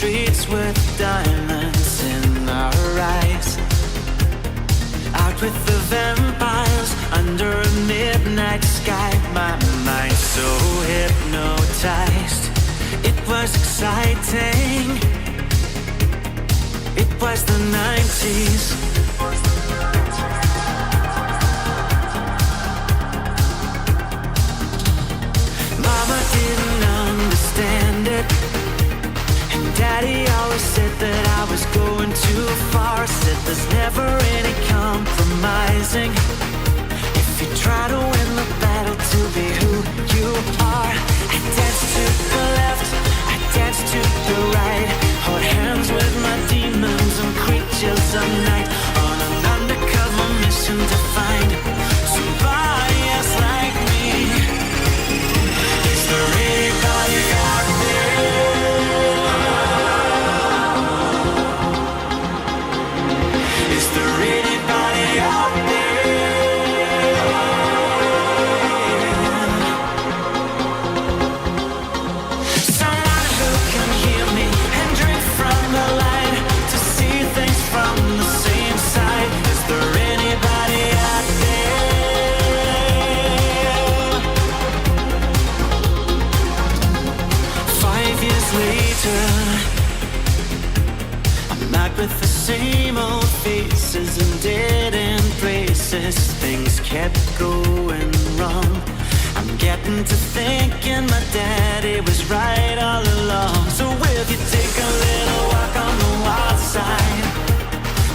streets with diamonds in our eyes. Out with the vampires under a midnight sky. My mind so hypnotized. It was exciting. It was the 90s. Mama didn't understand it, and Daddy always said that I was going too far. Said there's never any compromising if you try to win the battle to be who you are. I danced to the left, I danced to the right, hold hands with my demons and creatures of night, on an undercover mission to find somebody else like me. Is there anybody out there? Is there anybody out there? Someone who can hear me and drink from the light, to see things from the same side. Is there anybody out there? 5 years later, I'm back with the same old faces and dead end places. Things kept going wrong. I'm getting to thinking my daddy was right all along. So will you take a little walk on the wild side?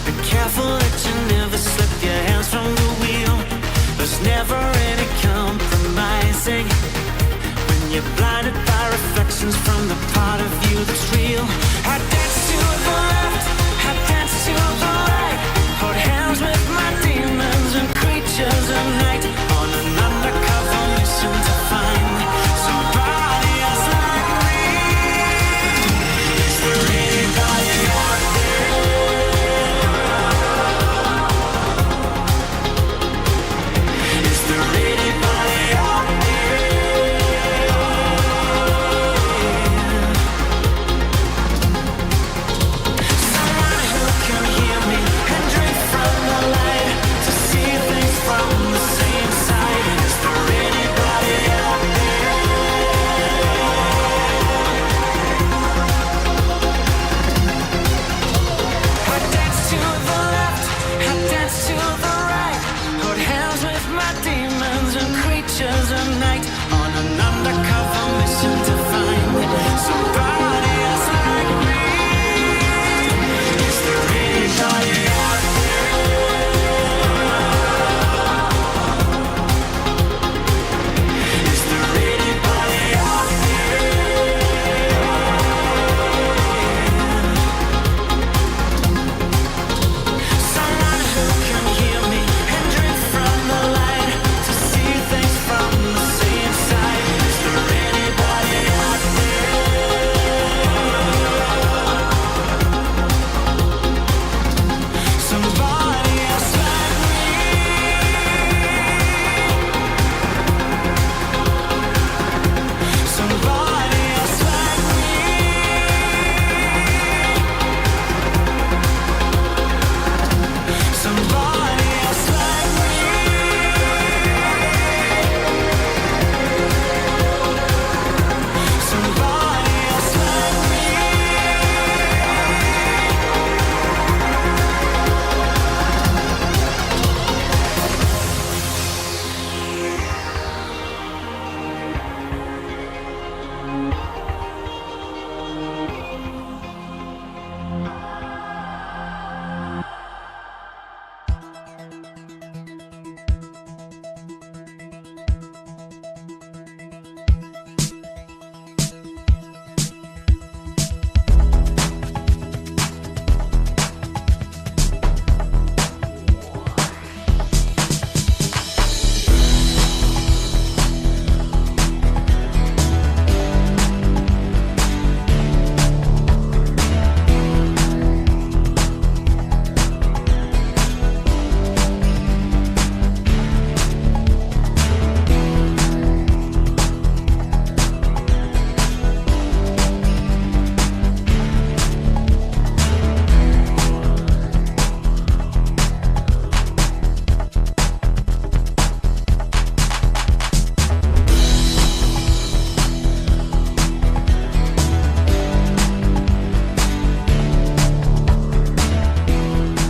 Be careful that you never slip your hands from the wheel. There's never any compromising when you're blinded by reflections from the part of you that's real. I dance to the left, I dance to the right, hold hands with my demons and creatures of night, on an undercover mission to find somebody else like me.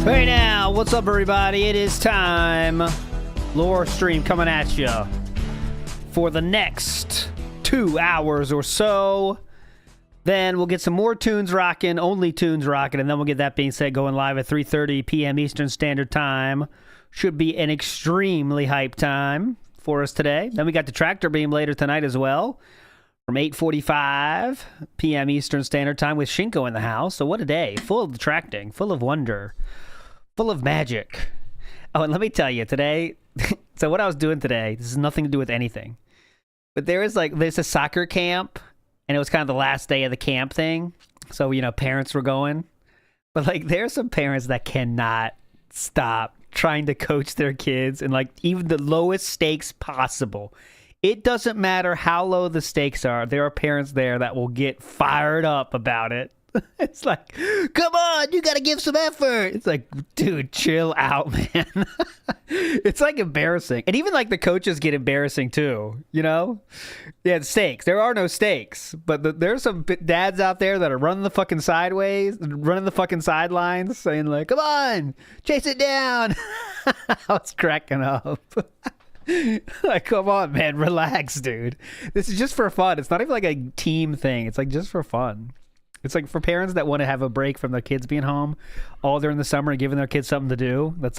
Hey now, what's up everybody? It is time. Lore stream coming at you for the next 2 hours or so. Then we'll get some more tunes rocking, only tunes rocking, and then we'll get that being said going live at 3:30 p.m. Eastern Standard Time. Should be an extremely hype time for us today. Then we got the Tractor Beam later tonight as well from 8:45 p.m. Eastern Standard Time with Shinko in the house. So what a day. Full of detracting, full of wonder, full of magic. Oh, and let me tell you, today, so what I was doing today, this has nothing to do with anything. But there's a soccer camp, and it was kind of the last day of the camp thing. So, you know, parents were going. But, there's some parents that cannot stop trying to coach their kids in, even the lowest stakes possible. It doesn't matter how low the stakes are. There are parents there that will get fired up about it. It's like, come on, you got to give some effort. It's like, dude, chill out, man. It's embarrassing. And even the coaches get embarrassing too, you know? Yeah, stakes. There are no stakes. But there's some dads out there that are running the fucking sideways, running the fucking sidelines, saying come on, chase it down. I was cracking up. Come on, man, relax, dude. This is just for fun. It's not even a team thing. It's just for fun. It's for parents that want to have a break from their kids being home all during the summer and giving their kids something to do. That's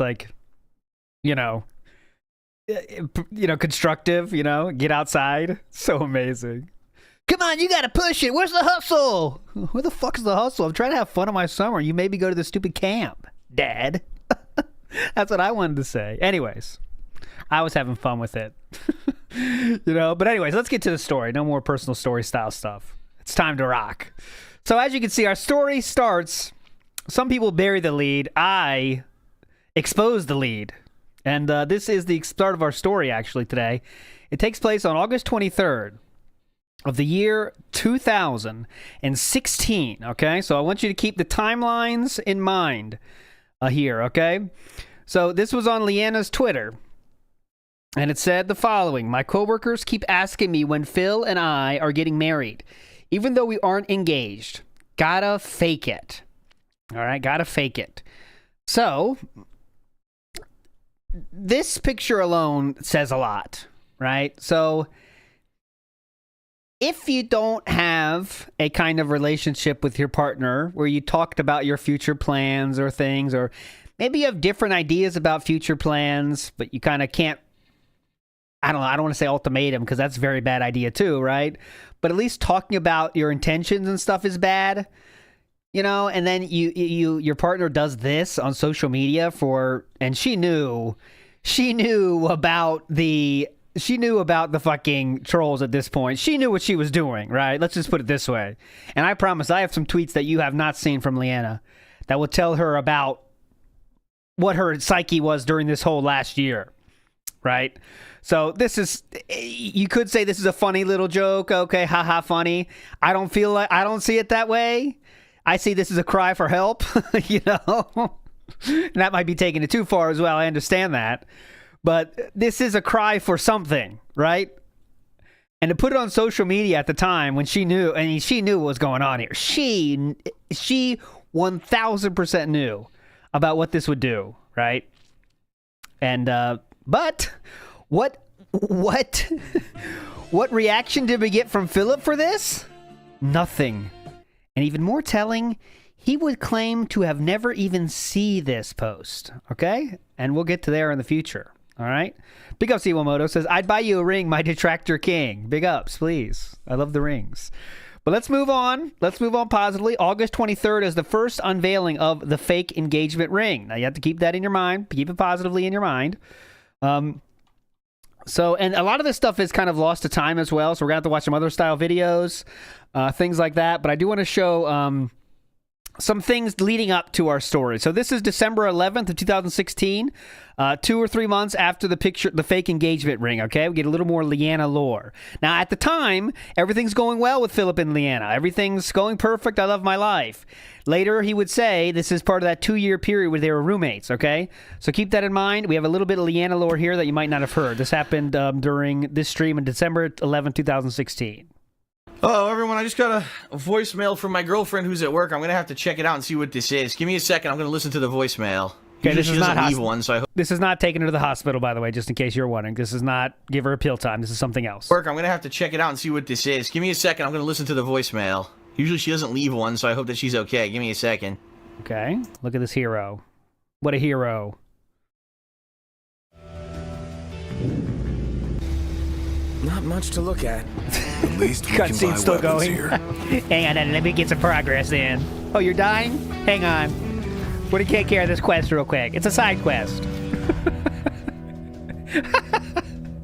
constructive, get outside. So amazing. Come on, you got to push it. Where's the hustle? Where the fuck is the hustle? I'm trying to have fun in my summer. You maybe go to the stupid camp, Dad. That's what I wanted to say. Anyways, I was having fun with it. But anyways, let's get to the story. No more personal story style stuff. It's time to rock. So as you can see, our story starts, some people bury the lead. I expose the lead. And this is the start of our story, actually, today. It takes place on August 23rd of the year 2016, okay? So I want you to keep the timelines in mind here, okay? So this was on Leanna's Twitter. And it said the following: my coworkers keep asking me when Phil and I are getting married, even though we aren't engaged. Gotta fake it. All right, gotta fake it. So, this picture alone says a lot, right? So, if you don't have a kind of relationship with your partner where you talked about your future plans or things, or maybe you have different ideas about future plans, but you kind of can't, I don't want to say ultimatum because that's a very bad idea too, right? But at least talking about your intentions and stuff is bad, and then your partner does this on social media and she knew about the fucking trolls at this point. She knew what she was doing, right? Let's just put it this way. And I promise I have some tweets that you have not seen from Leanna that will tell her about what her psyche was during this whole last year, right? So you could say this is a funny little joke. Okay, haha, funny. I don't see it that way. I see this as a cry for help, And that might be taking it too far as well. I understand that. But this is a cry for something, right? And to put it on social media at the time when she knew what was going on here. She 1000% knew about what this would do, right? And, but what reaction did we get from Phillip for this? Nothing. And even more telling, he would claim to have never even seen this post. Okay? And we'll get to there in the future. All right? Big ups, Iwamoto says, I'd buy you a ring, my detractor king. Big ups, please. I love the rings. But let's move on. Let's move on positively. August 23rd is the first unveiling of the fake engagement ring. Now, you have to keep that in your mind. Keep it positively in your mind. So, and a lot of this stuff is kind of lost to time as well. So we're going to have to watch some other style videos, things like that. But I do want to show some things leading up to our story. So this is December 11th of 2016, 2 or 3 months after the fake engagement ring, okay? We get a little more Leanna lore. Now, at the time, everything's going well with Phillip and Leanna. Everything's going perfect. I love my life. Later, he would say this is part of that 2-year period where they were roommates, okay? So keep that in mind. We have a little bit of Leanna lore here that you might not have heard. This happened during this stream on December 11th, 2016. Hello, everyone. I just got a voicemail from my girlfriend who's at work. I'm going to have to check it out and see what this is. Give me a second. I'm going to listen to the voicemail. Okay, Usually this she is not doesn't leave one, so I hope. This is not taking her to the hospital, by the way, just in case you're wondering. This is not give her a pill time. This is something else. Work, I'm going to have to check it out and see what this is. Give me a second. I'm going to listen to the voicemail. Usually she doesn't leave one, so I hope that she's okay. Give me a second. Okay, look at this hero. What a hero. Not much to look at. At least we can buy Cutscene's still weapons going. here. Hang on, let me get some progress in. Oh, you're dying? Hang on. We're gonna take care of this quest real quick. It's a side quest.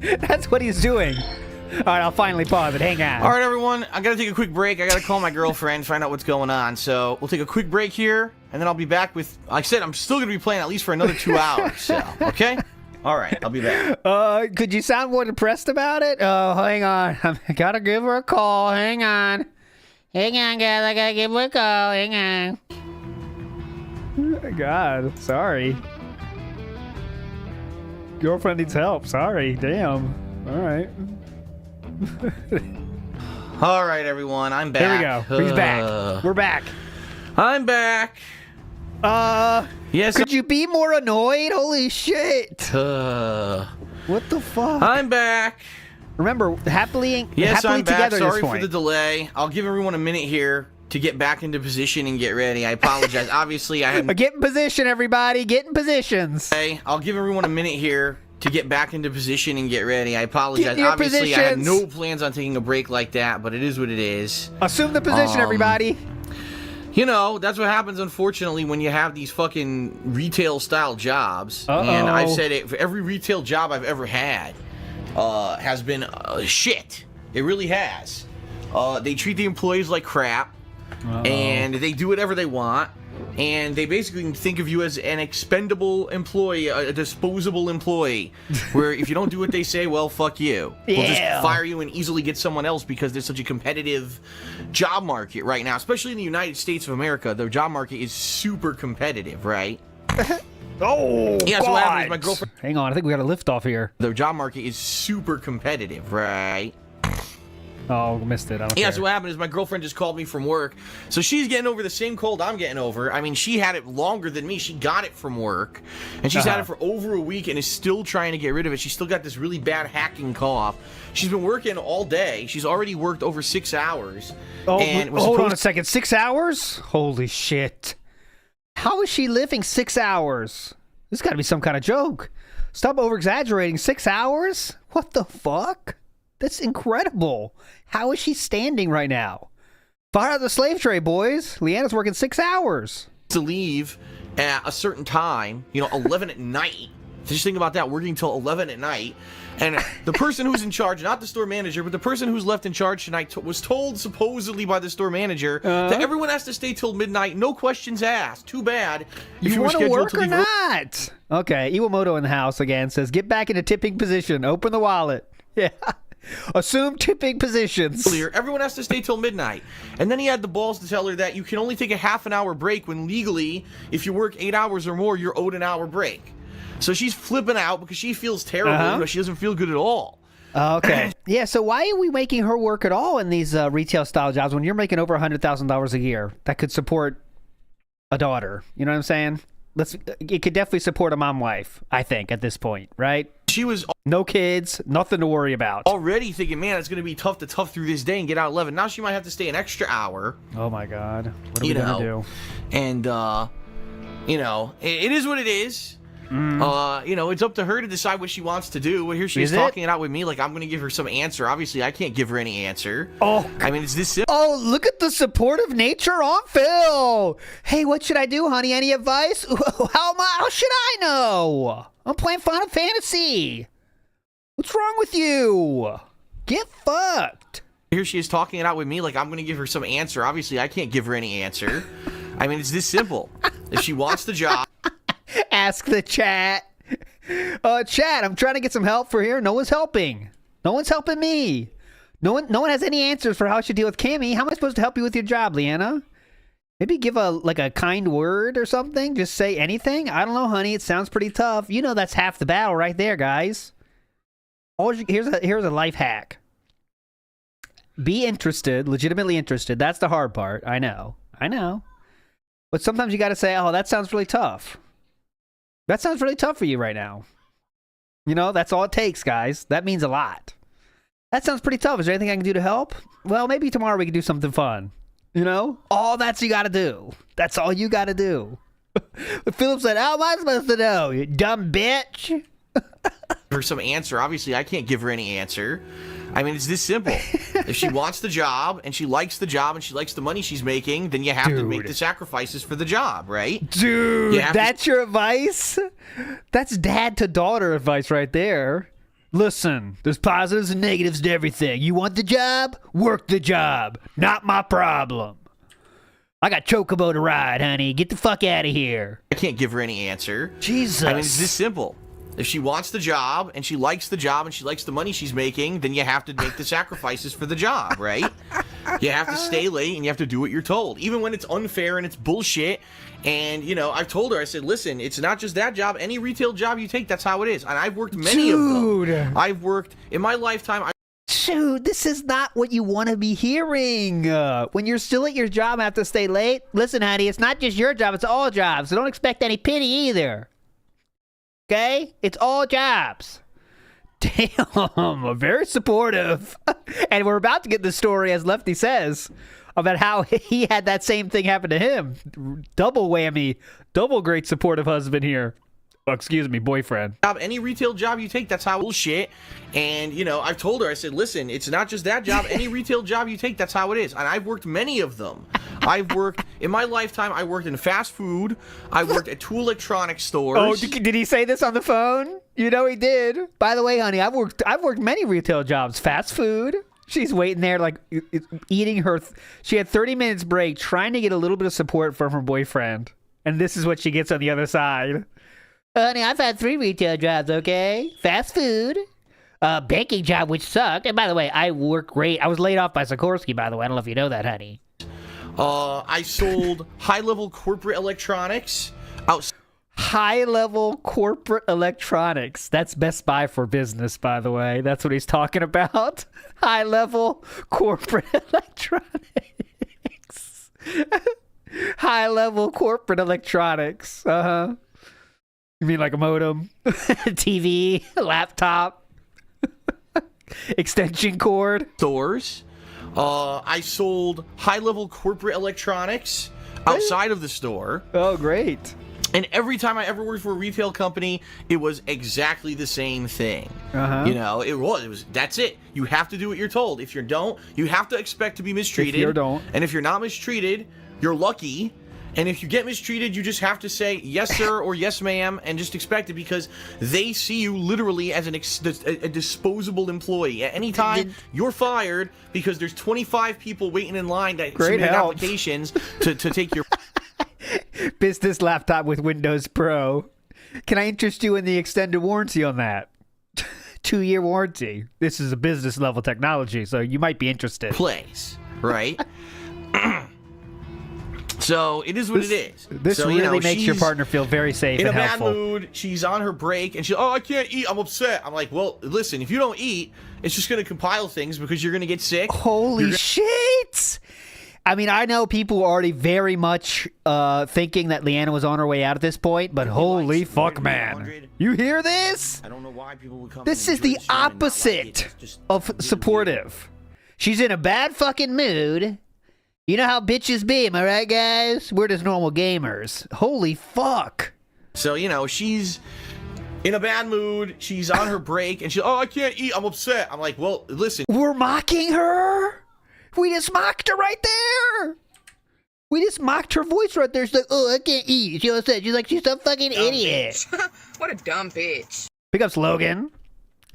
That's what he's doing. All right, I'll finally pause it. Hang on. All right, everyone. I got to take a quick break. I got to call my girlfriend, find out what's going on. So we'll take a quick break here, and then I'll be back with, like I said, I'm still going to be playing at least for another 2 hours. So, okay? All right, I'll be back. Could you sound more depressed about it? Oh, hang on. I gotta give her a call. Hang on. Hang on, guys. I gotta give her a call. Hang on. Oh my God. Sorry. Girlfriend needs help. Sorry. Damn. All right. All right, everyone. I'm back. There we go. He's back. We're back. I'm back. Yes. Could you be more annoyed? Holy shit. What the fuck? I'm back. Remember, happily Yes, happily I'm back. together at this Sorry for point. the delay. I'll give everyone a minute here to get back into position and get ready. I apologize. Obviously, I had. Get in position, everybody. Get in positions. I'll give everyone a minute here to get back into position and get ready. I apologize. Get in your Obviously, I had positions. no plans on taking a break like that, but it is what it is. Assume the position, everybody. You know, that's what happens, unfortunately, when you have these fucking retail-style jobs. Uh-oh. And I've said it, for every retail job I've ever had has been shit. It really has. They treat the employees like crap, and they do whatever they want, and they basically think of you as an expendable employee, a disposable employee, where if you don't do what they say, well, fuck you. We'll just fire you and easily get someone else because there's such a competitive job market right now, especially in the United States of America. The job market is super competitive, right? Oh, Yeah, so what happened is my girlfriend. Hang on, I think we got a lift off here. The job market is super competitive, right? Oh, missed it. I don't Yeah, care. so what happened is my girlfriend just called me from work. So she's getting over the same cold I'm getting over. I mean, she had it longer than me. She got it from work. And she's had it for over a week and is still trying to get rid of it. She's still got this really bad hacking cough. She's been working all day. She's already worked over 6 hours. Oh, and was hold on a supposed- second. 6 hours? Holy shit. How is she living 6 hours? This got to be some kind of joke. Stop over-exaggerating. 6 hours? What the fuck? That's incredible. How is she standing right now? Fire out the slave trade, boys. Leanna's working 6 hours. to leave at a certain time, 11 at night. Just think about that, working till 11 at night. And the person who's in charge, not the store manager, but the person who's left in charge tonight was told supposedly by the store manager that everyone has to stay till midnight, no questions asked. Too bad. If You were want to scheduled work or leave not? Okay, Iwamoto in the house again says, get back into tipping position. Open the wallet. Yeah. Assume tipping positions. earlier, everyone has to stay till midnight. And then he had the balls to tell her that you can only take a half an hour break when legally, if you work 8 hours or more, you're owed an hour break. So she's flipping out because she feels terrible. She doesn't feel good at all. Okay. Yeah, so why are we making her work at all in these retail-style jobs when you're making over $100,000 a year? That could support a daughter. You know what I'm saying? It could definitely support a mom-wife, I think, at this point, right? She was No kids, nothing to worry about. already thinking, man, it's going to be tough through this day and get out at 11. Now she might have to stay an extra hour. Oh, my God. What are we going to do? And, it is what it is. It's up to her to decide what she wants to do. Well, here she is talking it out with me like I'm going to give her some answer. Obviously, I can't give her any answer. Oh, I mean, it's this simple. Oh, look at the supportive nature on Phil. Hey, what should I do, honey? Any advice? How should I know? I'm playing Final Fantasy. What's wrong with you? Get fucked. Here she is talking it out with me like I'm going to give her some answer. Obviously, I can't give her any answer. I mean, it's this simple. If she wants the job. Ask the chat. Chat, I'm trying to get some help for here. No one's helping. No one's helping me. No one has any answers for how I should deal with Cammy. How am I supposed to help you with your job, Leanna? Maybe give a kind word or something. Just say anything. I don't know, honey. It sounds pretty tough. You know that's half the battle right there, guys. Here's a life hack. Be interested, legitimately interested. That's the hard part. I know. But sometimes you got to say, "Oh, that sounds really tough." That sounds really tough for you right now. You know, that's all it takes, guys. That means a lot. That sounds pretty tough. Is there anything I can do to help? Well, maybe tomorrow we can do something fun. You know? All that's you got to do. That's all you got to do. Phillip said, how am I supposed to know, you dumb bitch? Her some answer. Obviously, I can't give her any answer. I mean, it's this simple. If she wants the job and she likes the job and she likes the money she's making, then you have to make the sacrifices for the job, right? Dude, that's your advice? That's dad to daughter advice right there. Listen, there's positives and negatives to everything. You want the job? Work the job. Not my problem. I got Chocobo to ride, honey. Get the fuck out of here. I can't give her any answer. Jesus. I mean, it's this simple. If she wants the job and she likes the job and she likes the money she's making, then you have to make the sacrifices for the job, right? You have to stay late and you have to do what you're told, even when it's unfair and it's bullshit. And, you know, I've told her, I said, listen, it's not just that job. Any retail job you take, that's how it is. And I've worked many of them. I've worked, in my lifetime, Dude, this is not what you want to be hearing. When you're still at your job and have to stay late, listen, honey, it's not just your job, it's all jobs. So don't expect any pity either. Okay? It's all jobs. Damn, very supportive. And we're about to get the story, as Lefty says, about how he had that same thing happen to him. Double whammy. Double great supportive husband here. Oh, excuse me, boyfriend. Any retail job you take, that's how bullshit. And, you know, I've told her, I said, listen, it's not just that job. Any retail job you take, that's how it is. And I've worked many of them. I've worked, in my lifetime, I worked in fast food. I worked at two electronics stores. Oh, did he say this on the phone? You know he did. By the way, honey, I've worked many retail jobs. Fast food. She's waiting there, like, eating her. She had 30 minutes break, trying to get a little bit of support from her boyfriend. And this is what she gets on the other side. Honey, I've had 3 retail jobs, okay? Fast food, baking job, which sucked. And by the way, I work great. I was laid off by Sikorsky, by the way. I don't know if you know that, honey. I sold high-level corporate electronics. High-level corporate electronics. That's Best Buy for business, by the way. That's what he's talking about. High-level corporate electronics. High-level corporate electronics. Uh-huh. You mean like a modem, TV, laptop, extension cord? Stores. I sold high-level corporate electronics outside of the store. Oh, great. And every time I ever worked for a retail company, it was exactly the same thing. You know, it was, that's it. You have to do what you're told. If you don't, you have to expect to be mistreated. If you don't. And if you're not mistreated, you're lucky. And if you get mistreated, you just have to say, yes, sir, or yes, ma'am, and just expect it because they see you literally as a disposable employee. At any time, you're fired because there's 25 people waiting in line to submit applications to take your... Business laptop with Windows Pro. Can I interest you in the extended warranty on that? 2-year warranty. This is a business level technology, so you might be interested. Place, right? So it is what it is. This so, really makes your partner feel very safe and helpful. In a bad mood, she's on her break, and she's, I can't eat, I'm upset. I'm like, well, listen, if you don't eat, it's just going to compile things because you're going to get sick. Holy shit! I mean, I know people are already very much thinking that Leanna was on her way out at this point, but holy fuck, man. You hear this? I don't know why people would come. This is the opposite of supportive. She's in a bad fucking mood. You know how bitches be, am I right, guys? We're just normal gamers. Holy fuck. So, you know, she's in a bad mood. She's on her break, and she's, I can't eat. I'm upset. I'm like, well, listen. We're mocking her? We just mocked her right there. We just mocked her voice right there. She's like, I can't eat. She upset. She's like, she's a fucking idiot. What a dumb bitch. Pick up Logan.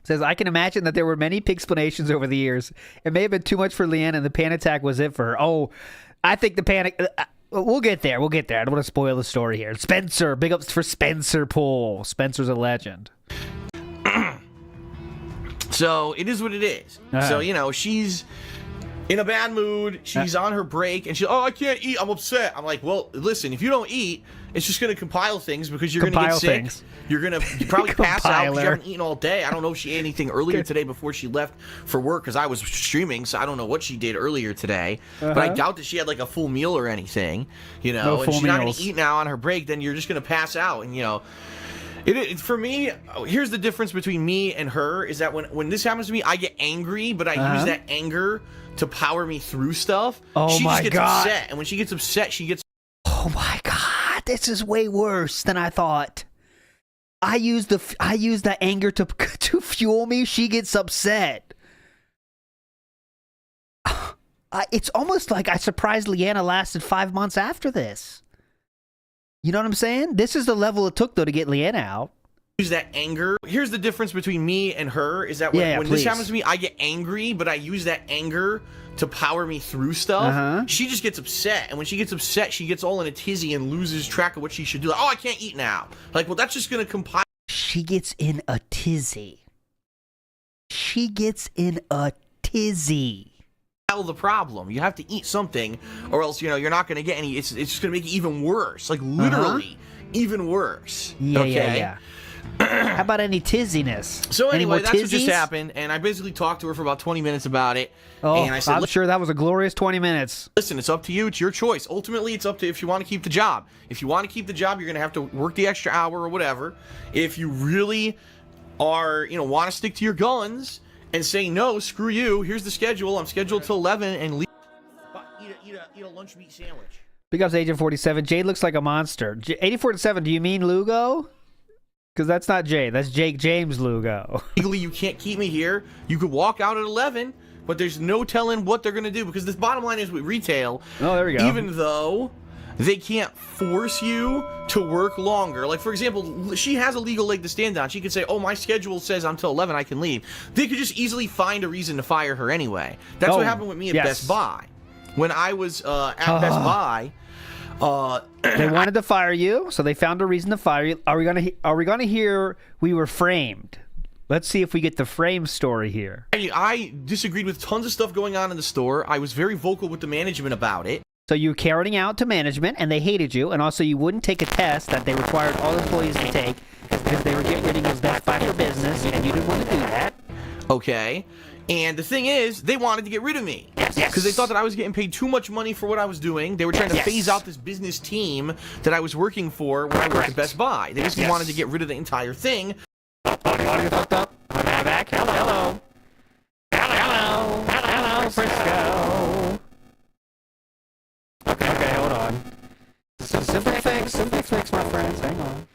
Says, I can imagine that there were many explanations over the years. It may have been too much for Leanna, and the panic attack was it for her. Oh, I think the panic... we'll get there. We'll get there. I don't want to spoil the story here. Spencer. Big ups for Spencer Poole. Spencer's a legend. So, it is what it is. So, you know, she's in a bad mood. She's on her break, and she's, I can't eat. I'm upset. I'm like, well, listen, if you don't eat, it's just going to compile things because you're going to get sick. Things. You're going to probably pass out because you haven't eaten all day. I don't know if she ate anything earlier today before she left for work because I was streaming, so I don't know what she did earlier today. But I doubt that she had like a full meal or anything, you know. No and she's full not going meals. to eat now on her break, then you're just going to pass out. And, you know, For me, here's the difference between me and her is that when this happens to me, I get angry, but I use that anger to power me through stuff. Oh she my just gets God. upset, and when she gets upset, she gets. Oh my God, this is way worse than I thought. I use the anger to fuel me. She gets upset. It's almost like I surprised Leanna lasted 5 months after this. You know what I'm saying? This is the level it took though to get Leanna out. Use that anger. Here's the difference between me and her is that when this happens to me, I get angry, but I use that anger to power me through stuff. She just gets upset, and when she gets upset, she gets all in a tizzy and loses track of what she should do. Like, oh, I can't eat now. Like, well, that's just gonna compile. She gets in a tizzy. She gets in a tizzy. The problem. You have to eat something, or else you're not gonna get any. It's just gonna make it even worse. Like literally, even worse. Yeah. How about any tizziness? So Any anyway, more that's what just tizzies? happened, and I basically talked to her for about 20 minutes about it. Oh, and I said, I'm sure that was a glorious 20 minutes. listen, it's up to you. It's your choice. Ultimately, it's up to if you want to keep the job. If you want to keep the job, you're going to have to work the extra hour or whatever. If you really are, want to stick to your guns and say, no, screw you, here's the schedule. I'm scheduled till 11 and leave. Eat a lunch meat sandwich. Big ups to Agent 47. Jade looks like a monster. 8047, do you mean Lugo? Because that's not Jay. That's Jake James Lugo. Legally, you can't keep me here. You could walk out at 11, but there's no telling what they're going to do, because the bottom line is with retail, Oh, there we go. even though they can't force you to work longer. Like, for example, she has a legal leg to stand on. She could say, oh, my schedule says I'm till 11, I can leave. They could just easily find a reason to fire her anyway. That's what happened with me at Best Buy. When I was at Best Buy, They wanted to fire you, so they found a reason to fire you. Are we gonna hear we were framed? Let's see if we get the frame story here. I disagreed with tons of stuff going on in the store. I was very vocal with the management about it. So you were carrying out to management, and they hated you, and also you wouldn't take a test that they required all employees to take because they were getting rid of you Best Buy for business, and you didn't want to do that. Okay. And the thing is, they wanted to get rid of me. Because they thought that I was getting paid too much money for what I was doing. They were trying to phase out this business team that I was working for when I worked at Best Buy. They basically wanted to get rid of the entire thing. Audio fucked up. Am I back? Hello. Hello, Frisco. Okay, hold on. Simply fix, my friends. Hang on.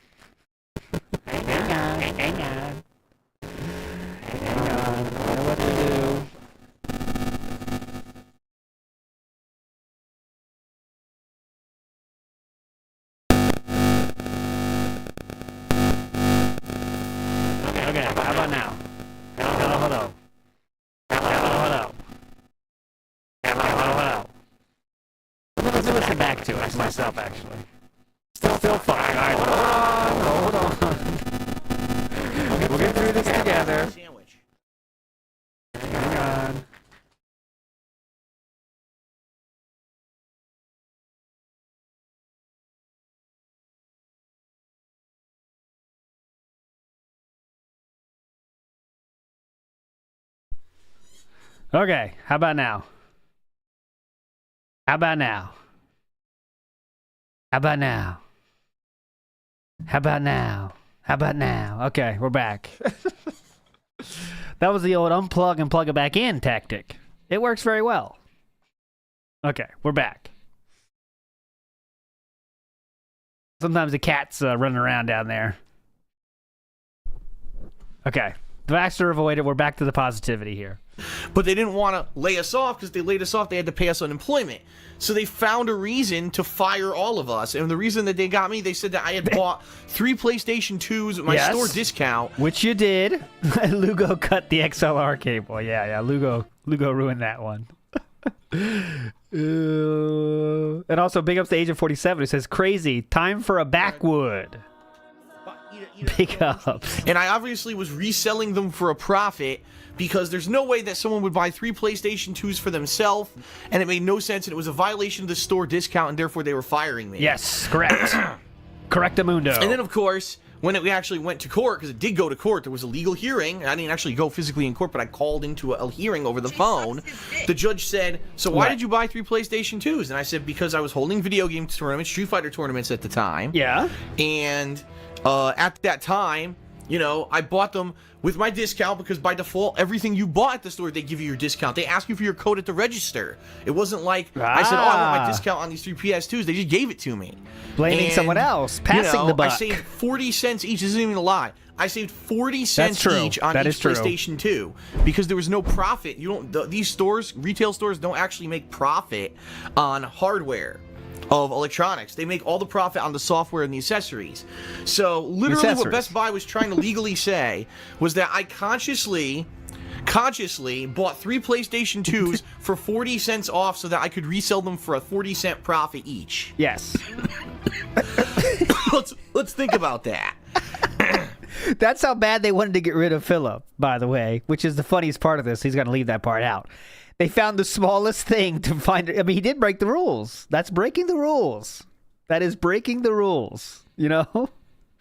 Hang on. I know what to do. Okay, how about now? Hello. Let's listen back to it myself, actually. Still fine. Alright, hold on. Okay, we'll get through this together. Hang on. Okay, how about now? Okay, we're back. That was the old unplug and plug it back in tactic. It works very well. Okay, we're back. Sometimes the cat's running around down there. Okay, faster avoided. We're back to the positivity here. But they didn't want to lay us off, because they laid us off, they had to pay us unemployment. So they found a reason to fire all of us. And the reason that they got me, they said that I had bought 3 PlayStation 2s with my store discount. Which you did. Lugo cut the XLR cable. Yeah, Lugo ruined that one. And also, big ups to Agent 47 who says, crazy, time for a backwood. Big ups. And I obviously was reselling them for a profit, because there's no way that someone would buy 3 PlayStation 2s for themselves, and it made no sense, and it was a violation of the store discount, and therefore they were firing me. Yes, correct. Correctamundo. And then, of course, when we actually went to court, because it did go to court, there was a legal hearing. I didn't actually go physically in court, but I called into a hearing over the phone. The judge said, so why did you buy 3 PlayStation 2s? And I said, because I was holding video game tournaments, Street Fighter tournaments at the time. Yeah. And at that time, you know, I bought them with my discount because by default, everything you bought at the store, they give you your discount. They ask you for your code at the register. It wasn't like I said, oh, I want my discount on these 3 PS2s. They just gave it to me. Blaming someone else, passing the buck. I saved 40 cents each. This isn't even a lie. I saved 40 cents each on each PlayStation 2 because there was no profit. You don't. These stores, retail stores, don't actually make profit on hardware of electronics. They make all the profit on the software and the accessories. So literally what Best Buy was trying to legally say was that I consciously bought 3 PlayStation 2s for 40 cents off so that I could resell them for a 40-cent profit each. Yes. Let's think about that. That's how bad they wanted to get rid of Phillip, by the way, which is the funniest part of this. He's going to leave that part out. They found the smallest thing to find. I mean, he did break the rules. That's breaking the rules. That is breaking the rules, you know?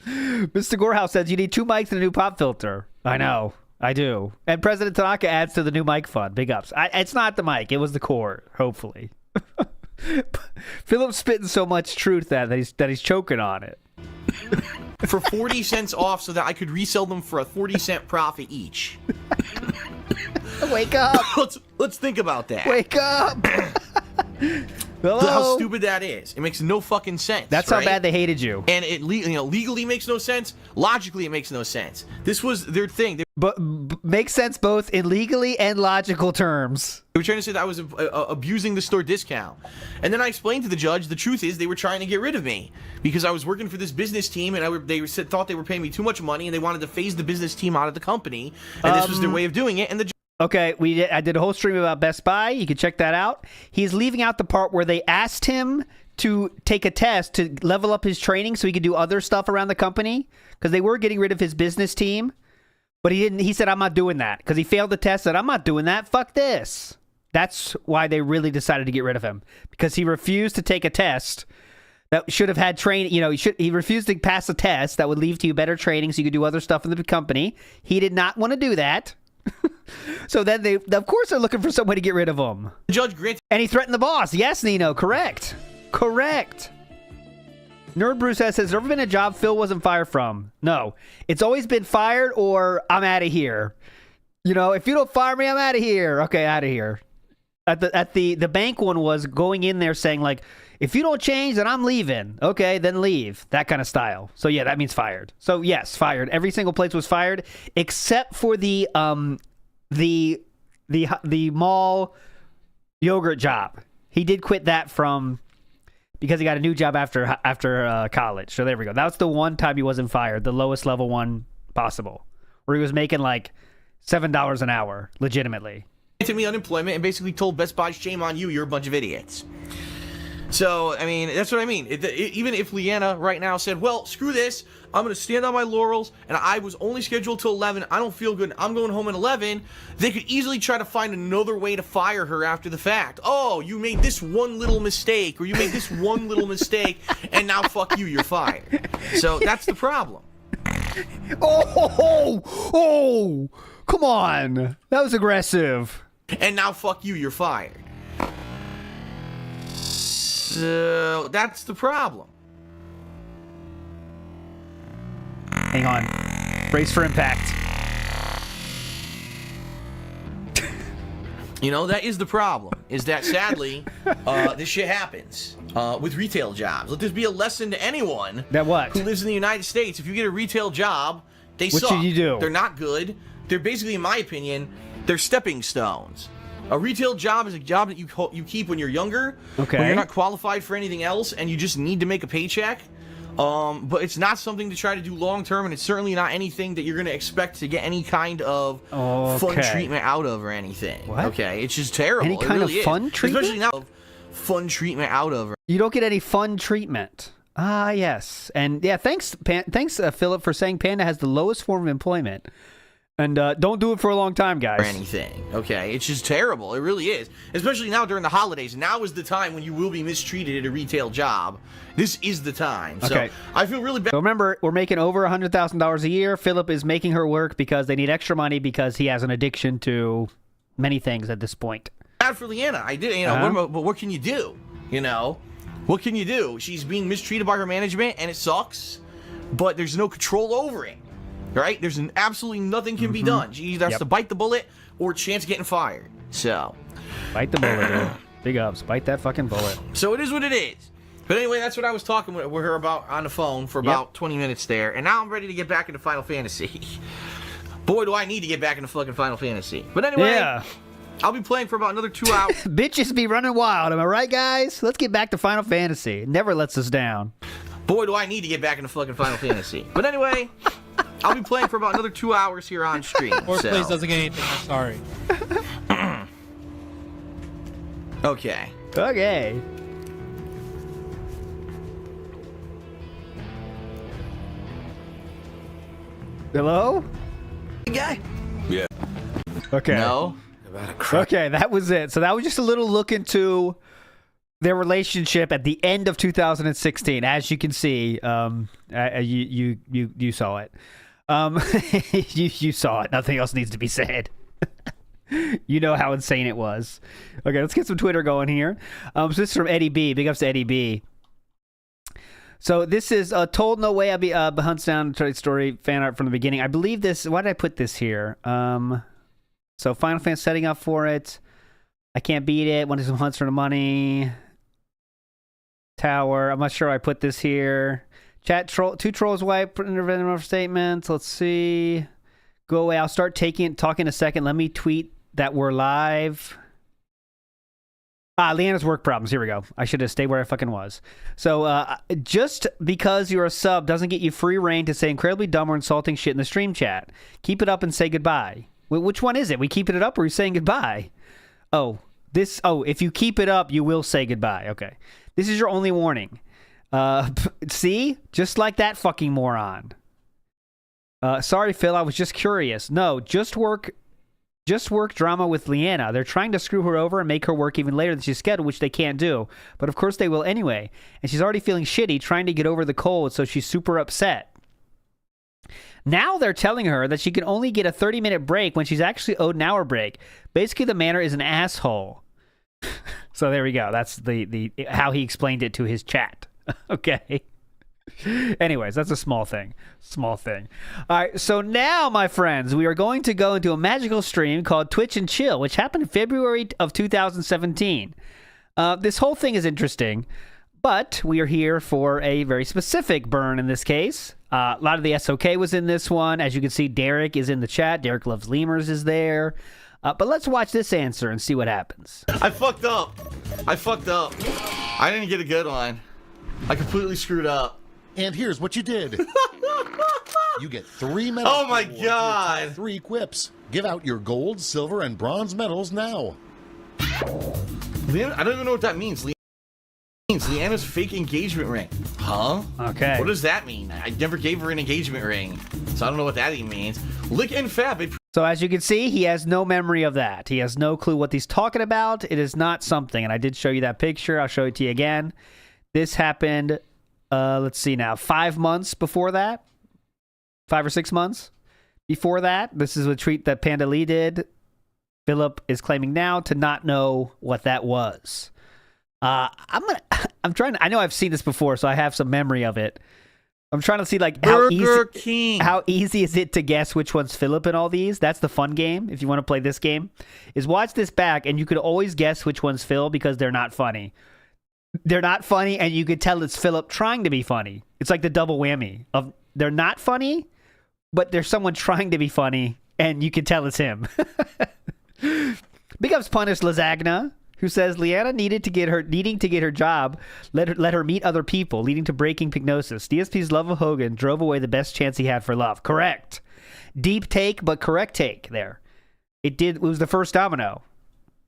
Mr. Gorehouse says you need 2 mics and a new pop filter. I know. I do. And President Tanaka adds to the new mic fund. Big ups. It's not the mic. It was the core, hopefully. Phillip's spitting so much truth that he's choking on it. For 40 cents off so that I could resell them for a 40-cent profit each. Wake up. Let's think about that. Wake up. Hello? How stupid that is. It makes no fucking sense. That's how bad they hated you. And it legally makes no sense. Logically, it makes no sense. This was their thing. But makes sense both in legally and logical terms. They were trying to say that I was abusing the store discount. And then I explained to the judge, the truth is they were trying to get rid of me because I was working for this business team and they thought they were paying me too much money and they wanted to phase the business team out of the company. And this was their way of doing it. And the Okay, I did a whole stream about Best Buy. You can check that out. He's leaving out the part where they asked him to take a test to level up his training so he could do other stuff around the company because they were getting rid of his business team. But he didn't. He said, I'm not doing that because he failed the test. Said, I'm not doing that. Fuck this. That's why they really decided to get rid of him because he refused to take a test that should have had training. You know, he refused to pass a test that would lead to you better training so you could do other stuff in the company. He did not want to do that. So then of course, they're looking for some way to get rid of him. Judge granted. And he threatened the boss. Yes, Nino. Correct. Nerd Bruce has there ever been a job Phil wasn't fired from? No. It's always been fired or I'm out of here. You know, if you don't fire me, I'm out of here. Okay, out of here. At the bank one was going in there saying like, if you don't change, then I'm leaving. Okay, then leave. That kind of style. So yeah, that means fired. So yes, fired. Every single place was fired except for the mall yogurt job. He did quit that because he got a new job after college. So there we go. That's the one time he wasn't fired, the lowest level one possible, where he was making like $7 an hour, legitimately. To me unemployment and basically told Best Buy, shame on you, you're a bunch of idiots. So, I mean, that's what I mean. Even if Leanna right now said, well, screw this, I'm going to stand on my laurels, and I was only scheduled till 11, I don't feel good, I'm going home at 11, they could easily try to find another way to fire her after the fact. Oh, you made this one little mistake, or you made this one little mistake, and now fuck you, you're fired. So, that's the problem. Oh, come on. That was aggressive. And now fuck you, you're fired. So that's the problem. Hang on. Brace for impact. You know, that is the problem. Is that sadly, this shit happens with retail jobs. Let this be a lesson to anyone that who lives in the United States. If you get a retail job, they suck. What should you do? They're not good. They're basically, in my opinion, they're stepping stones. A retail job is a job that you keep when you're younger, okay, when you're not qualified for anything else, and you just need to make a paycheck. But it's not something to try to do long term, and it's certainly not anything that you're going to expect to get any kind of fun treatment out of or anything. What? Okay, it's just terrible. Any kind of fun treatment? Especially not fun treatment out of. You don't get any fun treatment. Ah, yes. And yeah, thanks, Phillip, for saying Panda has the lowest form of employment. And don't do it for a long time, guys. Or anything. Okay, it's just terrible. It really is. Especially now during the holidays. Now is the time when you will be mistreated at a retail job. This is the time. Okay. So I feel really bad. So remember, we're making over $100,000 a year. Phillip is making her work because they need extra money because he has an addiction to many things at this point. Bad for Leanna. I did, you know, but what can you do? You know, what can you do? She's being mistreated by her management, and it sucks. But there's no control over it, right? There's absolutely nothing can be done. She either has to bite the bullet or chance getting fired. So, bite the bullet, dude. Big ups. Bite that fucking bullet. So it is what it is. But anyway, that's what I was talking with her about on the phone for about 20 minutes there. And now I'm ready to get back into Final Fantasy. Boy, do I need to get back into fucking Final Fantasy. But anyway, I'll be playing for about another 2 hours. Bitches be running wild. Am I right, guys? Let's get back to Final Fantasy. It never lets us down. Boy, do I need to get back into fucking Final Fantasy. But anyway, I'll be playing for about another 2 hours here on stream. Fourth place doesn't get anything. I'm sorry. Okay. Okay. Hello? Guy? Yeah. Okay. No. Okay, that was it. So that was just a little look into their relationship at the end of 2016. As you can see, you saw it. You saw it. Nothing else needs to be said. You know how insane it was. Okay, let's get some Twitter going here. So this is from Eddie B. Big ups to Eddie B. So this is Told No Way I'll Be Hunts Down story fan art from the beginning. I believe this. Why did I put this here? So Final Fantasy setting up for it. I can't beat it. Want to do some hunts for the money. Tower. I'm not sure I put this here. Chat troll. 2 trolls wipe intervention statements. Let's see. Go away. I'll start talking in a second. Let me tweet that we're live. Leanna's work problems. Here we go. I should have stayed where I fucking was. So, just because you're a sub doesn't get you free reign to say incredibly dumb or insulting shit in the stream chat. Keep it up and say goodbye. Which one is it? We keeping it up or are we saying goodbye? If you keep it up, you will say goodbye. Okay. This is your only warning. See? Just like that fucking moron. Sorry, Phil. I was just curious. No, just work drama with Leanna. They're trying to screw her over and make her work even later than she's scheduled, which they can't do. But of course they will anyway. And she's already feeling shitty, trying to get over the cold, so she's super upset. Now they're telling her that she can only get a 30-minute break when she's actually owed an hour break. Basically, the manor is an asshole. So there we go. That's the how he explained it to his chat. Okay. Anyways, that's a small thing. Small thing. All right, so now, my friends, we are going to go into a magical stream called Twitch and Chill, which happened in February of 2017. This whole thing is interesting, but we are here for a very specific burn in this case. A lot of the SOK was in this one. As you can see, Derek is in the chat. Derek Loves Lemurs is there. But let's watch this answer and see what happens. I fucked up. I didn't get a good one. I completely screwed up. And here's what you did. You get 3 medals. Oh my god. 3 quips. Give out your gold, silver, and bronze medals now. Leanna, I don't even know what that means. Leanna's fake engagement ring. Huh? Okay. What does that mean? I never gave her an engagement ring, so I don't know what that even means. Lick and Fab. So as you can see, he has no memory of that. He has no clue what he's talking about. It is not something, and I did show you that picture. I'll show it to you again. This happened, let's see now, 5 months before that. 5 or 6 months before that. This is a tweet that Panda Lee did. Phillip is claiming now to not know what that was. I know I've seen this before, so I have some memory of it. I'm trying to see like how easy is it to guess which one's Phillip in all these. That's the fun game. If you want to play this game, is watch this back and you could always guess which one's Phil because they're not funny. They're not funny, and you could tell it's Phillip trying to be funny. It's like the double whammy of they're not funny, but there's someone trying to be funny, and you can tell it's him. Big ups Punish Lasagna, who says Leanna needing to get her job, let her meet other people, leading to breaking Pygnosis. DSP's love of Hogan drove away the best chance he had for love. Correct. Deep take, but correct take there. It was the first domino.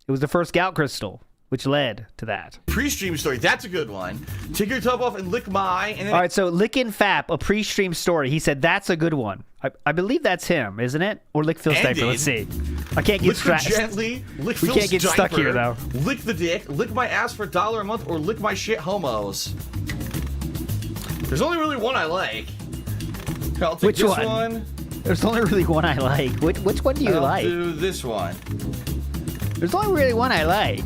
It was the first gout crystal, which led to that. Pre-stream story, that's a good one. Take your top off and lick my... And then all right, so Lickin' Fap, a pre-stream story. He said that's a good one. I believe that's him, isn't it? Or lick Phil's diaper. Let's see. I can't get Lick her strapped. gently. Lick We Phil's can't get stuck diaper, here, though. Lick the dick. Lick my ass for $1 a month, or lick my shit, homos. There's only really one I like. I'll take Which this one? There's only really one I like. Which one do you I'll like? do this one. There's only really one I like.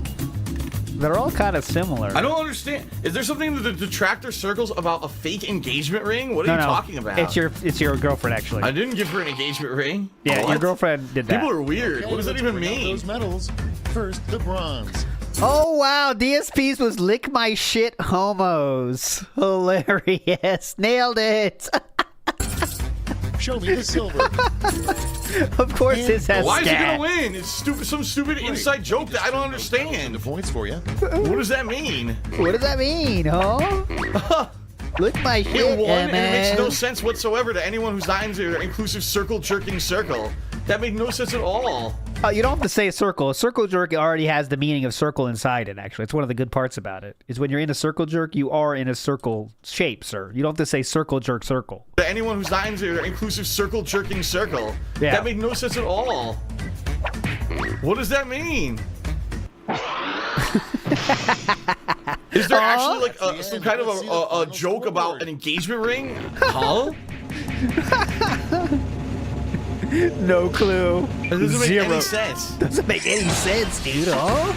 They're all kind of similar. I don't understand. Is there something in the detractor circles about a fake engagement ring? What are you talking about? It's your girlfriend, actually. I didn't give her an engagement ring. Yeah, What? your girlfriend did that. People are weird. What does that even Bring out mean? Those medals. First, the bronze. Oh, wow. DSP's was lick my shit homos. Hilarious. Nailed it. Show me the silver. Of course, his has Why is he scat. gonna win? It's stupid. Some stupid inside joke that I don't understand. The points for you. What does that mean? What does that mean, huh? Lick my It shit, won, and it makes no MS. sense whatsoever to anyone who's not into an inclusive circle jerking circle. That made no sense at all. You don't have to say a circle. A circle jerk already has the meaning of circle inside it, actually. It's one of the good parts about it. Is when you're in a circle jerk, you are in a circle shape, sir. You don't have to say circle jerk circle. To anyone who's not into an inclusive circle jerking circle. Yeah. That made no sense at all. What does that mean? Is there actually like some kind of a joke about an engagement ring? Huh? No clue. That doesn't make Zero. any sense. Doesn't make any sense, dude, huh?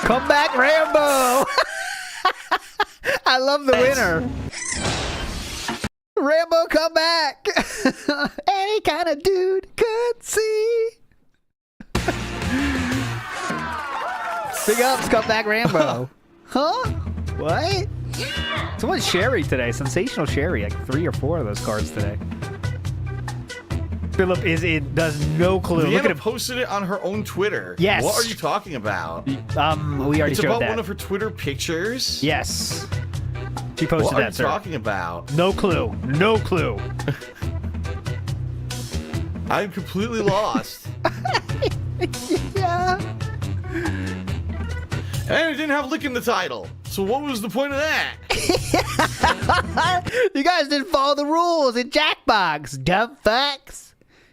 Come back, Rambo! I love the winner. Rambo, come back! Any kind of dude could see. Big ups, come back, Rambo. Huh? What? Someone's Sherry today. Sensational Sherry. Like 3 or 4 of those cards today. Phillip does no clue. Look at Leanna him. posted it on her own Twitter. Yes. What are you talking about? We already It's showed about that. one of her Twitter pictures? Yes. She posted What are that, you sir. talking about? No clue. No clue. I'm completely lost. Yeah. And it didn't have lick in the title. So what was the point of that? You guys didn't follow the rules in Jackbox, dumb fucks.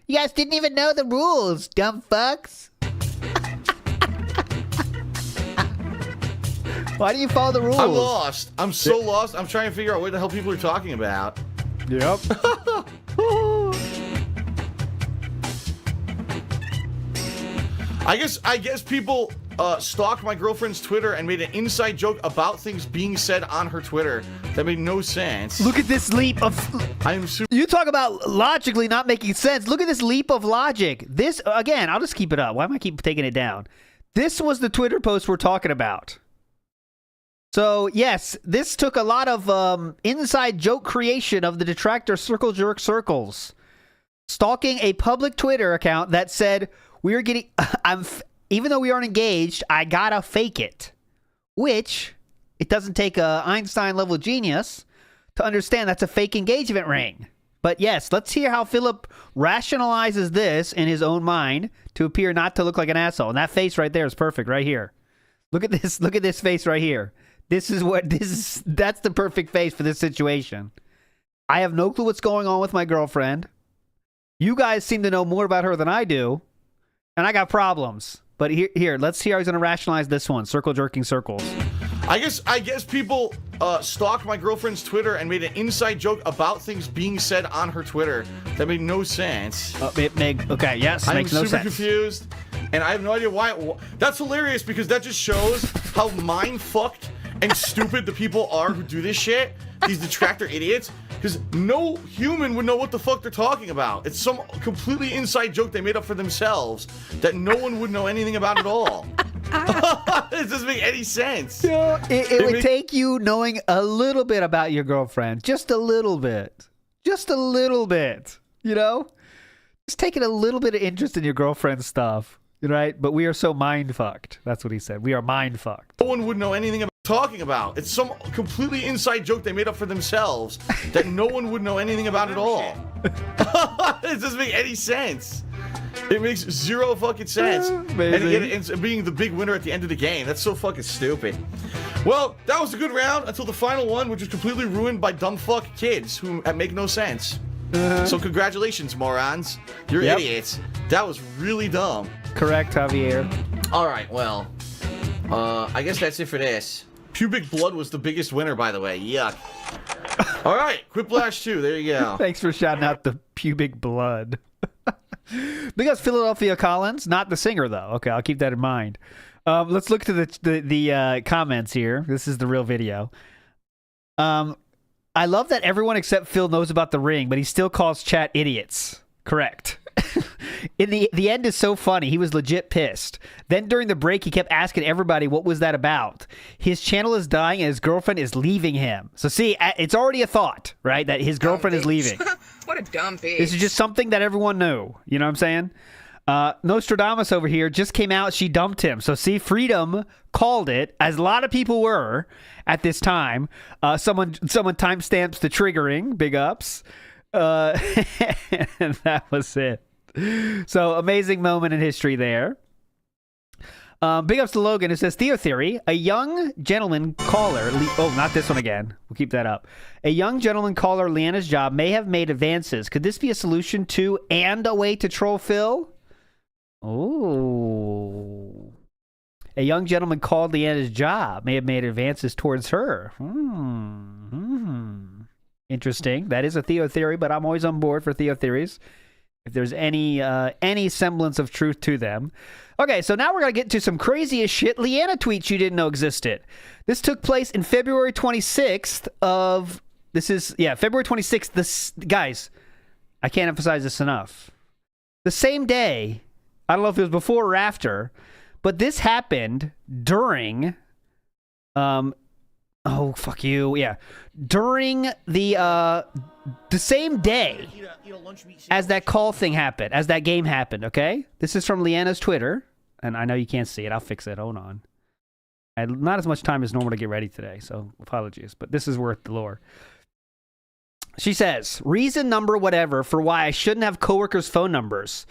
You guys didn't even know the rules, dumb fucks. Why do you follow the rules? I'm lost. I'm so lost. I'm trying to figure out what the hell people are talking about. Yep. I guess people stalked my girlfriend's Twitter and made an inside joke about things being said on her Twitter that made no sense. Look at this leap of... I am super. You talk about logically not making sense. Look at this leap of logic. This, again, I'll just keep it up. Why am I keep taking it down? This was the Twitter post we're talking about. So, yes, this took a lot of inside joke creation of the detractor circle jerk circles. Stalking a public Twitter account that said, we're getting... even though we aren't engaged, I gotta fake it. Which, it doesn't take a Einstein-level genius to understand that's a fake engagement ring. But yes, let's hear how Phillip rationalizes this in his own mind to appear not to look like an asshole. And that face right there is perfect right here. Look at this. Look at this face right here. That's the perfect face for this situation. I have no clue what's going on with my girlfriend. You guys seem to know more about her than I do. And I got problems. But here, let's see how he's going to rationalize this one. Circle jerking circles. I guess people stalked my girlfriend's Twitter and made an inside joke about things being said on her Twitter that made no sense. Okay, yes, I'm makes no super sense. confused, and I have no idea why. That's hilarious because that just shows how mind-fucked and stupid the people are who do this shit. These detractor idiots. Because no human would know what the fuck they're talking about. It's some completely inside joke they made up for themselves that no one would know anything about at all. It doesn't make any sense. It would take you knowing a little bit about your girlfriend. Just a little bit. Just a little bit. You know? Just taking a little bit of interest in your girlfriend's stuff. Right? But we are so mind-fucked. That's what he said. We are mind-fucked. No one would know anything about talking about. It's some completely inside joke they made up for themselves that no one would know anything about at all. It doesn't make any sense. It makes zero fucking sense. And it's being the big winner at the end of the game. That's so fucking stupid. Well, that was a good round until the final one, which was completely ruined by dumb fuck kids who make no sense. So congratulations, morons. You're Yep. idiots. That was really dumb. Correct, Javier. All right, well, I guess that's it for this. Pubic blood was the biggest winner, by the way. Yuck. All right, Quiplash 2. There you go. Thanks for shouting out the pubic blood. Because Philadelphia Collins, not the singer though. Okay, I'll keep that in mind. Let's look to the comments here. This is the real video. I love that everyone except Phil knows about the ring, but he still calls chat idiots. Correct. In the end is so funny. He was legit pissed. Then during the break, he kept asking everybody what was that about. His channel is dying and his girlfriend is leaving him. So see, it's already a thought, right? That his girlfriend is leaving. What a dumb bitch. This is just something that everyone knew. You know what I'm saying? Nostradamus over here just came out. She dumped him. So see, Freedom called it, as a lot of people were at this time. Someone timestamps the triggering. Big ups. And that was it. So amazing moment in history there. Big ups to Logan, who says, Theo Theory, a young gentleman caller, oh, not this one again. We'll keep that up. A young gentleman caller, Leanna's job, may have made advances. Could this be a solution to and a way to troll Phil? Oh. A young gentleman called Leanna's job, may have made advances towards her. Interesting. That is a Theo Theory, but I'm always on board for Theo Theories if there's any semblance of truth to them. Okay, so now we're going to get to some craziest shit Leanna tweets you didn't know existed. This took place in February 26th of... February 26th. Guys, I can't emphasize this enough. The same day, I don't know if it was before or after, but this happened during... oh, fuck you. Yeah. During the same day as that call thing happened, as that game happened, okay? This is from Leanna's Twitter, and I know you can't see it. I'll fix it. Hold on. I had not as much time as normal to get ready today, so apologies, but this is worth the lore. She says, reason number whatever for why I shouldn't have coworkers' phone numbers.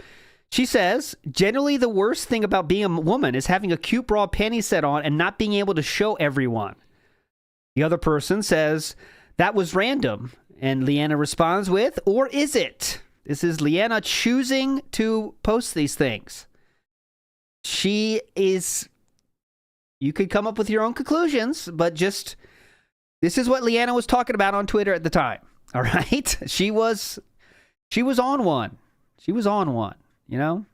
She says, generally the worst thing about being a woman is having a cute bra panty set on and not being able to show everyone. The other person says, that was random. And Leanna responds with, or is it? This is Leanna choosing to post these things. She is... You could come up with your own conclusions, but just... This is what Leanna was talking about on Twitter at the time. All right? She was on one. She was on one, you know?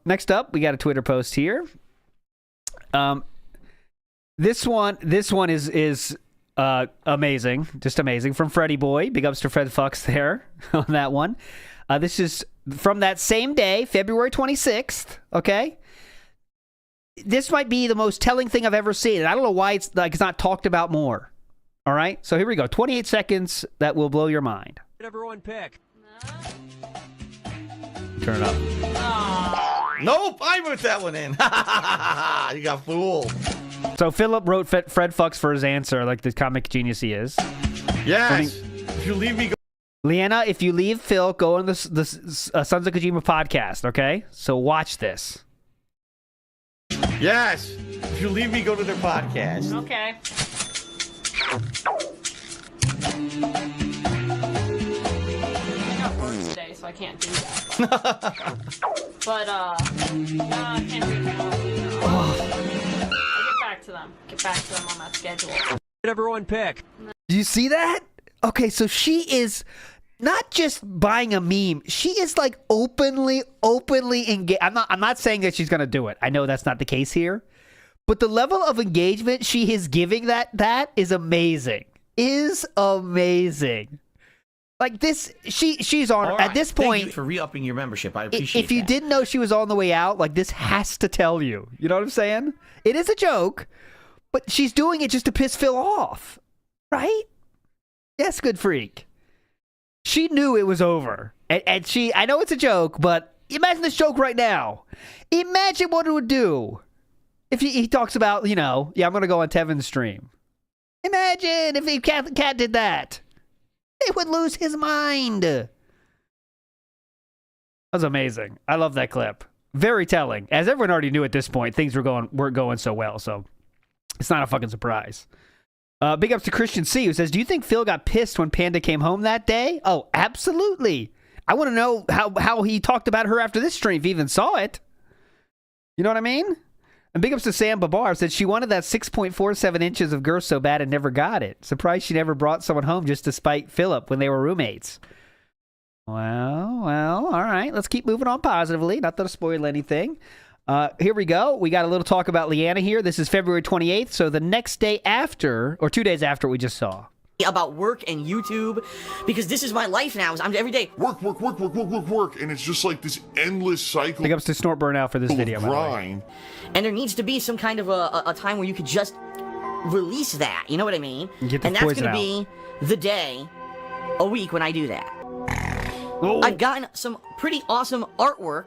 Next up, we got a Twitter post here. This one is amazing, just amazing, from Freddy Boy. Big ups to Fred Fucks there on that one. This is from that same day, February 26th. Okay, this might be the most telling thing I've ever seen, and I don't know why it's not talked about more. All right, so here we go. 28 seconds that will blow your mind. Everyone pick. Turn it up. Nope, I put that one in. You got fooled. So Phillip wrote Fred Fucks for his answer, like the comic genius he is. Yes. If you leave me, go. Leanna, if you leave Phil, go on the Sons of Kojima podcast, okay? So watch this. Yes. If you leave me, go to their podcast. Okay. I got work today, so I can't do that. But no, I can't do that. I'll get back to them on that schedule. Everyone pick. Do you see that? Okay, so she is not just buying a meme. She is like openly engaged. I'm not saying that she's gonna do it. I know that's not the case here, but the level of engagement she is giving that is amazing. Is amazing. Like this, she's on Right. at this point. Thank you for re-upping your membership. I appreciate If you that. didn't know she was on the way out, like this has to tell you. You know what I'm saying? It is a joke, but she's doing it just to piss Phil off, right? Yes, good freak. She knew it was over, and I know it's a joke, but imagine this joke right now. Imagine what it would do if he talks about, I'm gonna go on Tevin's stream. Imagine if Cat did that. He would lose his mind. That was amazing. I love that clip. Very telling. As everyone already knew at this point, things weren't going so well, so it's not a fucking surprise. Big ups to Christian C, who says, do you think Phil got pissed when Panda came home that day? Oh, absolutely. I want to know how he talked about her after this stream, if he even saw it. You know what I mean? And big ups to Sam Babar, said she wanted that 6.47 inches of girth so bad and never got it. Surprised she never brought someone home just to spite Phillip when they were roommates. Well, all right. Let's keep moving on positively. Not that I spoil anything. Here we go. We got a little talk about Leanna here. This is February 28th, so the next day after, or 2 days after we just saw. About work and YouTube, because this is my life now. I'm every day Work, and it's just like this endless cycle. Big ups to Snort Burnout for this video, by the way. Grind. and there needs to be some kind of a time where you could just release that. You know what I mean? Get the and that's poison gonna out. be the day a week when I do that. Oh. I've gotten some pretty awesome artwork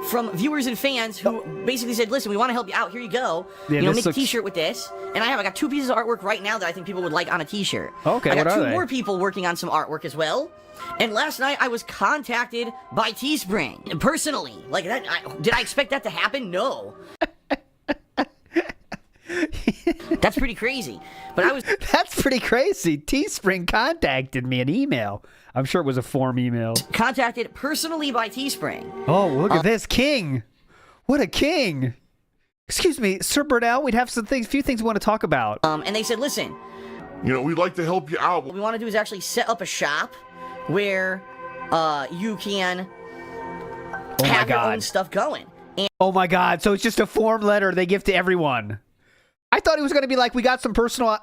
from viewers and fans who basically said, listen, we want to help you out. Here you go. Yeah, make this a looks- t-shirt with this. And I got 2 pieces of artwork right now that I think people would like on a t-shirt. Okay, I got what are 2 they? more people working on some artwork as well. And last night I was contacted by Teespring personally. Like that, did I expect that to happen? No. That's pretty crazy. But I was That's pretty crazy. Teespring contacted me an email. I'm sure it was a form email. contacted personally by Teespring. Oh, look at this. King. What a king. Excuse me, Sir Burnell, we'd have few things we want to talk about. And they said, listen, We'd like to help you out. what we want to do is actually set up a shop where you can have your own stuff going. And Oh my God. So it's just a form letter they give to everyone. I thought it was going to be like, we got some personal,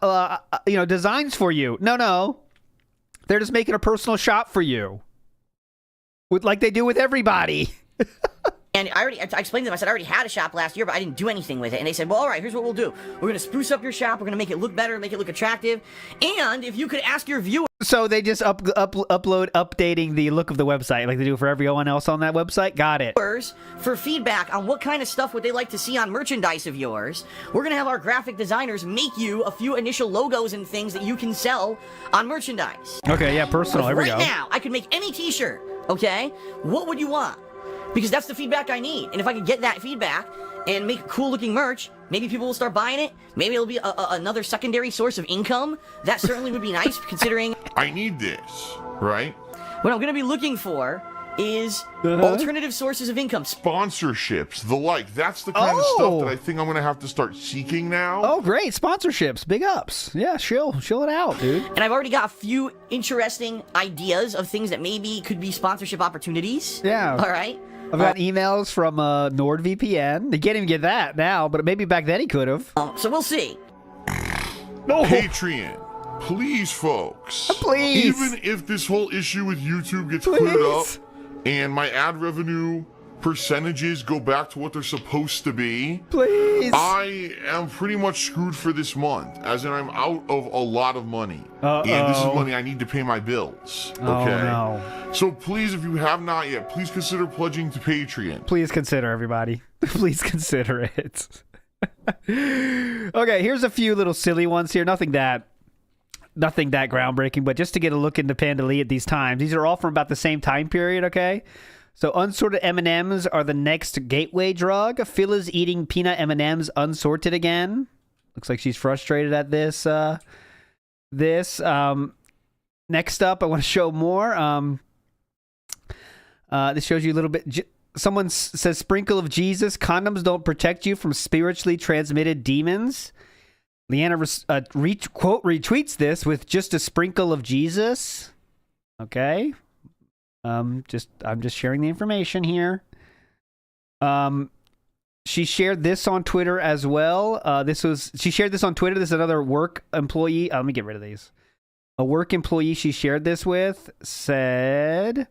designs for you. No. They're just making a personal shop for you. Like they do with everybody. And I explained to them, I said, I already had a shop last year, but I didn't do anything with it. And they said, well, all right, here's what we'll do. We're going to spruce up your shop. We're going to make it look better, make it look attractive. And if you could ask your viewers So they just updating the look of the website like they do for everyone else on that website? Got it. for feedback on what kind of stuff would they like to see on merchandise of yours, we're going to have our graphic designers make you a few initial logos and things that you can sell on merchandise. Okay, yeah, personal. Here we go. Right now, I could make any t-shirt, okay? What would you want? Because that's the feedback I need. And if I could get that feedback and make cool-looking merch, maybe people will start buying it. Maybe it'll be another secondary source of income. That certainly would be nice, considering I need this, right? what I'm going to be looking for is alternative sources of income. Sponsorships, the like. That's the kind of stuff that I think I'm going to have to start seeking now. Oh, great. Sponsorships. Big ups. Yeah, chill it out, dude. And I've already got a few interesting ideas of things that maybe could be sponsorship opportunities. Yeah. All right. I've got emails from NordVPN. They can't even get that now, but maybe back then he could have. So we'll see. No. Patreon. Please, folks. Please. Even if this whole issue with YouTube gets cleared up and my ad revenue percentages go back to what they're supposed to be, Please. I am pretty much screwed for this month, as in I'm out of a lot of money. And this is money I need to pay my bills. Okay? Oh, no. So please, if you have not yet, please consider pledging to Patreon. Please consider, everybody. Please consider it. Okay, here's a few little silly ones here. Nothing that groundbreaking, but just to get a look into Panda Lee at these times. These are all from about the same time period, okay? So unsorted M&Ms are the next gateway drug. Phil is eating peanut M&Ms unsorted again. Looks like she's frustrated at this. Next up, I want to show more. This shows you a little bit. Someone says, sprinkle of Jesus. Condoms don't protect you from spiritually transmitted demons. Leanna retweets this with just a sprinkle of Jesus. Okay. I'm just sharing the information here. She shared this on Twitter as well. She shared this on Twitter. This is another work employee. Let me get rid of these. A work employee she shared this with said,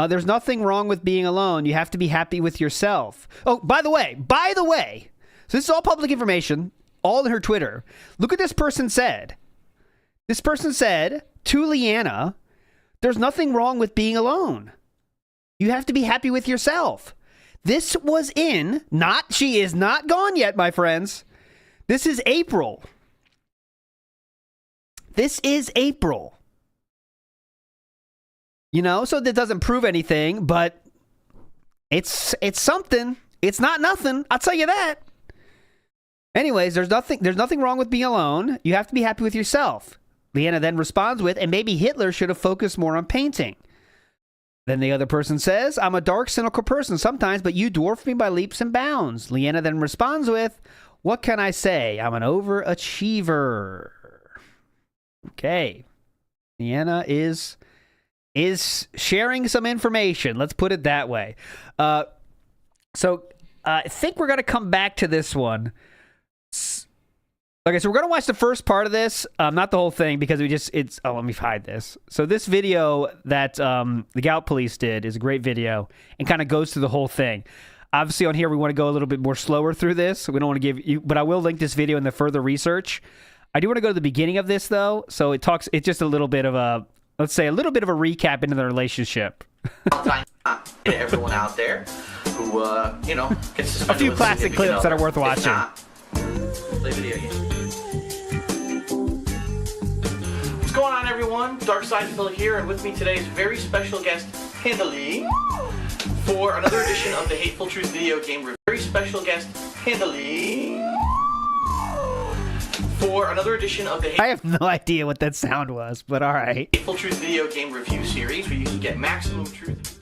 there's nothing wrong with being alone. You have to be happy with yourself. Oh, by the way, so this is all public information, all in her Twitter. Look what this person said. This person said to Leanna, there's nothing wrong with being alone. You have to be happy with yourself. This was she is not gone yet, my friends. This is April. So that doesn't prove anything, but it's something. It's not nothing. I'll tell you that. Anyways, there's nothing wrong with being alone. You have to be happy with yourself. Leanna then responds with, and maybe Hitler should have focused more on painting. Then the other person says, I'm a dark, cynical person sometimes, but you dwarf me by leaps and bounds. Leanna then responds with, what can I say? I'm an overachiever. Okay. Leanna is sharing some information. Let's put it that way. So I think we're going to come back to this one. Okay, so we're going to watch the first part of this, not the whole thing, because let me hide this. So this video that the Gout Police did is a great video and kind of goes through the whole thing. Obviously on here, we want to go a little bit more slower through this. We don't want to give you, but I will link this video in the further research. I do want to go to the beginning of this though. So it's just a little bit of a, let's say a little bit of a recap into the relationship. Everyone out there who, gets a few classic clips that are worth watching. Play video games. What's going on, everyone? Darkside Phillip here, and with me today is very special guest Manilla for another edition of the Hateful Truth video game review. Very special guest Manilla for another edition of the I have no idea what that sound was, but all right. Hateful Truth video game review series where you can get maximum truth.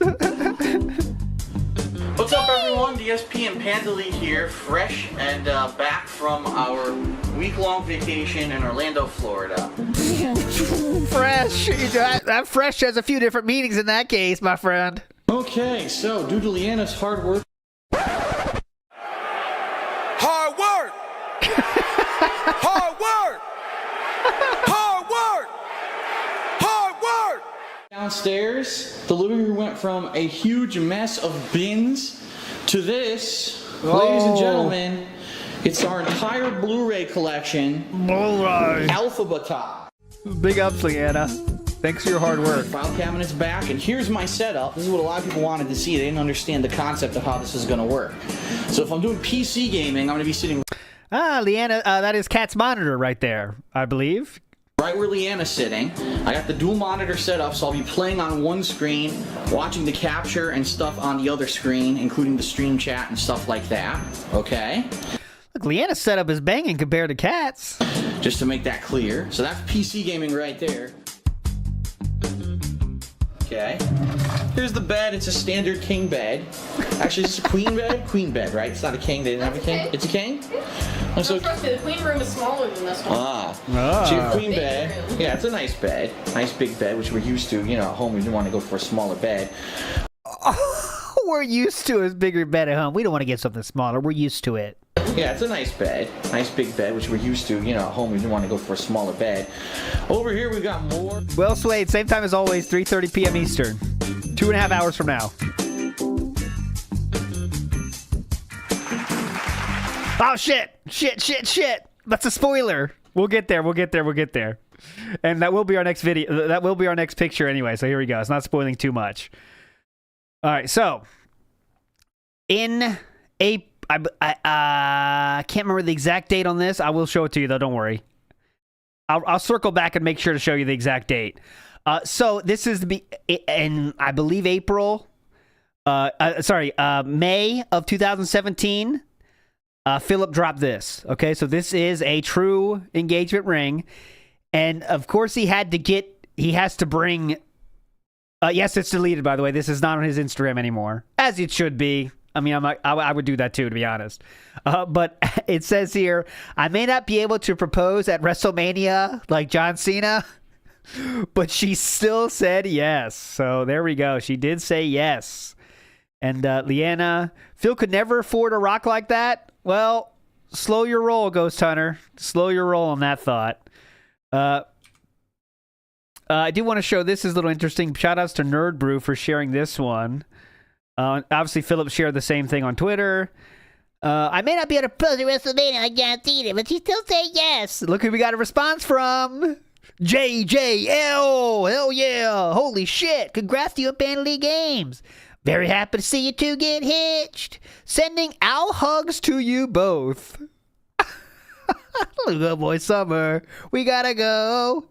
What's up, everyone? DSP and Manilla here, fresh and back from our week-long vacation in Orlando, Florida. Fresh. That fresh has a few different meanings in that case, my friend. Okay, so due to Leanna's hard work. Hard work! Hard work! Hard work! Hard work! Downstairs, the living room went from a huge mess of bins to this. Ladies and gentlemen, it's our entire Blu-ray collection. Blu-ray. Alphabeta. Big ups, Leanna. Thanks for your hard work. File cabinet's back, and here's my setup. This is what a lot of people wanted to see. They didn't understand the concept of how this is going to work. So if I'm doing PC gaming, I'm going to be sitting... Leanna, that is Kat's monitor right there, I believe. Right where Leanna's sitting. I got the dual monitor set up, so I'll be playing on one screen, watching the capture and stuff on the other screen, including the stream chat and stuff like that. Okay? Look, Leanna's setup is banging compared to Kat's. Just to make that clear. So that's PC gaming right there. Okay. Here's the bed. It's a standard king bed. Actually, is this a queen bed? Queen bed, right? It's not a king. They didn't have a king. It's a king? No, so trust me, the queen room is smaller than this one. So your queen bed. Yeah, it's a nice bed. Nice big bed, which we're used to. You know, at home we didn't want to go for a smaller bed. We're used to a bigger bed at home. We don't want to get something smaller. We're used to it. Yeah, it's a nice bed. Nice big bed, which we're used to. You know, at home we didn't want to go for a smaller bed. Over here we got more. Well, Swade, same time as always, 3:30 p.m. Eastern. 2.5 hours from now. Oh, shit. Shit. That's a spoiler. We'll get there. And that will be our next video. That will be our next picture anyway. So here we go. It's not spoiling too much. All right. So, I can't remember the exact date on this. I will show it to you, though. Don't worry. I'll circle back and make sure to show you the exact date. So this is in, I believe, May of 2017. Phillip dropped this. Okay, so this is a true engagement ring, and of course he has to bring. Yes, it's deleted, by the way. This is not on his Instagram anymore, as it should be. I mean, I would do that too, to be honest. But it says here, I may not be able to propose at WrestleMania like John Cena, but she still said yes. So there we go. She did say yes. And Leanna, Phil could never afford a rock like that. Well, slow your roll, Ghost Hunter. Slow your roll on that thought. I do want to show this is a little interesting. Shout outs to Nerd Brew for sharing this one. Obviously, Phillip shared the same thing on Twitter. I may not be able to propose at WrestleMania like John Cena, but she still say yes. Look who we got a response from. JJL. Hell yeah. Holy shit. Congrats to you at Manilla Games. Very happy to see you two get hitched. Sending owl hugs to you both. Good boy Summer. We gotta go.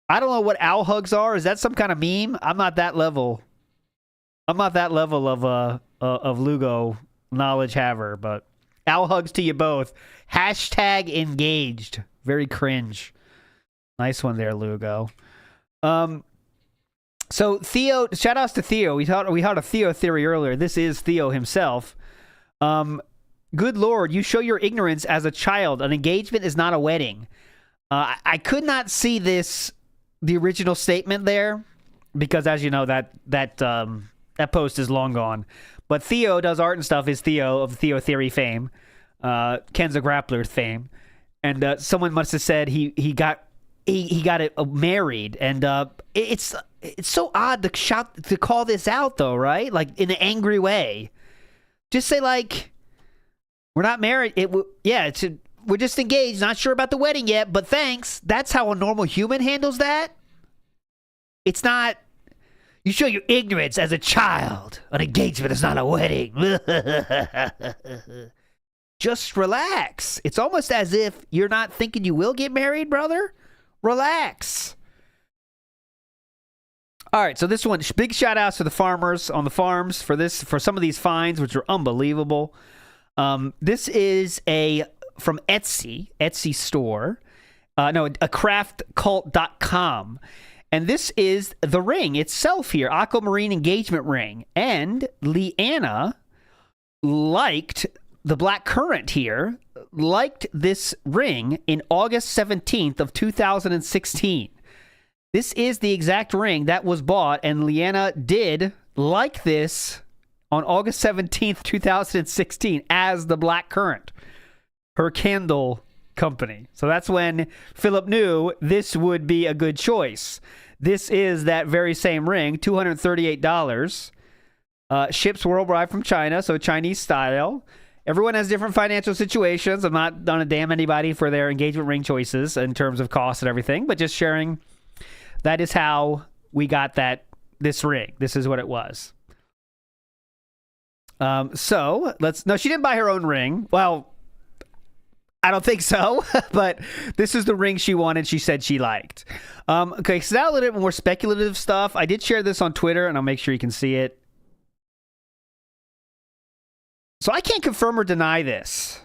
I don't know what owl hugs are. Is that some kind of meme? I'm not that level of Lugo knowledge haver, but Owl hugs to you both. Hashtag engaged. Very cringe. Nice one there, Lugo. So Theo, shout outs to Theo. We had a Theo theory earlier. This is Theo himself. Good Lord, you show your ignorance as a child. An engagement is not a wedding. I could not see the original statement there, because as you know, that post is long gone. But Theo does art and stuff. Is Theo of Theo Theory fame, Ken's a Grappler fame, and someone must have said he got it married, and it's so odd to call this out though, right? Like in an angry way. Just say like, we're not married. We're just engaged. Not sure about the wedding yet, but thanks. That's how a normal human handles that. It's not. You show your ignorance as a child. An engagement is not a wedding. Just relax. It's almost as if you're not thinking you will get married, brother. Relax. All right, so this one, big shout outs to the farmers on the farms for some of these finds, which are unbelievable. This is from Etsy store. A craftcult.com. And this is the ring itself here, aquamarine engagement ring. And Leanna liked the black currant here, liked this ring in August 17th of 2016. This is the exact ring that was bought, and Leanna did like this on August 17th, 2016 as the black currant, her candle company. So that's when Phillip knew this would be a good choice. This is that very same ring, $238. Ships worldwide from China, so Chinese style. Everyone has different financial situations. I'm not going to damn anybody for their engagement ring choices in terms of cost and everything, but just sharing. That is how we got this ring. This is what it was. No, she didn't buy her own ring. Well, I don't think so, but this is the ring she wanted. She said she liked. Okay, so now a little bit more speculative stuff. I did share this on Twitter, and I'll make sure you can see it. So I can't confirm or deny this,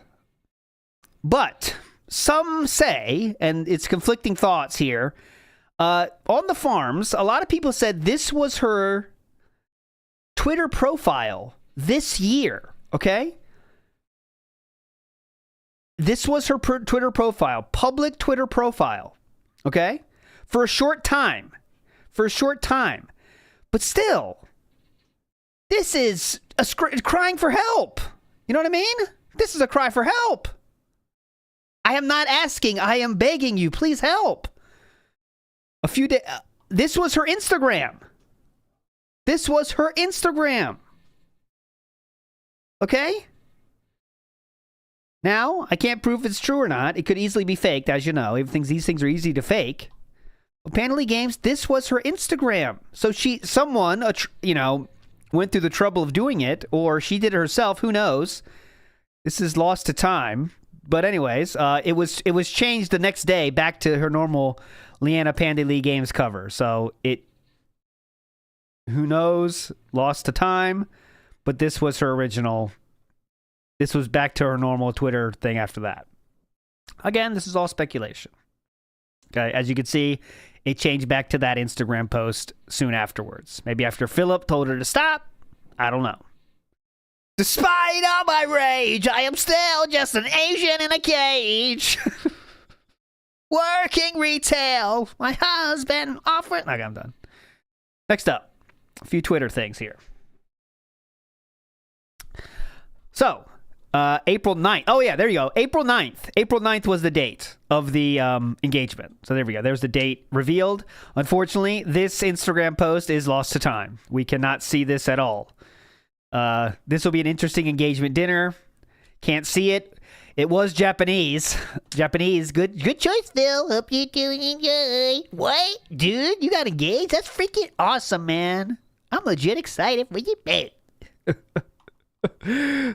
but some say, and it's conflicting thoughts here, on the farms, a lot of people said this was her Twitter profile this year, okay? This was her Twitter profile, public Twitter profile, okay? For a short time. But still, this is crying for help. You know what I mean? This is a cry for help. I am not asking, I am begging you, please help. A few days. This was her Instagram. Okay? Now, I can't prove if it's true or not. It could easily be faked, as you know. These things are easy to fake. But Panelly Games, this was her Instagram. So someone, went through the trouble of doing it, or she did it herself. Who knows? This is lost to time. But anyways, it was changed the next day back to her normal Leanna Panelly Games cover. So who knows? Lost to time. But this was her original. This was back to her normal Twitter thing after that. Again, this is all speculation. Okay, as you can see, it changed back to that Instagram post soon afterwards. Maybe after Phillip told her to stop. I don't know. Despite all my rage, I am still just an Asian in a cage. Working retail. My husband offering. Okay, I'm done. Next up, a few Twitter things here. So, April 9th. Oh, yeah, there you go. April 9th. April 9th was the date of the engagement. So there we go. There's the date revealed. Unfortunately, this Instagram post is lost to time. We cannot see this at all. This will be an interesting engagement dinner. Can't see it. It was Japanese. Good choice, Phil. Hope you do enjoy. What? Dude, you got engaged? That's freaking awesome, man. I'm legit excited for you, babe.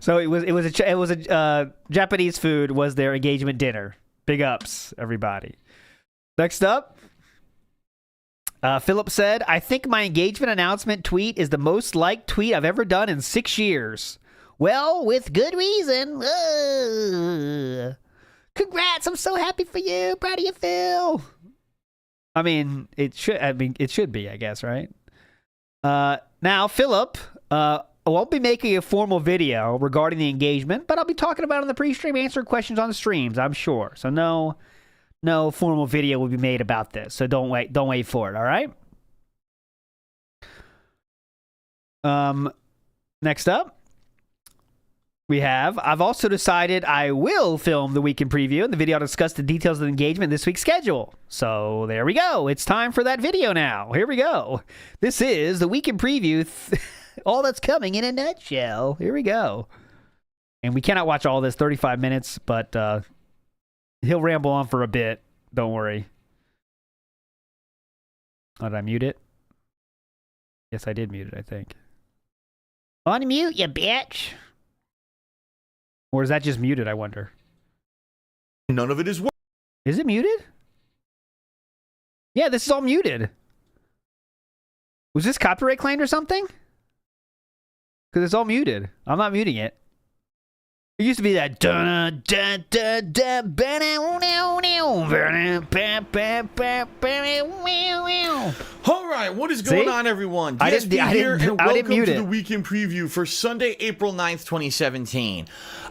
So it was a Japanese food was their engagement dinner. Big ups, everybody. Next up, Phillip said, I think my engagement announcement tweet is the most liked tweet I've ever done in 6 years. Well, with good reason. Congrats! I'm so happy for you. Proud of you, Phil. I mean, it should be, I guess, right? Now, Phillip, I won't be making a formal video regarding the engagement, but I'll be talking about it in the pre-stream, answering questions on the streams, I'm sure. So no formal video will be made about this. So don't wait for it, all right? Next up, I've also decided I will film the weekend preview, and the video will discuss the details of the engagement in this week's schedule. So there we go. It's time for that video now. Here we go. This is the weekend preview, all that's coming in a nutshell. Here we go. And we cannot watch all this, 35 minutes, but he'll ramble on for a bit. Don't worry. Oh, did I mute it? Yes, I did mute it, I think. Unmute, you bitch. Or is that just muted, I wonder? None of it is working. Is it muted? Yeah, this is all muted. Was this copyright claimed or something? Because it's all muted. I'm not muting it. It used to be that. All right, what is going on, everyone? DSP here, and welcome to the weekend preview for Sunday, April 9th, 2017.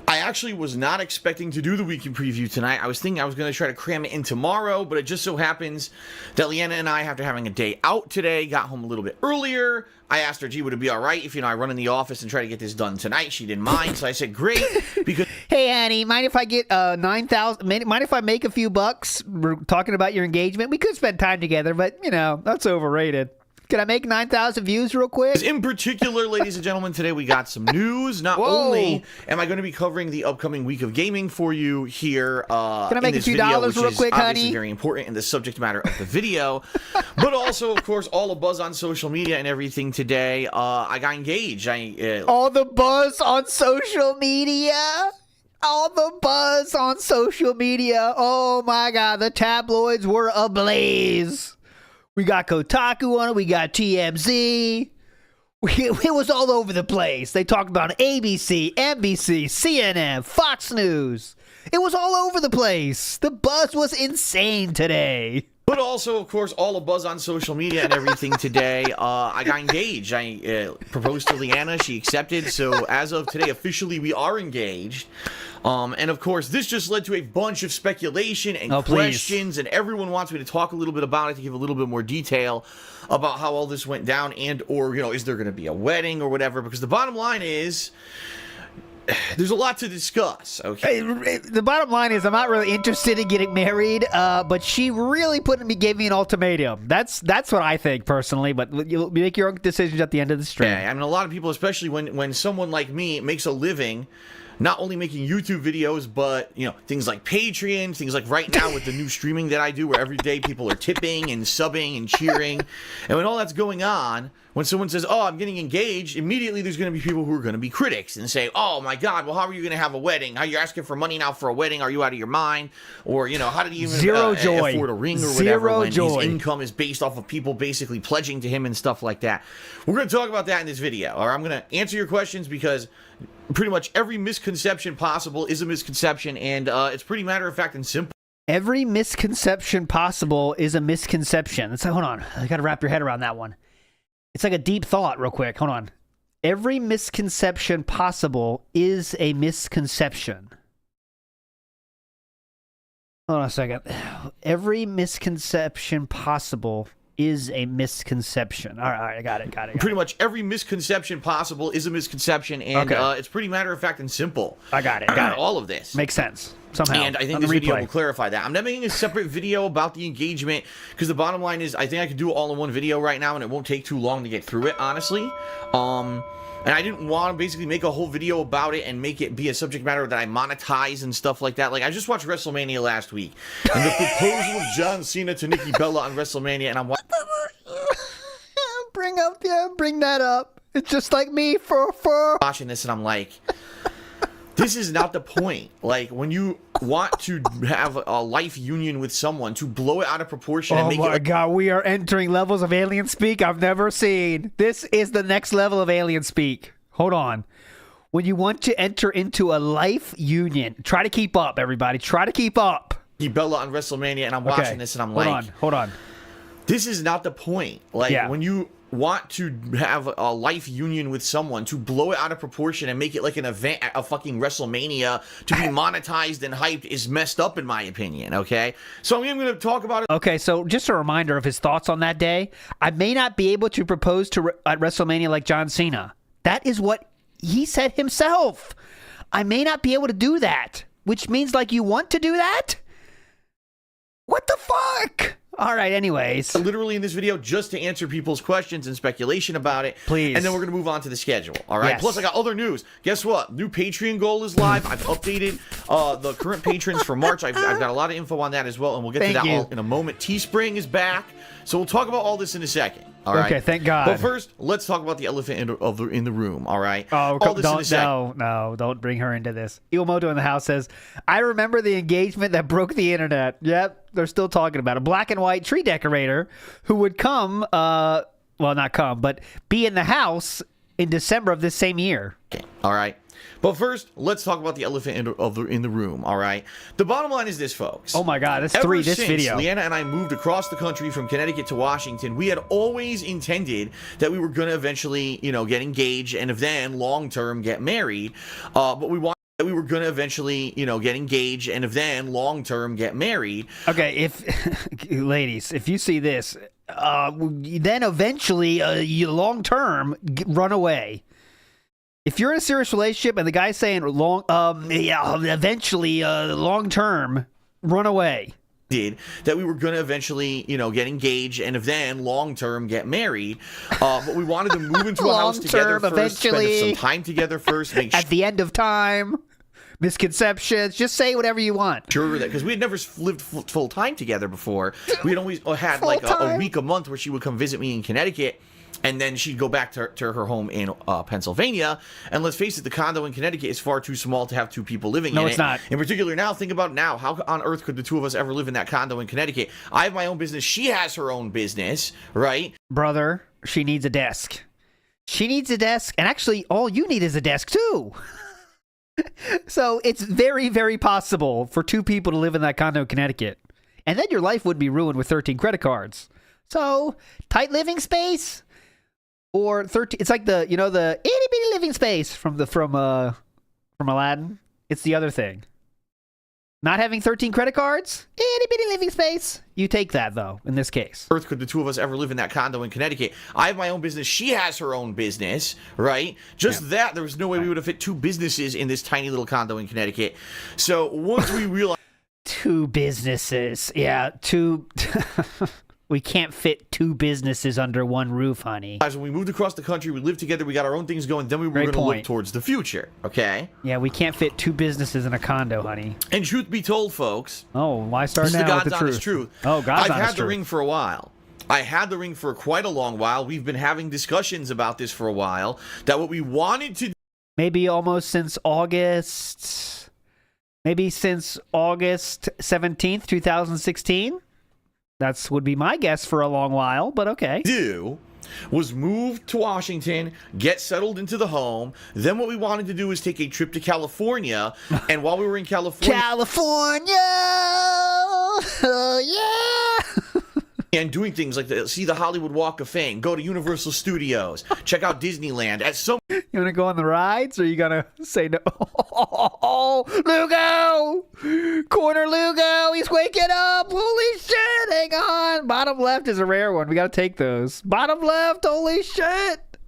I actually was not expecting to do the weekend preview tonight. I was thinking I was going to try to cram it in tomorrow, but it just so happens that Leanna and I, after having a day out today, got home a little bit earlier. I asked her, gee, would it be all right if, I run in the office and try to get this done tonight? She didn't mind, so I said, great, because... Hey, Annie, mind if I get 9,000... Mind if I make a few bucks talking about your engagement? We could spend time together, but, that's overrated. Can I make 9,000 views real quick? In particular, ladies and gentlemen, today we got some news. Not only am I going to be covering the upcoming week of gaming for you here Can I make a few dollars real quick, obviously honey? Very important in the subject matter of the video, but also, of course, all the buzz on social media and everything today. I got engaged. All the buzz on social media? All the buzz on social media. Oh my God, the tabloids were ablaze. We got Kotaku on it. We got TMZ. It was all over the place. They talked about ABC, NBC, CNN, Fox News. It was all over the place. The buzz was insane today. But also, of course, all the buzz on social media and everything today. I got engaged. I proposed to Leanna. She accepted. So as of today, officially, we are engaged. And of course, this just led to a bunch of speculation and questions, and everyone wants me to talk a little bit about it, to give a little bit more detail about how all this went down, and or, is there going to be a wedding or whatever, because the bottom line is, there's a lot to discuss, okay? The bottom line is I'm not really interested in getting married, but she really gave me an ultimatum. That's what I think, personally, but you'll make your own decisions at the end of the stream. Yeah, I mean, a lot of people, especially when someone like me makes a living not only making YouTube videos, but, things like Patreon, things like right now with the new streaming that I do, where every day people are tipping and subbing and cheering. And when all that's going on, when someone says, oh, I'm getting engaged, immediately there's going to be people who are going to be critics and say, oh my God, well, how are you going to have a wedding? How are you asking for money now for a wedding? Are you out of your mind? Or, how did you even afford a ring or whatever when his income is based off of people basically pledging to him and stuff like that? We're going to talk about that in this video, or I'm going to answer your questions, because pretty much every misconception possible is a misconception, and it's pretty matter of fact and simple. Every misconception possible is a misconception. So hold on, I got to wrap your head around that one. It's like a deep thought real quick. Hold on. Every misconception possible is a misconception. Hold on a second. Every misconception possible is a misconception. All right, I got it. Pretty much every misconception possible is a misconception, and it's pretty matter of fact and simple. I got it. All of this makes sense somehow. And I think this video will clarify that. I'm not making a separate video about the engagement, because the bottom line is I think I could do it all in one video right now, and it won't take too long to get through it, honestly. And I didn't want to basically make a whole video about it and make it be a subject matter that I monetize and stuff like that. Like, I just watched WrestleMania last week, and the proposal of John Cena to Nikki Bella on WrestleMania, and I'm watching. Bring that up. It's just like me for watching this, and I'm like, this is not the point. Like, when you want to have a life union with someone, to blow it out of proportion and make it... Oh my God, we are entering levels of alien speak I've never seen. This is the next level of alien speak. Hold on. when you want to enter into a life union. Try to keep up, everybody. Try to keep up. Bella on WrestleMania, and I'm watching this, and I'm like, hold on. This is not the point. Like, when you want to have a life union with someone, to blow it out of proportion and make it like an event at a fucking WrestleMania to be monetized and hyped is messed up, in my opinion, okay? So I'm going to talk about it. Okay, so just a reminder of his thoughts on that day. I may not be able to propose at WrestleMania like John Cena. That is what he said himself. I may not be able to do that, which means, like, you want to do that? What the fuck? All right, anyways. Literally in this video, just to answer people's questions and speculation about it. Please. And then we're going to move on to the schedule, all right? Yes. Plus, I got other news. Guess what? New Patreon goal is live. I've updated the current patrons for March. I've got a lot of info on that as well, and we'll get to that all in a moment. Teespring is back, so we'll talk about all this in a second. All right. Okay, thank God. But first, let's talk about the elephant in the room, all right? Oh, all this in a second. No, don't bring her into this. Iwamoto in the house says, I remember the engagement that broke the internet. Yep, they're still talking about it. Black and white tree decorator who would come, well, not come, but be in the house in December of this same year. Okay, all right. But first, let's talk about the elephant in the room, all right? The bottom line is this, folks. Oh, my God. That's three, this video. Leanna and I moved across the country from Connecticut to Washington, we had always intended that we were going to eventually, get engaged and then long-term get married. But we wanted that we were going to eventually, get engaged and then long-term get married. Okay, ladies, if you see this, then eventually, long-term, run away. If you're in a serious relationship and the guy's saying eventually, long term, run away. That we were going to eventually, get engaged and then long term get married. But we wanted to move into a house together first, spend some time together first. At the end of time, misconceptions, just say whatever you want. Sure, that because we had never lived full time together before. We had always had like a week, a month where she would come visit me in Connecticut. And then she'd go back to her home in Pennsylvania. And let's face it, the condo in Connecticut is far too small to have two people living in it. No, it's not. In particular, now, think about now. How on earth could the two of us ever live in that condo in Connecticut? I have my own business. She has her own business, right? Brother, she needs a desk. She needs a desk. And actually, all you need is a desk, too. So it's very, very possible for two people to live in that condo in Connecticut. And then your life would be ruined with 13 credit cards. So, tight living space. Or 13, it's like the itty bitty living space from Aladdin. It's the other thing. Not having 13 credit cards, itty bitty living space. You take that though, in this case. Earth could the two of us ever live in that condo in Connecticut? I have my own business. She has her own business, right? That, there was no way we would have fit two businesses in this tiny little condo in Connecticut. So once we realized... Two businesses. Yeah, two... We can't fit two businesses under one roof, honey. When we moved across the country, we lived together, we got our own things going, then we were going to look towards the future, okay? Yeah, we can't fit two businesses in a condo, honey. And truth be told, folks... Oh, why start now God's with the honest truth? truth. Oh, God's honest truth. I've had the ring for a while. I had the ring for quite a long while. We've been having discussions about this for a while, that what we wanted to... Maybe almost since August... Maybe since August 17th, 2016? That's would be my guess for a long while, but okay. Was move to Washington, get settled into the home. Then what we wanted to do was take a trip to California. And while we were in California... Oh, yeah! And doing things like see the Hollywood Walk of Fame, go to Universal Studios, check out Disneyland. You want to go on the rides, or are you going to say no? Oh, Lugo! Corner Lugo! He's waking up! Holy shit! Hang on! Bottom left is a rare one. We got to take those. Bottom left! Holy shit!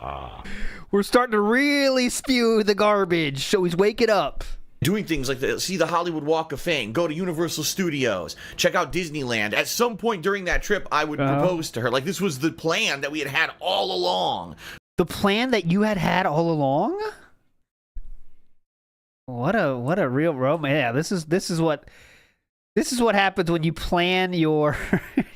Oh. We're starting to really spew the garbage, so he's waking up. Doing things like see the Hollywood Walk of Fame, go to Universal Studios, check out Disneyland. At some point during that trip, I would propose to her. Like, this was the plan that we had all along. The plan that you had all along? What a real romance. Yeah, this is what happens when you plan your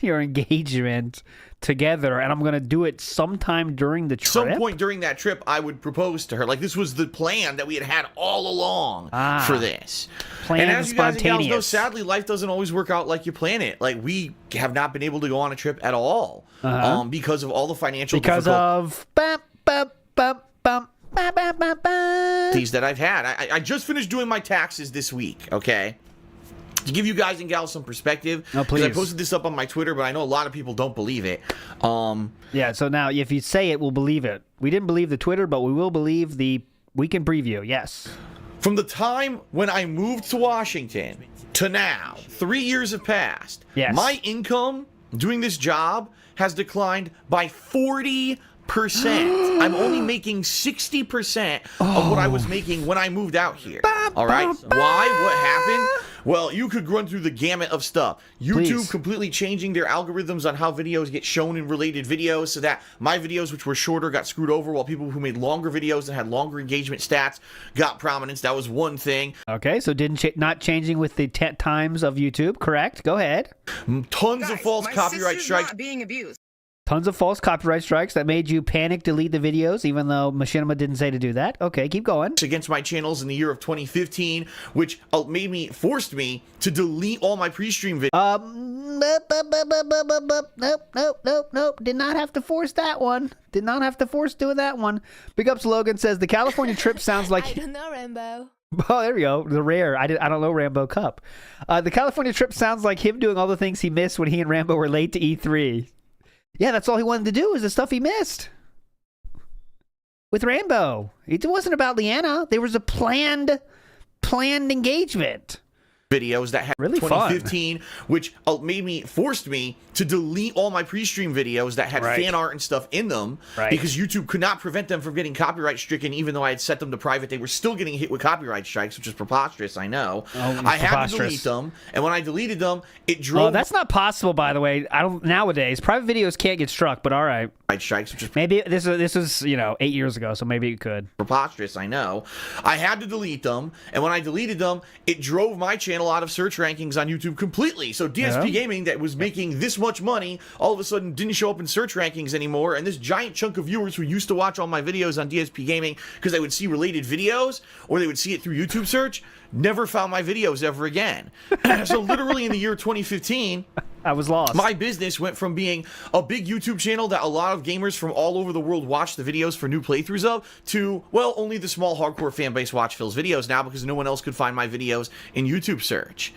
your engagement together, and I'm going to do it sometime during the trip. Some point during that trip, I would propose to her. Like, this was the plan that we had all along for this. Planned and as you guys and gals know, spontaneous. sadly, life doesn't always work out like you plan it. Like, we have not been able to go on a trip at all because of all the financial difficulties. Because difficulties that I've had. I just finished doing my taxes this week, okay? To give you guys and gals some perspective, because I posted this up on my Twitter, but I know a lot of people don't believe it. Yeah, so now if you say it, we'll believe it. We didn't believe the Twitter, but we will believe the weekend preview, yes. From the time when I moved to Washington to now, 3 years have passed. Yes. My income doing this job has declined by 40%. I'm only making 60% of what I was making when I moved out here. All right? Why? What happened? Well, you could run through the gamut of stuff. YouTube completely changing their algorithms on how videos get shown in related videos so that my videos, which were shorter, got screwed over while people who made longer videos and had longer engagement stats got prominence. That was one thing. Okay, so not changing with the times of YouTube, correct? Go ahead. Tons of false copyright strikes. Not being abused. Tons of false copyright strikes that made you panic delete the videos, even though Machinima didn't say to do that. Okay, keep going. Against my channels in the year of 2015, which forced me to delete all my pre-stream videos. Nope. Did not have to force that one. Did not have to force doing that one. Big ups Logan says, the California trip sounds like... I don't know, Rambo. Oh, there we go. The rare. I don't know Rambo Cup. The California trip sounds like him doing all the things he missed when he and Rambo were late to E3. Yeah, that's all he wanted to do is the stuff he missed. With Rambo. It wasn't about Leanna. There was a planned engagement. Videos that had really 2015, which forced me to delete all my pre-stream videos that had fan art and stuff in them because YouTube could not prevent them from getting copyright stricken. Even though I had set them to private, they were still getting hit with copyright strikes, which is preposterous. I know. I had to delete them, and when I deleted them, it drove. Oh, that's not possible, by the way. I don't nowadays. Private videos can't get struck, but all right. Strikes, which is maybe this was 8 years ago, so maybe it could. Preposterous, I know. I had to delete them, and when I deleted them, it drove my channel out of search rankings on YouTube completely. So DSP Gaming, that was making this much money, all of a sudden didn't show up in search rankings anymore, and this giant chunk of viewers who used to watch all my videos on DSP Gaming because they would see related videos or they would see it through YouTube search, never found my videos ever again. So literally in the year 2015, I was lost. My business went from being a big YouTube channel that a lot of gamers from all over the world watch the videos for new playthroughs of to, well, only the small hardcore fan base watch Phil's videos now because no one else could find my videos in YouTube search.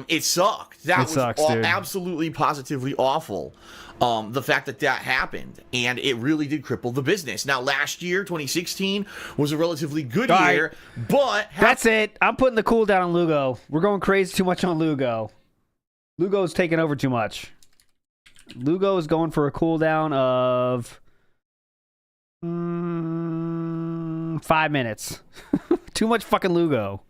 It sucked. That was absolutely positively awful. The fact that happened, and it really did cripple the business. Now, last year, 2016, was a relatively good year, but... That's it. I'm putting the cool down on Lugo. We're going crazy too much on Lugo. Lugo's taking over too much. Lugo is going for a cooldown of 5 minutes. Too much fucking Lugo.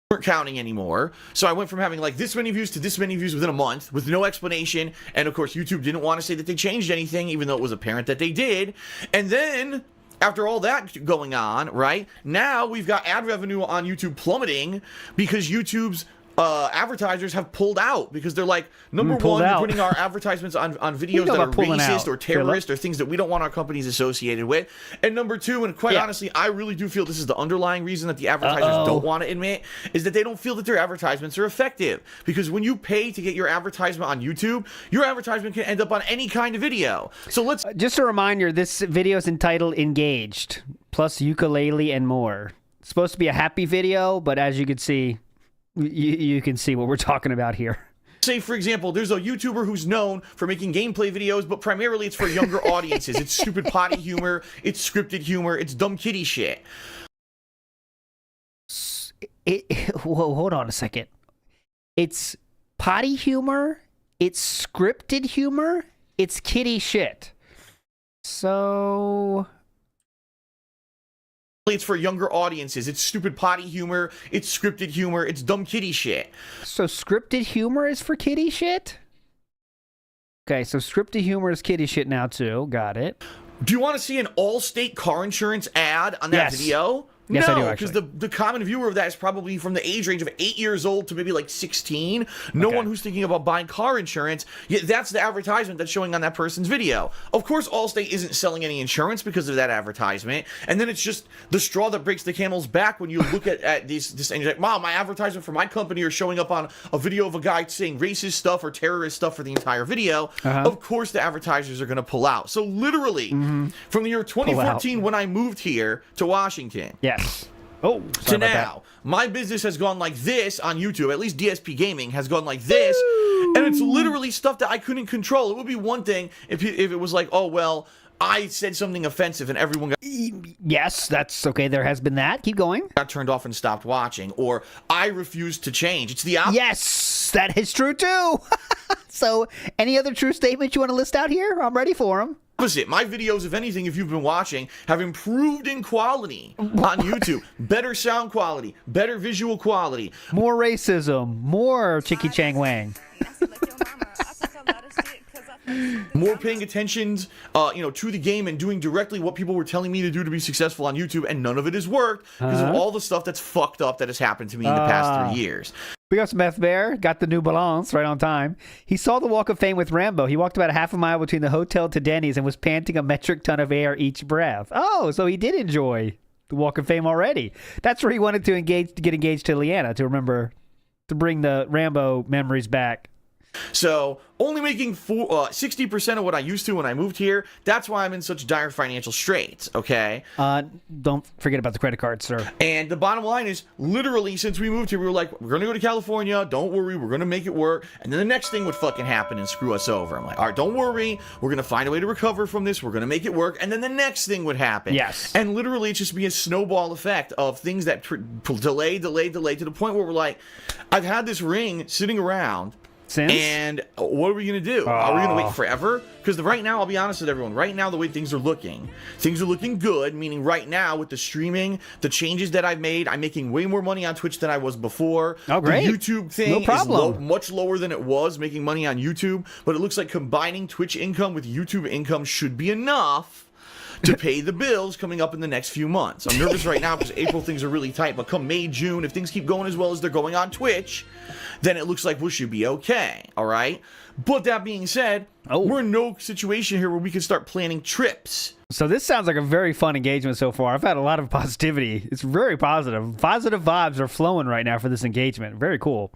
Weren't counting anymore, so I went from having like this many views to this many views within a month with no explanation, and of course YouTube didn't want to say that they changed anything, even though it was apparent that they did. And then after all that going on, right now we've got ad revenue on YouTube plummeting because YouTube's advertisers have pulled out because they're like, number one, you're putting our advertisements on videos that are racist or terrorist or things that we don't want our companies associated with. And number two, and quite honestly, I really do feel this is the underlying reason that the advertisers don't want to admit, is that they don't feel that their advertisements are effective. Because when you pay to get your advertisement on YouTube, your advertisement can end up on any kind of video. So let's... Just a reminder, this video is entitled Engaged, plus ukulele and more. It's supposed to be a happy video, but as you can see... You can see what we're talking about here. Say, for example, there's a YouTuber who's known for making gameplay videos, but primarily it's for younger audiences. It's stupid potty humor, it's scripted humor, it's dumb kitty shit. Whoa, hold on a second. It's potty humor, it's scripted humor, it's kitty shit. So... It's for younger audiences. It's stupid potty humor. It's scripted humor. It's dumb kitty shit. So scripted humor is for kitty shit? Okay, so scripted humor is kitty shit now too. Got it. Do you want to see an Allstate car insurance ad on that video? Yes, no, I do, actually. because the common viewer of that is probably from the age range of 8 years old to maybe like 16. No one who's thinking about buying car insurance, yet that's the advertisement that's showing on that person's video. Of course, Allstate isn't selling any insurance because of that advertisement, and then it's just the straw that breaks the camel's back when you look at this and you're like, wow, my advertisement for my company are showing up on a video of a guy saying racist stuff or terrorist stuff for the entire video. Of course, the advertisers are going to pull out. So literally, from the year 2014 when I moved here to Washington, Oh, to now, my business has gone like this on YouTube. At least DSP Gaming has gone like this, and it's literally stuff that I couldn't control. It would be one thing if it was like, oh well, I said something offensive and everyone got Yes, that's okay. There has been that. Keep going. turned off and stopped watching, or I refused to change. It's the opposite. Yes, that is true too. So, any other true statements you want to list out here? I'm ready for them. My videos, if anything, if you've been watching, have improved in quality on YouTube. Better sound quality, better visual quality. More racism, more Chicky Chang Wang. More paying attention, to the game and doing directly what people were telling me to do to be successful on YouTube, and none of it has worked because of all the stuff that's fucked up that has happened to me in the past 3 years. We got some Meth Bear, got the new balance right on time. He saw the Walk of Fame with Rambo. He walked about a half a mile between the hotel to Denny's and was panting a metric ton of air each breath. Oh, so he did enjoy the Walk of Fame already. That's where he wanted to get engaged to Leanna, to bring the Rambo memories back. So, only making 60% of what I used to when I moved here. That's why I'm in such dire financial straits, okay? Don't forget about the credit card, sir. And the bottom line is, literally, since we moved here, we were like, we're going to go to California. Don't worry. We're going to make it work. And then the next thing would fucking happen and screw us over. I'm like, all right, don't worry. We're going to find a way to recover from this. We're going to make it work. And then the next thing would happen. Yes. And literally, it's just be a snowball effect of things that delay to the point where we're like, I've had this ring sitting around. Since? And what are we going to do? Are we going to wait forever? Because right now, I'll be honest with everyone, right now, the way things are looking good, meaning right now with the streaming, the changes that I've made, I'm making way more money on Twitch than I was before. Oh, great. The YouTube thing is much lower than it was, making money on YouTube, but it looks like combining Twitch income with YouTube income should be enough to pay the bills coming up in the next few months. I'm nervous right now because April things are really tight, but come May, June, if things keep going as well as they're going on Twitch, then it looks like we should be okay, all right? But that being said, we're in no situation here where we can start planning trips. So this sounds like a very fun engagement so far. I've had a lot of positivity. It's very positive. Positive vibes are flowing right now for this engagement. Very cool.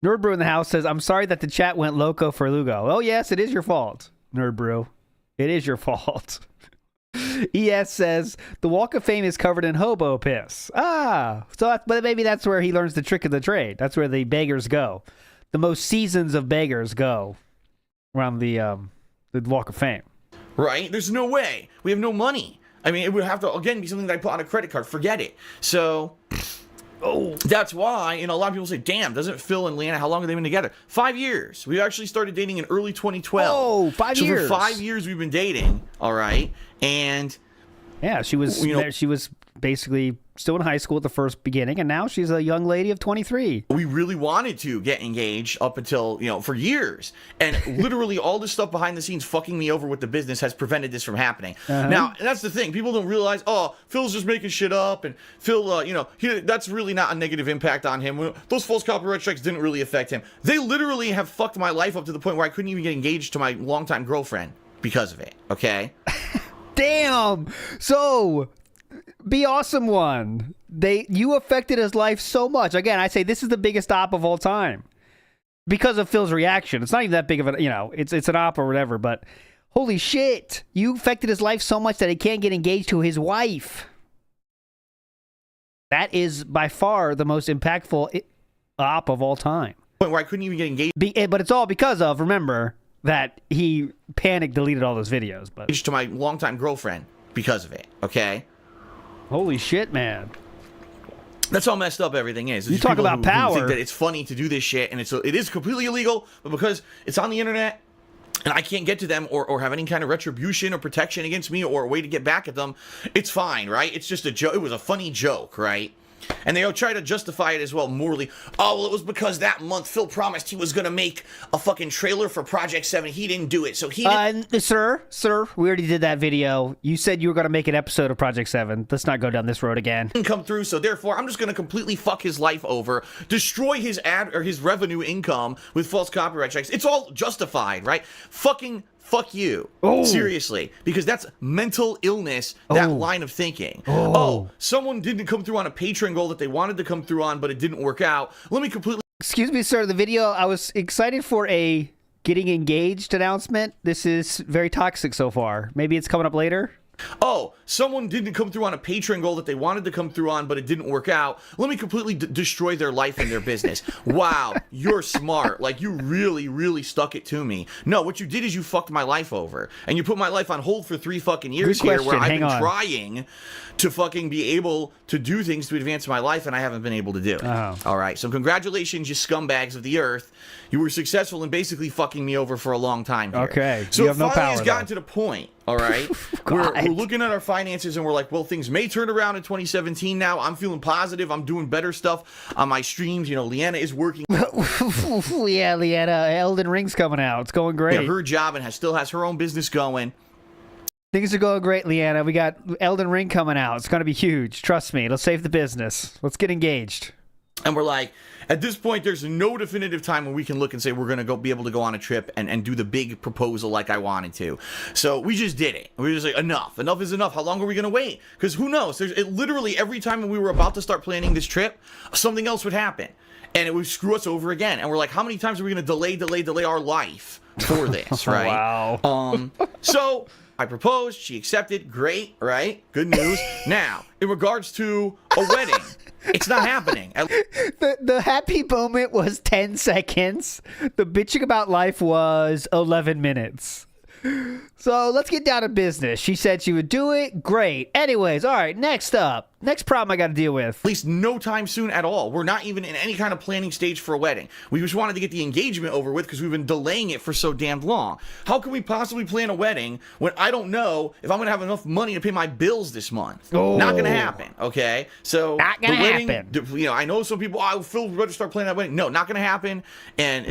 Nerd Brew in the house says, I'm sorry that the chat went loco for Lugo. Oh, yes, it is your fault, Nerd Brew. It is your fault. ES says, the Walk of Fame is covered in hobo piss. But maybe that's where he learns the trick of the trade. That's where the beggars go. The most seasons of beggars go around the Walk of Fame. Right? There's no way. We have no money. I mean, it would have to, again, be something that I put on a credit card. Forget it. So, that's why, a lot of people say, damn, doesn't Phil and Leanna, how long have they been together? 5 years. We actually started dating in early 2012. Oh, 5 years. So for 5 years we've been dating, all right? And yeah, she was basically still in high school at the first beginning, and now she's a young lady of 23. We really wanted to get engaged up until, for years. And literally all this stuff behind the scenes fucking me over with the business has prevented this from happening. Now, that's the thing. People don't realize, Phil's just making shit up, and Phil, that's really not a negative impact on him. Those false copyright strikes didn't really affect him. They literally have fucked my life up to the point where I couldn't even get engaged to my longtime girlfriend because of it, okay? Damn! So, be awesome one. You affected his life so much. Again, I say this is the biggest op of all time. Because of Phil's reaction. It's not even that big of a, it's an op or whatever, but holy shit. You affected his life so much that he can't get engaged to his wife. That is by far the most impactful op of all time. Where I couldn't even get engaged. But it's all because of, remember, that he panic deleted all those videos. But to my longtime girlfriend because of it, okay? Holy shit, man. That's how messed up everything is. You talk about power. Who think that it's funny to do this shit, and it is completely illegal, but because it's on the internet, and I can't get to them or have any kind of retribution or protection against me or a way to get back at them, it's fine, right? It's just a joke. It was a funny joke, right? And they try to justify it as well morally. Oh, well, it was because that month Phil promised he was going to make a fucking trailer for Project 7. He didn't do it, so he didn't... Sir, we already did that video. You said you were going to make an episode of Project 7. Let's not go down this road again. Didn't come through, so therefore I'm just going to completely fuck his life over, destroy his his revenue income with false copyright strikes. It's all justified, right? Fuck you. Oh. Seriously. Because that's mental illness, that line of thinking. Someone didn't come through on a Patreon goal that they wanted to come through on, but it didn't work out. Let me completely... Excuse me, sir. The video, I was excited for a getting engaged announcement. This is very toxic so far. Maybe it's coming up later. Oh, someone didn't come through on a Patreon goal that they wanted to come through on, but it didn't work out. Let me completely destroy their life and their business. Wow, you're smart. Like, you really, really stuck it to me. No, what you did is you fucked my life over. And you put my life on hold for 3 fucking years here where I've been trying to fucking be able to do things to advance my life, and I haven't been able to do. All right, so congratulations, you scumbags of the earth. You were successful in basically fucking me over for a long time here. Okay, so you have it no finally power, has gotten to the point, all right, we're looking at our finances and we're like, well, things may turn around in 2017 now. I'm feeling positive. I'm doing better stuff on my streams. You know, Leanna is working. Yeah, Leanna, Elden Ring's coming out. It's going great. Yeah, her job and still has her own business going. Things are going great, Leanna. We got Elden Ring coming out. It's going to be huge. Trust me. Let's save the business. Let's get engaged. And we're like, at this point, there's no definitive time when we can look and say we're going to be able to go on a trip and do the big proposal like I wanted to. So we just did it. We were just like, enough. Enough is enough. How long are we going to wait? Because who knows? Literally every time when we were about to start planning this trip, something else would happen. And it would screw us over again. And we're like, how many times are we going to delay our life for this, right? Wow. So I proposed. She accepted. Great, right? Good news. Now, in regards to a wedding, it's not happening. The happy moment was 10 seconds. The bitching about life was 11 minutes. So let's get down to business. She said she would do it. Great. Anyways, all right, next up. Next problem I got to deal with. At least no time soon at all. We're not even in any kind of planning stage for a wedding. We just wanted to get the engagement over with because we've been delaying it for so damn long. How can we possibly plan a wedding when I don't know if I'm going to have enough money to pay my bills this month? Oh. Not going to happen, okay? So not gonna the wedding, happen. You know, I know some people, Phil, we're going to start planning that wedding. No, not going to happen. And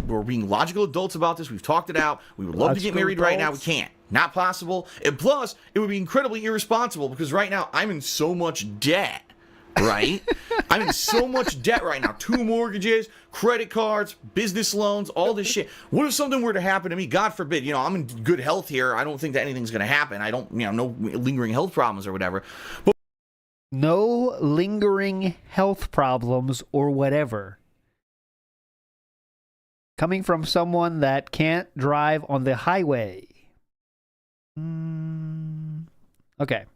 we're being logical adults about this. We've talked it out. We would love to get married right now. We can't. Not possible. And plus, it would be incredibly irresponsible because right now I'm in so much debt, right? I'm in so much debt right now. 2 mortgages, credit cards, business loans, all this shit. What if something were to happen to me? God forbid. You know, I'm in good health here. I don't think that anything's going to happen. I don't, you know, no lingering health problems or whatever. But no lingering health problems or whatever. Coming from someone that can't drive on the highway. Okay.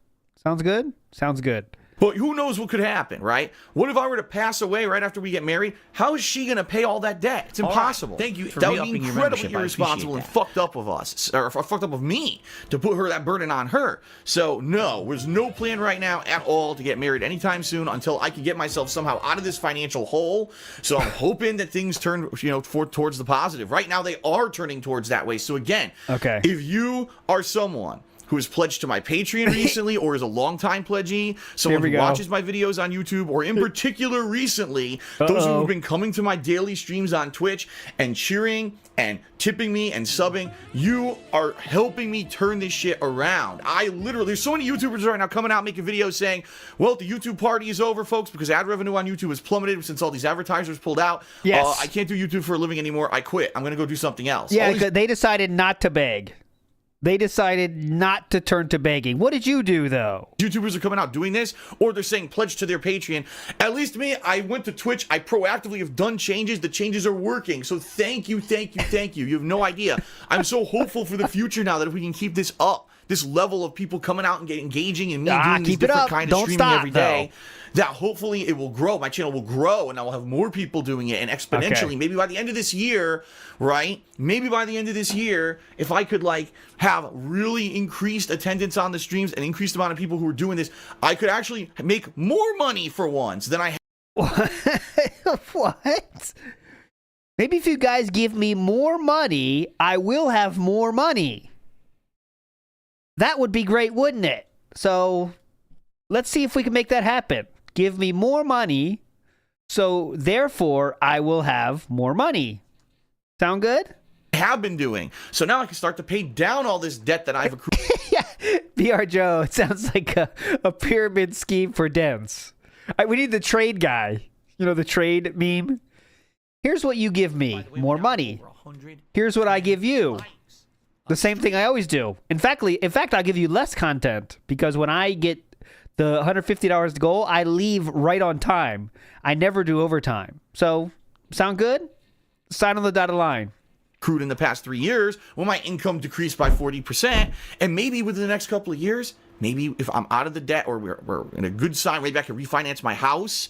Sounds good? Sounds good. But who knows what could happen, right? What if I were to pass away right after we get married? How is she going to pay all that debt? It's impossible. Right. Thank you for that would be re-upping your incredibly membership. irresponsible and fucked up of us, or fucked up of me, to put that burden on her. So no, there's no plan right now at all to get married anytime soon until I can get myself somehow out of this financial hole. So I'm hoping that things turn, you know, towards the positive. Right now they are turning towards that way. So again, okay, if you are someone who has pledged to my Patreon recently or is a longtime pledgee, someone who watches my videos on YouTube, or in particular recently, those who have been coming to my daily streams on Twitch and cheering and tipping me and subbing, you are helping me turn this shit around. There's so many YouTubers right now coming out making videos saying, well, the YouTube party is over, folks, because ad revenue on YouTube has plummeted since all these advertisers pulled out. Yes. I can't do YouTube for a living anymore. I quit. I'm going to go do something else. Yeah, they decided not to beg. They decided not to turn to begging. What did you do, though? YouTubers are coming out doing this, or they're saying pledge to their Patreon. At least me, I went to Twitch. I proactively have done changes. The changes are working. So thank you, thank you, thank you. You have no idea. I'm so hopeful for the future now that if we can keep this up, this level of people coming out and engaging and me doing these different kind of streaming every day, that hopefully it will grow. My channel will grow, and I will have more people doing it, and exponentially. Maybe by the end of this year, right? Maybe by the end of this year, if I could like have really increased attendance on the streams and increased amount of people who are doing this, I could actually make more money for once than I have. What? Maybe if you guys give me more money, I will have more money. That would be great, wouldn't it? So let's see if we can make that happen. Give me more money, so therefore I will have more money. Sound good? I have been doing. So now I can start to pay down all this debt that I've accrued. Yeah, BR Joe, it sounds like a pyramid scheme for Dems. We need the trade guy. You know, the trade meme? Here's what you give me, more money. Here's what I give you. The same thing I always do. In fact, I'll give you less content because when I get the $150 goal, I leave right on time. I never do overtime. So, sound good? Sign on the dotted line. accrued in the past 3 years, when my income decreased by 40%, and maybe within the next couple of years, maybe if I'm out of the debt or we're in a good sign, maybe I can refinance my house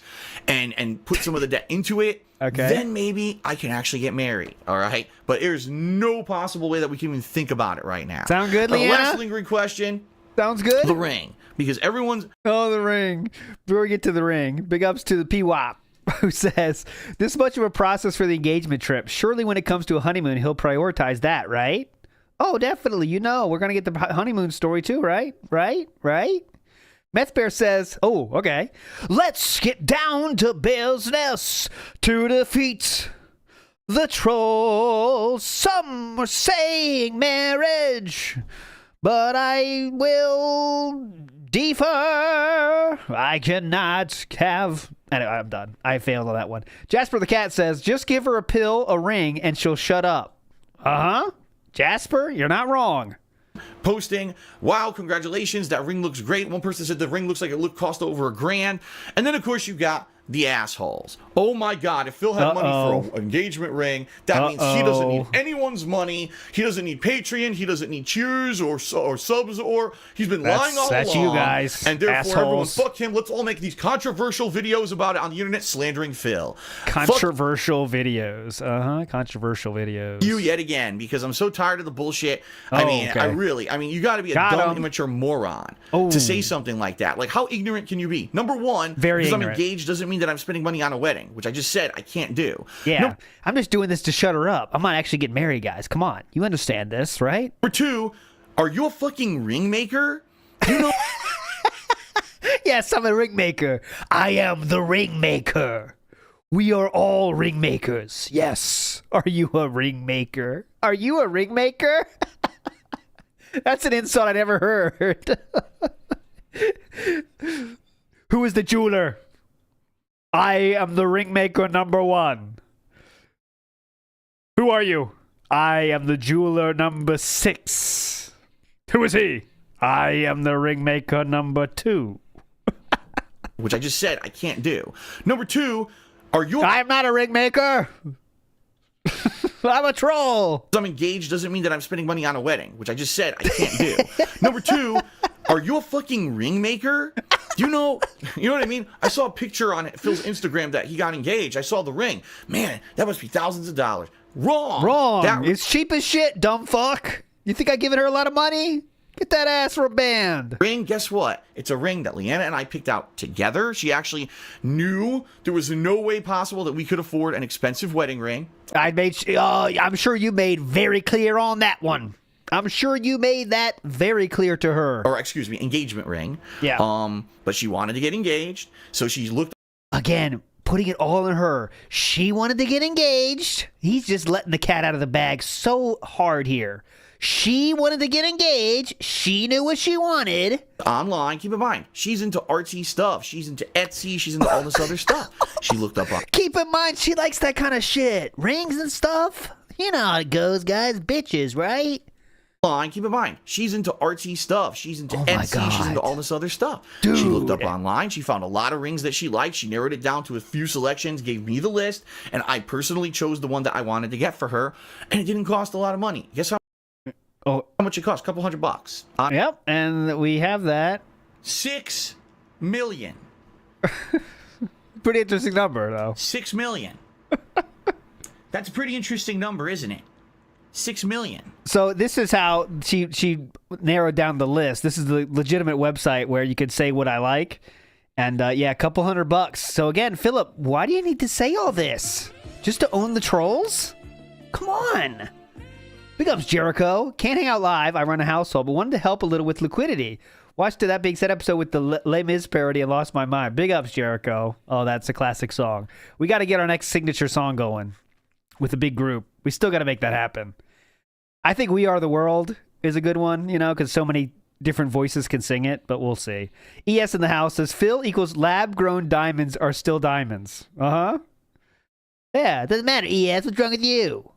and put some of the debt into it. Okay. Then maybe I can actually get married. All right. But there's no possible way that we can even think about it right now. Sound good, The Leanna? last lingering question. Sounds good. The ring. Because everyone's... Oh, the ring. Before we get to the ring, big ups to the PWAP, who says, this much of a process for the engagement trip. Surely when it comes to a honeymoon, he'll prioritize that, right? Oh, definitely. You know, we're going to get the honeymoon story too, right? Right? Meth Bear says, oh, okay. Let's get down to business to defeat the trolls. Some are saying marriage, but I will defer. I cannot have... Anyway, I'm done. I failed on that one. Jasper the Cat says, just give her a pill, a ring, and she'll shut up. Uh-huh. Jasper, you're not wrong. Posting, wow, congratulations, that ring looks great. One person said the ring looks like it cost over $1,000. And then, of course, you got the assholes. Oh my God, if Phil had money for an engagement ring, that means he doesn't need anyone's money. He doesn't need Patreon. He doesn't need cheers or subs, or he's been lying all along. That's you guys, and therefore, everyone, assholes. fuck him. Let's all make these controversial videos about it on the internet, slandering Phil. Controversial videos. Controversial videos. You yet again, because I'm so tired of the bullshit. I mean, you got to be a dumb, immature moron to say something like that. Like, how ignorant can you be? Number one, Very because ignorant. I'm engaged doesn't mean that I'm spending money on a wedding, which I just said I can't do. Yeah, I'm just doing this to shut her up. I'm not actually getting married, guys. Come on. You understand this, right? Number two, are you a fucking ring maker? You know. Yes, I'm a ring maker. I am the ring maker. We are all ring makers. Yes. Are you a ring maker? Are you a ring maker? That's an insult I never heard. Who is the jeweler? I am the ring maker number 1. Who are you? I am the jeweler number 6. Who is he? I am the ring maker number 2. Which I just said I can't do. Number two, are you... I'm not a ring maker. I'm a troll. I'm engaged doesn't mean that I'm spending money on a wedding, which I just said I can't do. Number two, are you a fucking ring maker? You know what I mean? I saw a picture on Phil's Instagram that he got engaged. I saw the ring. Man, that must be thousands of dollars. Wrong. It's cheap as shit, dumb fuck. You think I giving her a lot of money? Get that ass for a band. Ring, guess what? It's a ring that Leanna and I picked out together. She actually knew there was no way possible that we could afford an expensive wedding ring. I'm sure you made very clear on that one. I'm sure you made that very clear to her. Or, excuse me, engagement ring. Yeah. But she wanted to get engaged, so she looked... Again, putting it all on her. She wanted to get engaged. He's just letting the cat out of the bag so hard here. She wanted to get engaged. She knew what she wanted. Online, keep in mind, she's into artsy stuff. She's into Etsy. She's into all this other stuff. She looked up on... Keep in mind, she likes that kind of shit. Rings and stuff. You know how it goes, guys. Bitches, right? Online, keep in mind, she's into artsy stuff. She's into Etsy. She's into all this other stuff. Dude. She looked up online. She found a lot of rings that she liked. She narrowed it down to a few selections, gave me the list, and I personally chose the one that I wanted to get for her, and it didn't cost a lot of money. Guess how much it cost? A couple $100. Yep, and we have that. $6 million. Pretty interesting number, though. $6 million. That's a pretty interesting number, isn't it? $6 million. So this is how she narrowed down the list. This is the legitimate website where you could say what I like. And yeah, a couple $100. So again, Phillip, why do you need to say all this? Just to own the trolls? Come on. Big ups, Jericho. Can't hang out live. I run a household, but wanted to help a little with liquidity. Watched That Being Said episode with the Les Mis parody and lost my mind. Big ups, Jericho. Oh, that's a classic song. We got to get our next signature song going with a big group. We still got to make that happen. I think We Are the World is a good one, you know, because so many different voices can sing it, but we'll see. ES in the house says, Phil equals lab-grown diamonds are still diamonds. Uh-huh. Yeah, it doesn't matter, ES. What's wrong with you?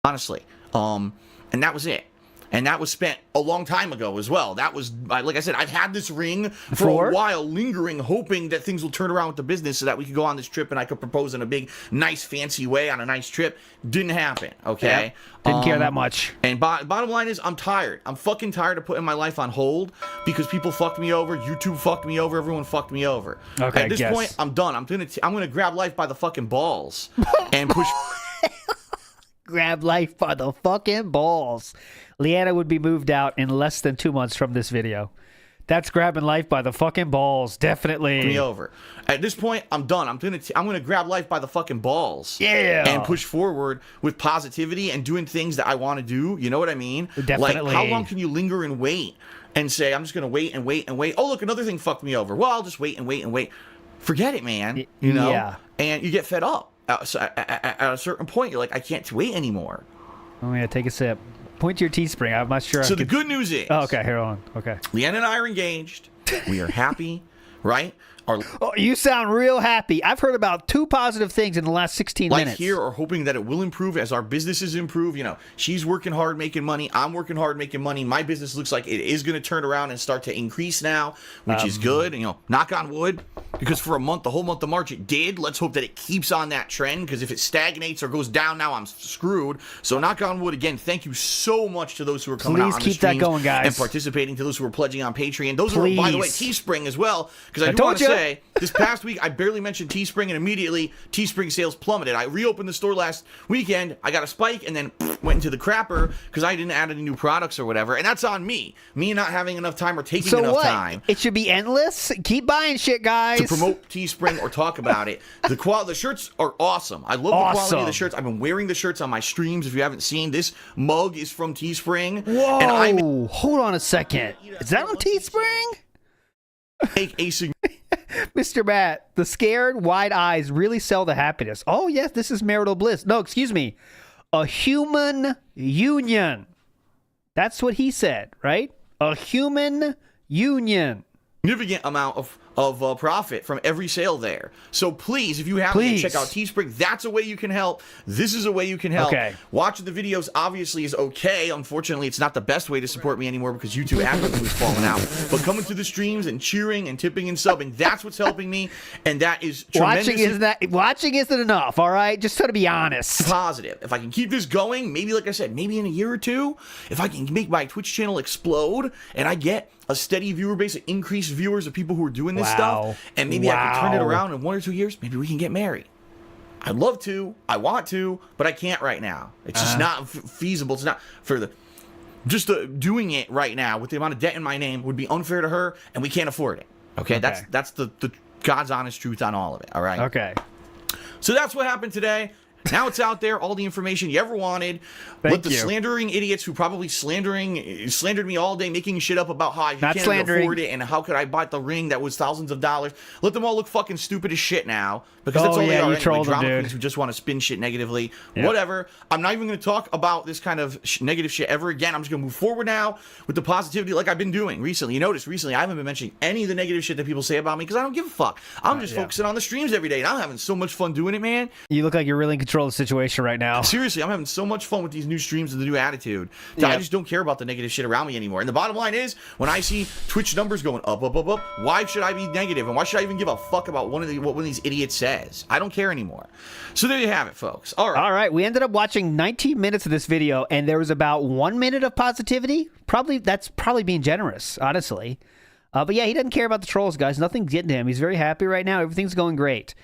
Honestly. And that was it. And that was spent a long time ago as well. That was, like I said, I've had this ring for a while, lingering, hoping that things will turn around with the business so that we could go on this trip and I could propose in a big, nice, fancy way on a nice trip. Didn't happen, okay? Yeah, didn't care that much. And bottom line is, I'm tired. I'm fucking tired of putting my life on hold because people fucked me over, YouTube fucked me over, everyone fucked me over. Okay, at this point, I'm done. I'm gonna grab life by the fucking balls and push. Grab life by the fucking balls. Leanna would be moved out in less than 2 months from this video. That's grabbing life by the fucking balls, definitely. Me over. At this point, I'm done. I'm gonna grab life by the fucking balls. Yeah. And push forward with positivity and doing things that I want to do. You know what I mean? Definitely. Like, how long can you linger and wait and say, I'm just gonna wait and wait and wait? Oh, look, another thing fucked me over. Well, I'll just wait and wait and wait. Forget it, man. You know? Yeah. And you get fed up. So at a certain point, you're like, I can't wait anymore. Oh, yeah, take a sip. Point to your Teespring. I'm not sure. So the good news is... Oh, okay, here on. Okay. Leanna and I are engaged. We are happy, right? Oh, you sound real happy. I've heard about 2 positive things in the last 16 minutes. Here are hoping that it will improve as our businesses improve. You know, she's working hard making money. I'm working hard making money. My business looks like it is going to turn around and start to increase now, which is good. You know, knock on wood, because for the whole month of March, it did. Let's hope that it keeps on that trend, because if it stagnates or goes down now, I'm screwed. So knock on wood again. Thank you so much to those who are coming out on the streams that going, guys, and participating. To those who are pledging on Patreon. Those who are, by the way, Teespring as well, because I do want to say this past week I barely mentioned Teespring, and immediately Teespring sales plummeted. I reopened the store last weekend. I got a spike and then went into the crapper because I didn't add any new products or whatever, and that's on me not having enough time or taking enough time. It should be endless. Keep buying shit, guys, to promote Teespring or talk about it. The shirts are awesome. I love the quality of the shirts. I've been wearing the shirts on my streams. If you haven't seen, this mug is from Teespring. Whoa, and hold on a second. Is that on Teespring? Take a Mr. Matt, the scared wide eyes really sell the happiness. Oh, yes, this is marital bliss. No, excuse me. A human union. That's what he said, right? A human union. Significant amount of profit from every sale there. So please, if you haven't, check out Teespring. That's a way you can help. This is a way you can help. Okay. Watching the videos obviously is okay. Unfortunately, it's not the best way to support me anymore because YouTube algorithm is falling out. But coming to the streams and cheering and tipping and subbing, that's what's helping me, and that is tremendous. Watching isn't enough, all right? Just try to be honest. Positive. If I can keep this going, maybe, like I said, maybe in a year or two, if I can make my Twitch channel explode and I get a steady viewer base, increased viewers of people who are doing this stuff, and maybe I can turn it around in 1 or 2 years, maybe we can get married. I'd love to, I want to, but I can't right now. It's just not feasible. It's not for doing it right now with the amount of debt in my name would be unfair to her, and we can't afford it. Okay. That's the God's honest truth on all of it. All right. Okay. So that's what happened today. Now it's out there, all the information you ever wanted. Let the slandering idiots who probably slandered me all day, making shit up about how I can't afford it and how could I buy the ring that was thousands of dollars. Let them all look fucking stupid as shit now, because that's all they are anyway. Drama queens who just want to spin shit negatively. Yep. Whatever. I'm not even going to talk about this kind of negative shit ever again. I'm just going to move forward now with the positivity like I've been doing recently. You notice recently I haven't been mentioning any of the negative shit that people say about me because I don't give a fuck. I'm just focusing on the streams every day, and I'm having so much fun doing it, man. You look like you're really in control of the situation right now. Seriously, I'm having so much fun with these new streams and the new attitude that I just don't care about the negative shit around me anymore. And the bottom line is, when I see Twitch numbers going up, why should I be negative? And why should I even give a fuck about what one of these idiots says? I don't care anymore. So there you have it, folks. All right. We ended up watching 19 minutes of this video, and there was about 1 minute of positivity. That's probably being generous, honestly. But yeah, he doesn't care about the trolls, guys. Nothing's getting to him. He's very happy right now. Everything's going great.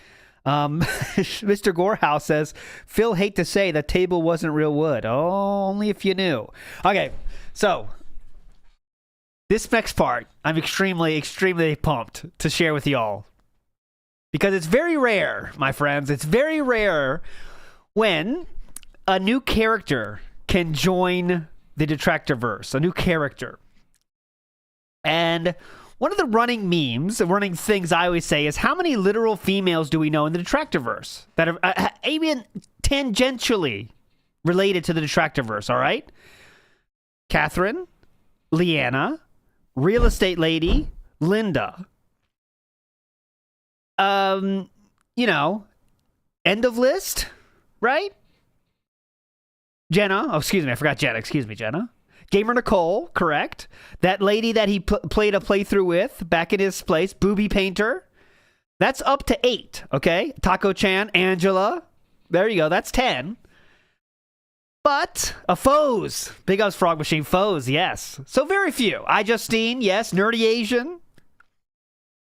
Mr. Gorehouse says, Phil, hate to say that table wasn't real wood. Oh, only if you knew. Okay, so this next part, I'm extremely, extremely pumped to share with y'all. Because it's very rare, my friends. It's very rare when a new character can join the Detractorverse. A new character. And one of the running memes, the running things I always say is, how many literal females do we know in the Detractorverse that are even tangentially related to the Detractorverse, all right? Catherine, Leanna, Real Estate Lady, Linda. End of list, right? Jenna. Oh, excuse me. I forgot Jenna. Excuse me, Jenna. Gamer Nicole, correct. That lady that he played a playthrough with back in his place, Booby Painter. That's up to 8, okay? Taco Chan, Angela. There you go. That's 10. But a foes. Big ups Frog Machine foes, yes. So very few. iJustine, yes. Nerdy Asian.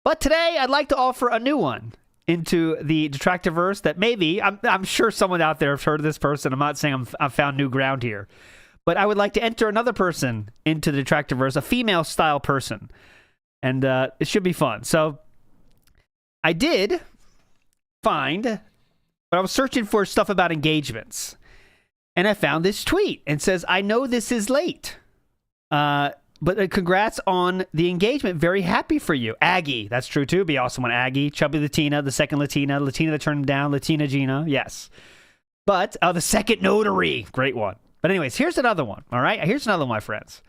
But today I'd like to offer a new one into the Detractiverse that maybe, I'm sure someone out there has heard of this person. I'm not saying I've found new ground here. But I would like to enter another person into the Detractiverse, a female style person. And it should be fun. So I did find, but I was searching for stuff about engagements. And I found this tweet and says, I know this is late, but congrats on the engagement. Very happy for you. Aggie, that's true too. Be awesome one. Aggie, Chubby Latina, the second Latina that turned him down, Latina Gina, yes. But the second notary, great one. But anyways, here's another one, all right? Here's another one, my friends.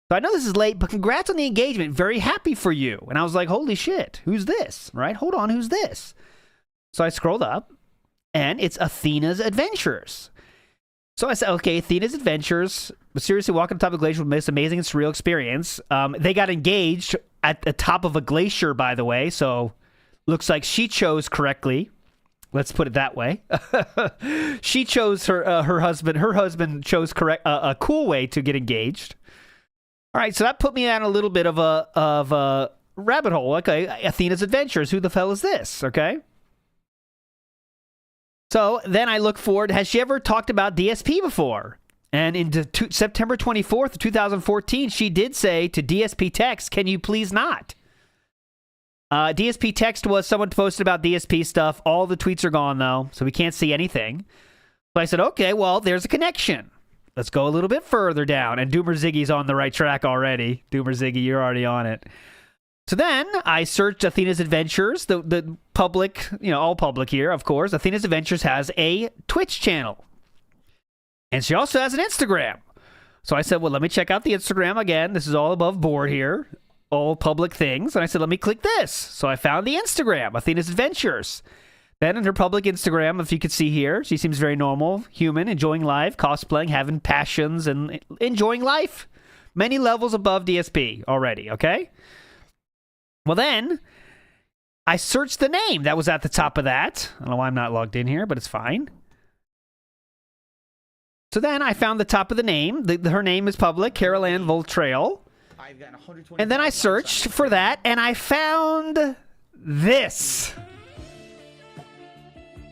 So I know this is late, but congrats on the engagement. Very happy for you. And I was like, holy shit, who's this? Right? Hold on, who's this? So I scrolled up, and it's Athena's Adventures. So I said, okay, Athena's Adventures, seriously walking on top of a glacier with this amazing and surreal experience. They got engaged at the top of a glacier, by the way, so looks like she chose correctly. Let's put it that way. She chose her husband. Her husband chose a cool way to get engaged. All right, so that put me on a little bit of a rabbit hole. Okay, Athena's Adventures. Who the hell is this? Okay. So then I look forward. Has she ever talked about DSP before? And in September 24th, 2014, she did say to DSP Text, can you please not? DSP Text was someone posted about DSP stuff. All the tweets are gone, though, so we can't see anything. So I said, okay, well, there's a connection. Let's go a little bit further down. And Doomer Ziggy's on the right track already. Doomer Ziggy, you're already on it. So then I searched Athena's Adventures, the public, all public here, of course. Athena's Adventures has a Twitch channel. And she also has an Instagram. So I said, well, let me check out the Instagram again. This is all above board here. All public things. And I said, let me click this. So I found the Instagram, Athena's Adventures. Then in her public Instagram, if you could see here, she seems very normal, human, enjoying life, cosplaying, having passions, and enjoying life. Many levels above DSP already, okay? Well, then, I searched the name that was at the top of that. I don't know why I'm not logged in here, but it's fine. So then I found the top of the name. Her name is public, Carol Ann Voltrail. And then I searched for that, and I found this.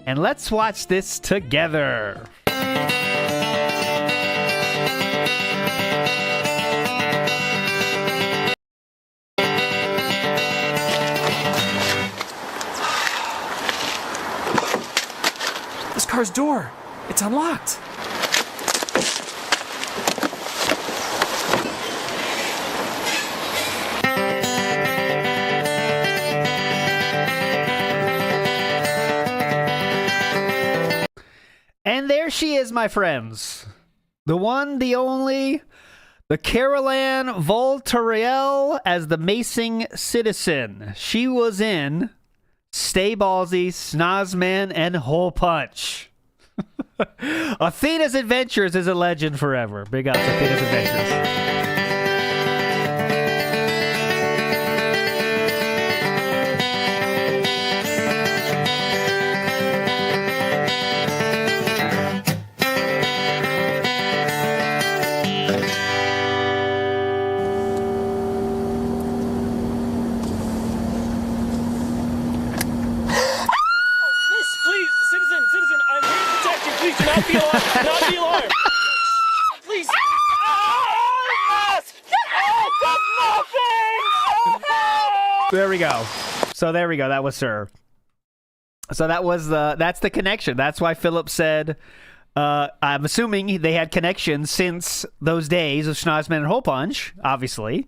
And let's watch this together. This car's door. It's unlocked. And there she is, my friends. The one, the only, the Carol Ann Voltaire as the Macing Citizen. She was in Stay Ballsy, Snozman, and Hole Punch. Athena's Adventures is a legend forever. Big ups, Athena's Adventures. Not be alarmed! Not be alarmed! Please! There we go. So there we go. That was her. So that's the connection. That's why Phillip said, I'm assuming they had connections since those days of Schnozman and Hole Punch, obviously.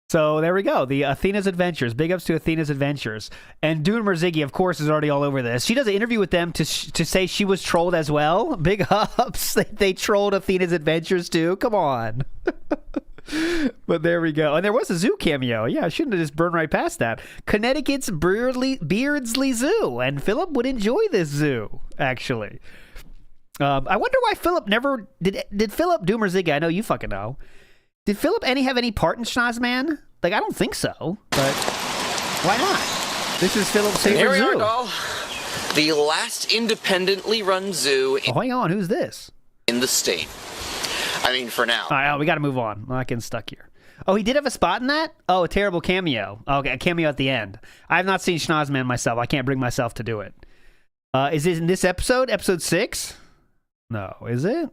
So there we go. The Athena's Adventures. Big ups to Athena's Adventures. And Dune Merziggy, of course, is already all over this. She does an interview with them to say she was trolled as well. Big ups. They trolled Athena's Adventures too. Come on. But there we go. And there was a zoo cameo. Yeah, I shouldn't have just burned right past that. Connecticut's Beardsley Zoo. And Phillip would enjoy this zoo, actually. I wonder why Phillip never did Phillip Doomer Ziggy? I know you fucking know. Did Phillip have any part in Schnozman? Like, I don't think so, but why not? This is Phillip's favorite Here we zoo. are, doll. The last independently run zoo hang on, who's this? in the state. I mean, for now. All right, we got to move on. I'm not getting stuck here. Oh, he did have a spot in that? Oh, a terrible cameo. Okay, a cameo at the end. I have not seen Schnozman myself. I can't bring myself to do it. Is it in this episode? Episode 6? No, is it?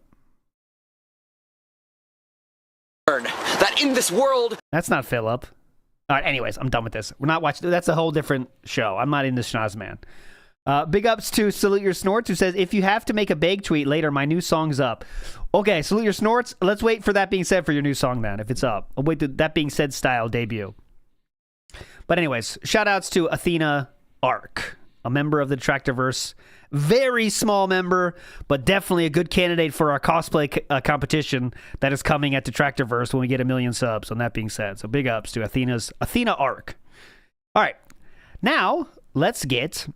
That in this world... That's not Phillip. All right, anyways, I'm done with this. We're not watching... That's a whole different show. I'm not into Schnozman. Big ups to Salute Your Snorts, who says, if you have to make a big tweet later, my new song's up. Okay, Salute Your Snorts. Let's wait for That Being Said for your new song then, if it's up. I'll wait to That Being Said style debut. But anyways, shout outs to Athena Arc, a member of the Detractorverse. Very small member, but definitely a good candidate for our cosplay competition that is coming at Detractorverse when we get 1 million subs, on That Being Said. So big ups to Athena Arc. All right, now let's get...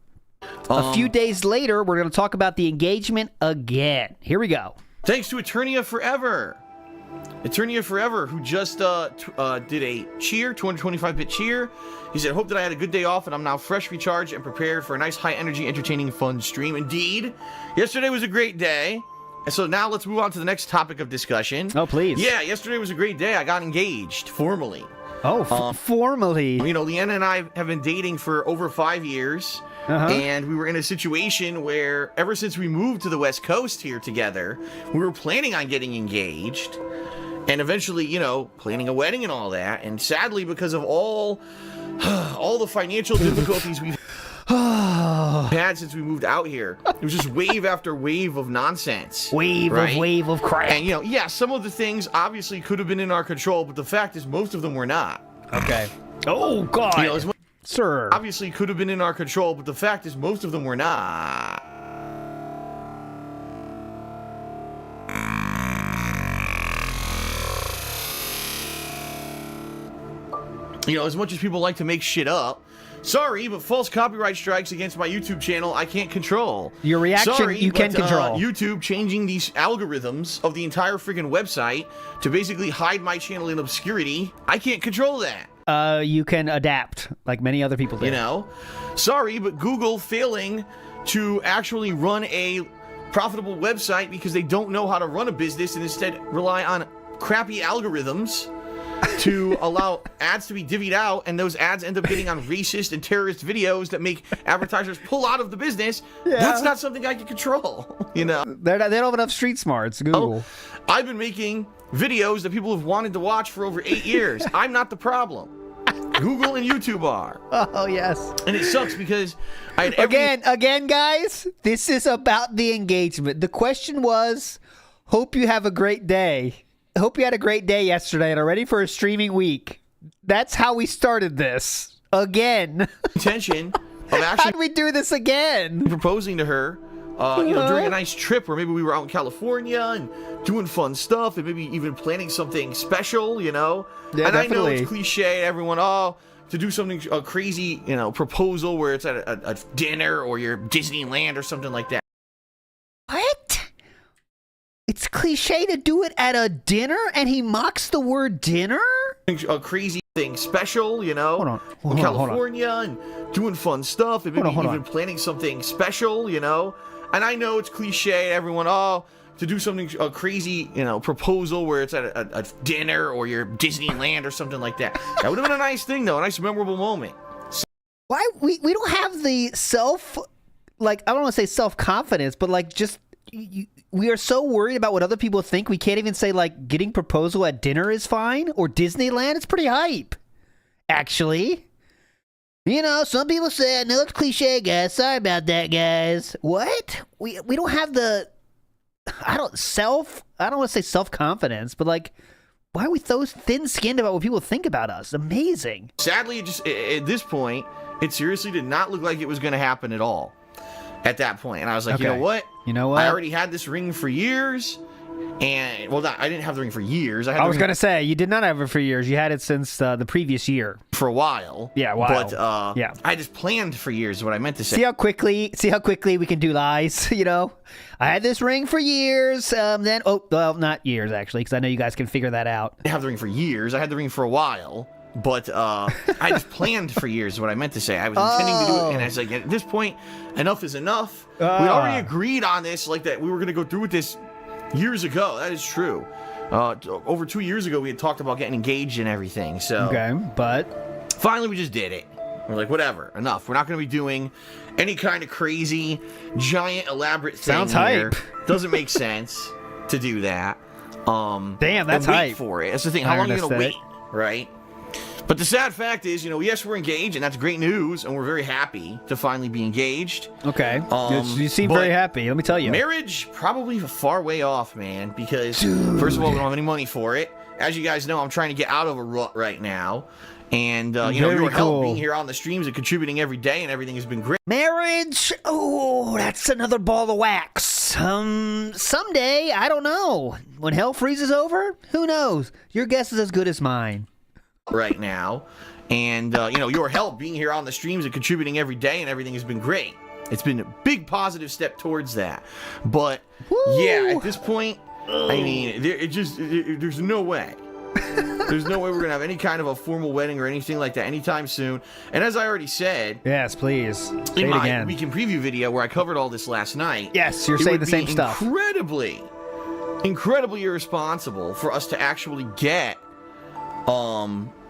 A few days later, we're going to talk about the engagement again. Here we go. Thanks to Eternia Forever. Eternia Forever, who just did a cheer, 225-bit cheer. He said, hope that I had a good day off and I'm now fresh, recharged, and prepared for a nice, high-energy, entertaining, fun stream. Indeed. Yesterday was a great day. And so now let's move on to the next topic of discussion. Oh, please. Yeah, yesterday was a great day. I got engaged, formally. Oh, formally. You know, Leanna and I have been dating for over 5 years. And we were in a situation where ever since we moved to the West Coast here together, we were planning on getting engaged and eventually, you know, planning a wedding and all that. And sadly, because of all the financial difficulties we've had since we moved out here, it was just wave after wave of nonsense. Wave of crap. And, you know, yeah, some of the things obviously could have been in our control, but the fact is most of them were not. Okay. Oh, God. You know, Sir. Obviously could have been in our control, but the fact is most of them were not. You know, as much as people like to make shit up, sorry, but false copyright strikes against my YouTube channel I can't control. Your reaction, sorry, you can control. YouTube changing these algorithms of the entire freaking website to basically hide my channel in obscurity, I can't control that. You can adapt, like many other people do. You know? Sorry, but Google failing to actually run a profitable website because they don't know how to run a business and instead rely on crappy algorithms to allow ads to be divvied out, and those ads end up getting on racist and terrorist videos that make advertisers pull out of the business. Yeah. That's not something I can control, you know? They don't have enough street smarts, Google. I've been making videos that people have wanted to watch for over 8 years. I'm not the problem. Google and YouTube are. Oh, yes. And it sucks because I had Again, guys, this is about the engagement. The question was, hope you have a great day. Hope you had a great day yesterday and are ready for a streaming week. That's how we started this. Again. Intention of actually... How'd we do this again? Proposing to her, you know, during a nice trip where maybe we were out in California and doing fun stuff and maybe even planning something special, you know? Yeah, and definitely. I know it's cliche, everyone, to do something crazy, you know, proposal where it's at a dinner or you're Disneyland or something like that. What? It's cliche to do it at a dinner, and he mocks the word dinner? A crazy thing special, you know? Hold on, California and doing fun stuff and maybe even planning something special, you know? And I know it's cliche, everyone, to do something crazy, you know, proposal where it's at a dinner or you're Disneyland or something like that. That would have been a nice thing, though, a nice memorable moment. Why we don't have the I don't want to say self-confidence, but like just we are so worried about what other people think we can't even say like getting proposal at dinner is fine or Disneyland. It's pretty hype, actually. You know, some people say, I know it's cliche, guys. Sorry about that, guys. What? We don't have the I don't want to say self-confidence, but like, why are we so thin-skinned about what people think about us? Amazing. Sadly, at this point, it seriously did not look like it was going to happen at all at that point. And I was like, okay. You know what? I already had this ring for years. And, well, I didn't have the ring for years. I was going to say, you did not have it for years. You had it since the previous year. for a while. Yeah, a while. But yeah. I just planned for years is what I meant to say. See how quickly we can do lies, you know? I had this ring for years, then, well, not years, actually, because I know you guys can figure that out. I have the ring for years. I had the ring for a while. But I just planned for years is what I meant to say. I was intending to do it, and I was like, at this point, enough is enough. We already agreed on this, like that we were going to go through with this years ago. That is true. Over 2 years ago, we had talked about getting engaged and everything. So okay, but finally, we just did it. We're like, whatever, enough. We're not going to be doing any kind of crazy, giant, elaborate thing. Sounds here. hype. Doesn't make sense to do that. Damn, that's wait hype. for it. That's the thing. How long are you going to wait, right? But the sad fact is, yes, we're engaged, and that's great news, and we're very happy to finally be engaged. Okay. You seem very happy, let me tell you. Marriage, probably a far way off, man, because, first of all, we don't have any money for it. As you guys know, I'm trying to get out of a rut right now. And, your help being here on the streams and contributing every day and everything has been great. Marriage? Oh, that's another ball of wax. Someday, I don't know. When hell freezes over, who knows? Your guess is as good as mine. Right now, and your help being here on the streams and contributing every day and everything has been great. It's been a big positive step towards that. But yeah, at this point, I mean, there's no way. There's no way we're gonna have any kind of a formal wedding or anything like that anytime soon. And as I already said, yes, please say in it my again. Weekend preview video where I covered all this last night. Yes, you're saying the same stuff. Incredibly irresponsible for us to actually get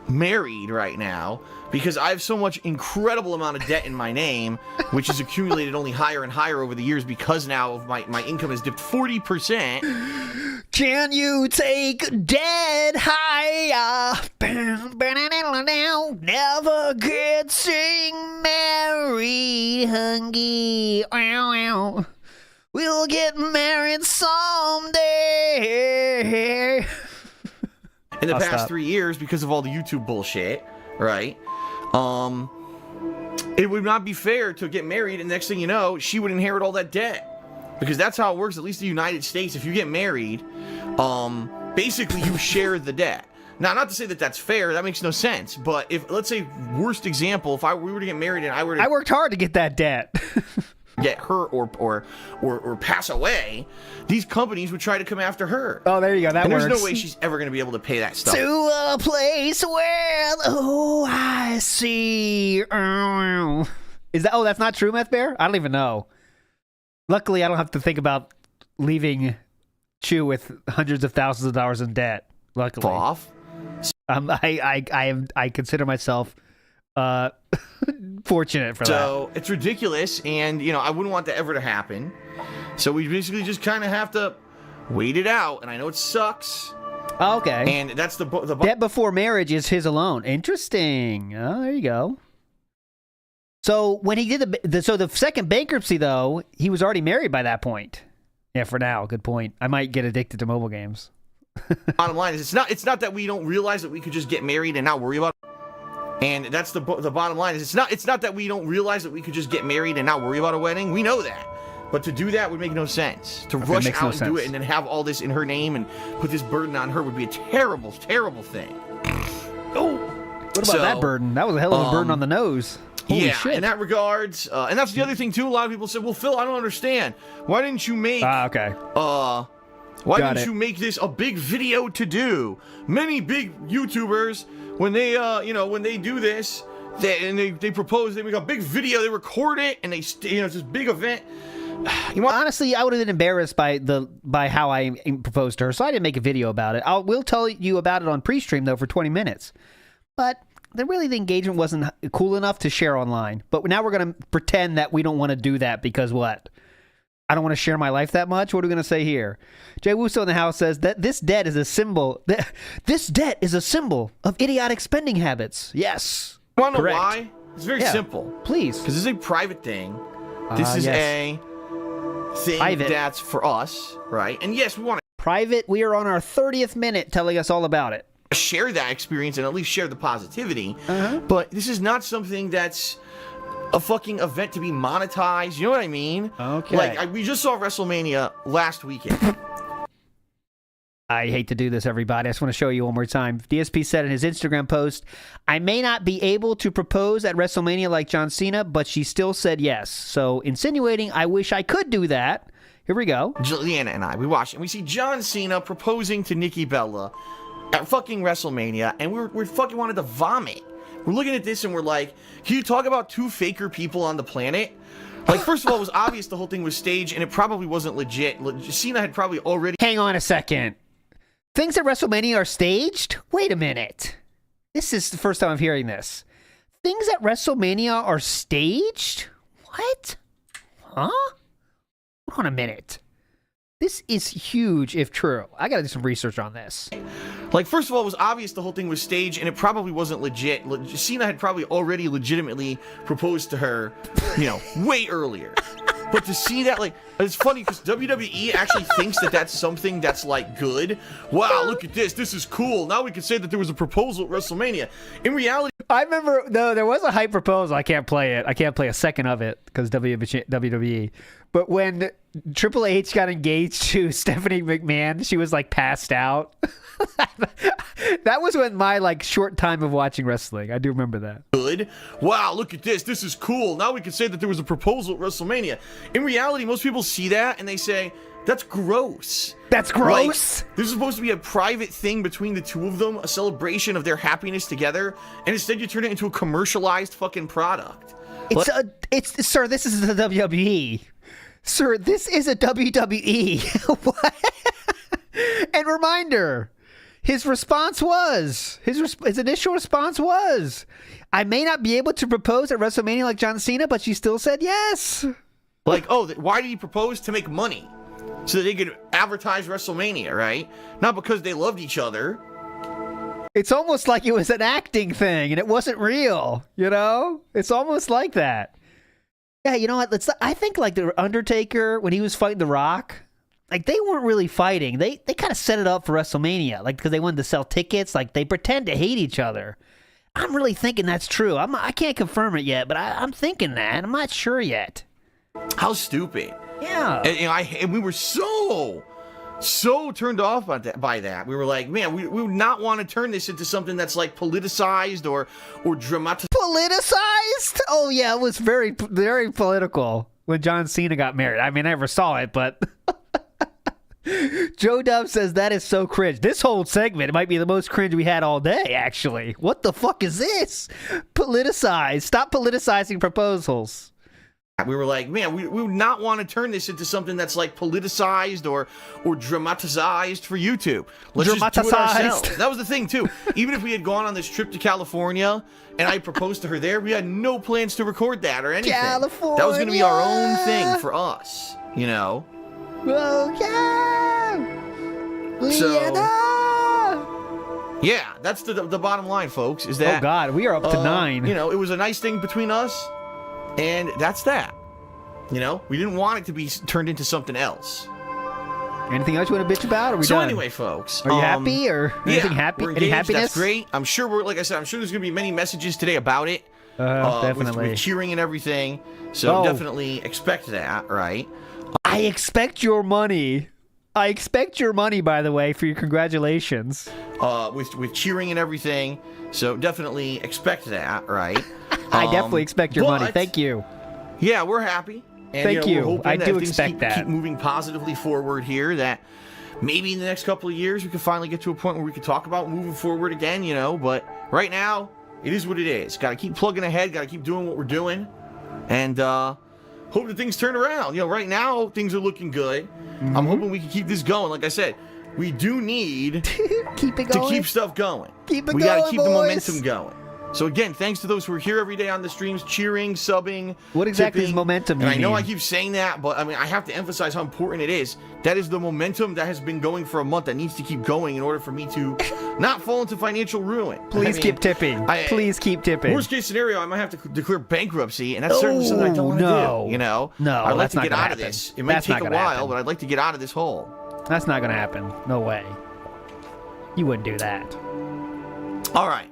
married right now, because I have so much incredible amount of debt in my name, which has accumulated only higher and higher over the years because now of my income has dipped 40%. Can you take debt higher? Never getting married, hungy. We'll get married someday. In the past 3 years, because of all the YouTube bullshit, right? It would not be fair to get married, and next thing you know, she would inherit all that debt. Because that's how it works, at least in the United States. If you get married, basically you share the debt. Now, not to say that that's fair, that makes no sense. But if, let's say, worst example, if we were to get married and I were to... I worked hard to get that debt. get hurt or pass away, these companies would try to come after her. Oh, there you go. That and works. There's no way she's ever going to be able to pay that stuff. To a place where I see. Is that? Oh, that's not true, Meth Bear? I don't even know. Luckily, I don't have to think about leaving Chew with hundreds of thousands of dollars in debt. Luckily, off. I consider myself fortunate for that. So it's ridiculous, and I wouldn't want that ever to happen. So we basically just kind of have to wait it out, and I know it sucks. Oh, okay. And that's the debt before marriage is his alone. Interesting. Oh, there you go. So when he did the second bankruptcy, though, he was already married by that point. Yeah, for now. Good point. I might get addicted to mobile games. Bottom line is, it's not that we don't realize that we could just get married and not worry about it. And that's the bottom line is, it's not that we don't realize that we could just get married and not worry about a wedding. We know that. But to do that would make no sense. To rush out and do it and then have all this in her name and put this burden on her would be a terrible, terrible thing. Oh, what about that burden? That was a hell of a burden on the nose. Holy shit. In that regards, and that's the other thing too. A lot of people said, "Well, Phil, I don't understand. Why didn't you make? Why didn't you make this a big video to do? Many big YouTubers, when they, when they do this, they propose, they make a big video, they record it, and it's this big event." Honestly, I would have been embarrassed by how I proposed to her, so I didn't make a video about it. We'll tell you about it on pre-stream though for 20 minutes. But the engagement wasn't cool enough to share online. But now we're going to pretend that we don't want to do that because what? I don't want to share my life that much? What are we going to say here? Jay Wuso in the house says that this debt is a symbol. This debt is a symbol of idiotic spending habits. Yes. You want to know why? It's very simple. Please. Because this is a private thing. This is a thing that's for us, right? And yes, we want to private. We are on our 30th minute telling us all about it. Share that experience and at least share the positivity. But this is not something that's a fucking event to be monetized. You know what I mean? Okay. Like, we just saw WrestleMania last weekend. I hate to do this, everybody. I just want to show you one more time. DSP said in his Instagram post, I may not be able to propose at WrestleMania like John Cena, but she still said yes. So insinuating, I wish I could do that. Here we go. Leanna and I, we watch and we see John Cena proposing to Nikki Bella at fucking WrestleMania, and we fucking wanted to vomit. We're looking at this and we're like, can you talk about two faker people on the planet? Like, first of all, it was obvious the whole thing was staged, and it probably wasn't legit. Cena had probably already... Hang on a second. Things at WrestleMania are staged? Wait a minute. This is the first time I'm hearing this. Things at WrestleMania are staged? What? Huh? Hold on a minute. This is huge if true. I gotta do some research on this. Like, first of all, it was obvious the whole thing was staged, and it probably wasn't legit. Cena had probably already legitimately proposed to her, you know, way earlier. But to see that, like, it's funny because WWE actually thinks that that's something that's, like, good. Wow, look at this. This is cool. Now we can say that there was a proposal at WrestleMania. In reality... I remember, no, there was a hype proposal. I can't play it. I can't play a second of it because WWE. But when Triple H got engaged to Stephanie McMahon, she was, like, passed out. That was when my, like, short time of watching wrestling. I do remember that. Good. Wow, look at this. This is cool. Now we can say that there was a proposal at WrestleMania. In reality, most people see that and they say, that's gross. That's gross? Like, this is supposed to be a private thing between the two of them, a celebration of their happiness together, and instead you turn it into a commercialized fucking product. Sir, this is the WWE. Sir, this is a WWE. What? And reminder, his response was, his initial response was, I may not be able to propose at WrestleMania like John Cena, but she still said yes. Like, oh, why did he propose? To make money. So that they could advertise WrestleMania, right? Not because they loved each other. It's almost like it was an acting thing and it wasn't real, you know? It's almost like that. Yeah, you know what? I think like the Undertaker, when he was fighting The Rock, like they weren't really fighting. They kind of set it up for WrestleMania, like because they wanted to sell tickets. Like they pretend to hate each other. I'm really thinking that's true. I can't confirm it yet, but I'm thinking that. I'm not sure yet. How stupid. Yeah. And we were so turned off by that. We were like, man, we would not want to turn this into something that's like politicized or dramatized. Politicized? Oh yeah, it was very, very political when John Cena got married. I mean, I never saw it, but Joe Dub says that is so cringe. This whole segment, it might be the most cringe we had all day, actually. What the fuck is this? Politicized. Stop politicizing proposals. We were like, man, we would not want to turn this into something that's like politicized or dramatized for YouTube. Let's just do it ourselves. That was the thing too. Even if we had gone on this trip to California and I proposed to her there, we had no plans to record that or anything. California. That was going to be our own thing for us, you know. Logan. So, Leanna. yeah, that's the bottom line, folks. Is that? Oh God, we are up to 9. You know, it was a nice thing between us. And that's that. You know, we didn't want it to be turned into something else. Anything else you want to bitch about? Or are we so done? Anyway, folks, are you happy or anything happy? We're engaged. Any happiness? That's great. I'm sure like I said, I'm sure there's going to be many messages today about it. Definitely with cheering and everything. So definitely expect that, right? I expect your money. I expect your money, by the way, for your congratulations. With cheering and everything. So definitely expect that, right? I definitely expect your money. Thank you. Yeah, we're happy. And, Thank you. We're I that do expect that. Keep moving positively forward here. That maybe in the next couple of years we can finally get to a point where we can talk about moving forward again. You know, but right now it is what it is. Got to keep plugging ahead. Got to keep doing what we're doing, and hope that things turn around. You know, right now things are looking good. Mm-hmm. I'm hoping we can keep this going. Like I said, we do need keep it going. To keep stuff going. Keep it we going, got to keep boys. the momentum going. So again, thanks to those who are here every day on the streams, cheering, subbing. What exactly tipping. is momentum? And I know I keep saying that, but I mean I have to emphasize how important it is. That is the momentum that has been going for a month that needs to keep going in order for me to not fall into financial ruin. Please keep tipping. Please keep tipping. Worst case scenario, I might have to declare bankruptcy, and that's certainly something I don't want to do. You know, no, I'd like to get out of this. It might take a while, but I'd like to get out of this hole. That's not going to happen. No way. You wouldn't do that. All right.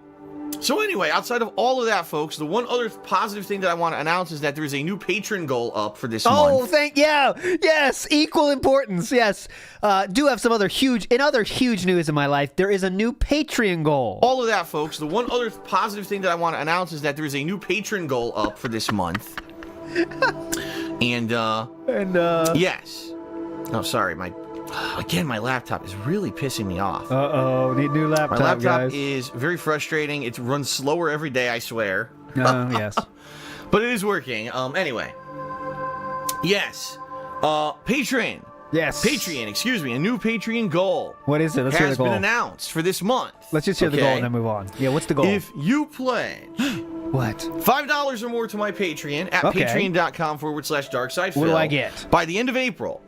So anyway, outside of all of that, folks, the one other positive thing that I want to announce is that there is a new patron goal up for this month. Yes, equal importance, yes. Do have some other huge news in my life. There is a new Patreon goal. All of that, folks, the one other positive thing that I want to announce is that there is a new patron goal up for this month. Yes. Oh, sorry, my laptop is really pissing me off. Uh-oh, need new laptop, My laptop guys. is very frustrating. It runs slower every day, I swear. Yes. But it is working. Anyway. Yes. Patreon. Yes. Patreon, excuse me. A new Patreon goal. What is it? Let's hear the has goal. been announced for this month. Let's just hear the goal and then move on. Yeah, what's the goal? If you pledge what? $5 or more to my Patreon at patreon.com/darksidephil. What do I get? By the end of April,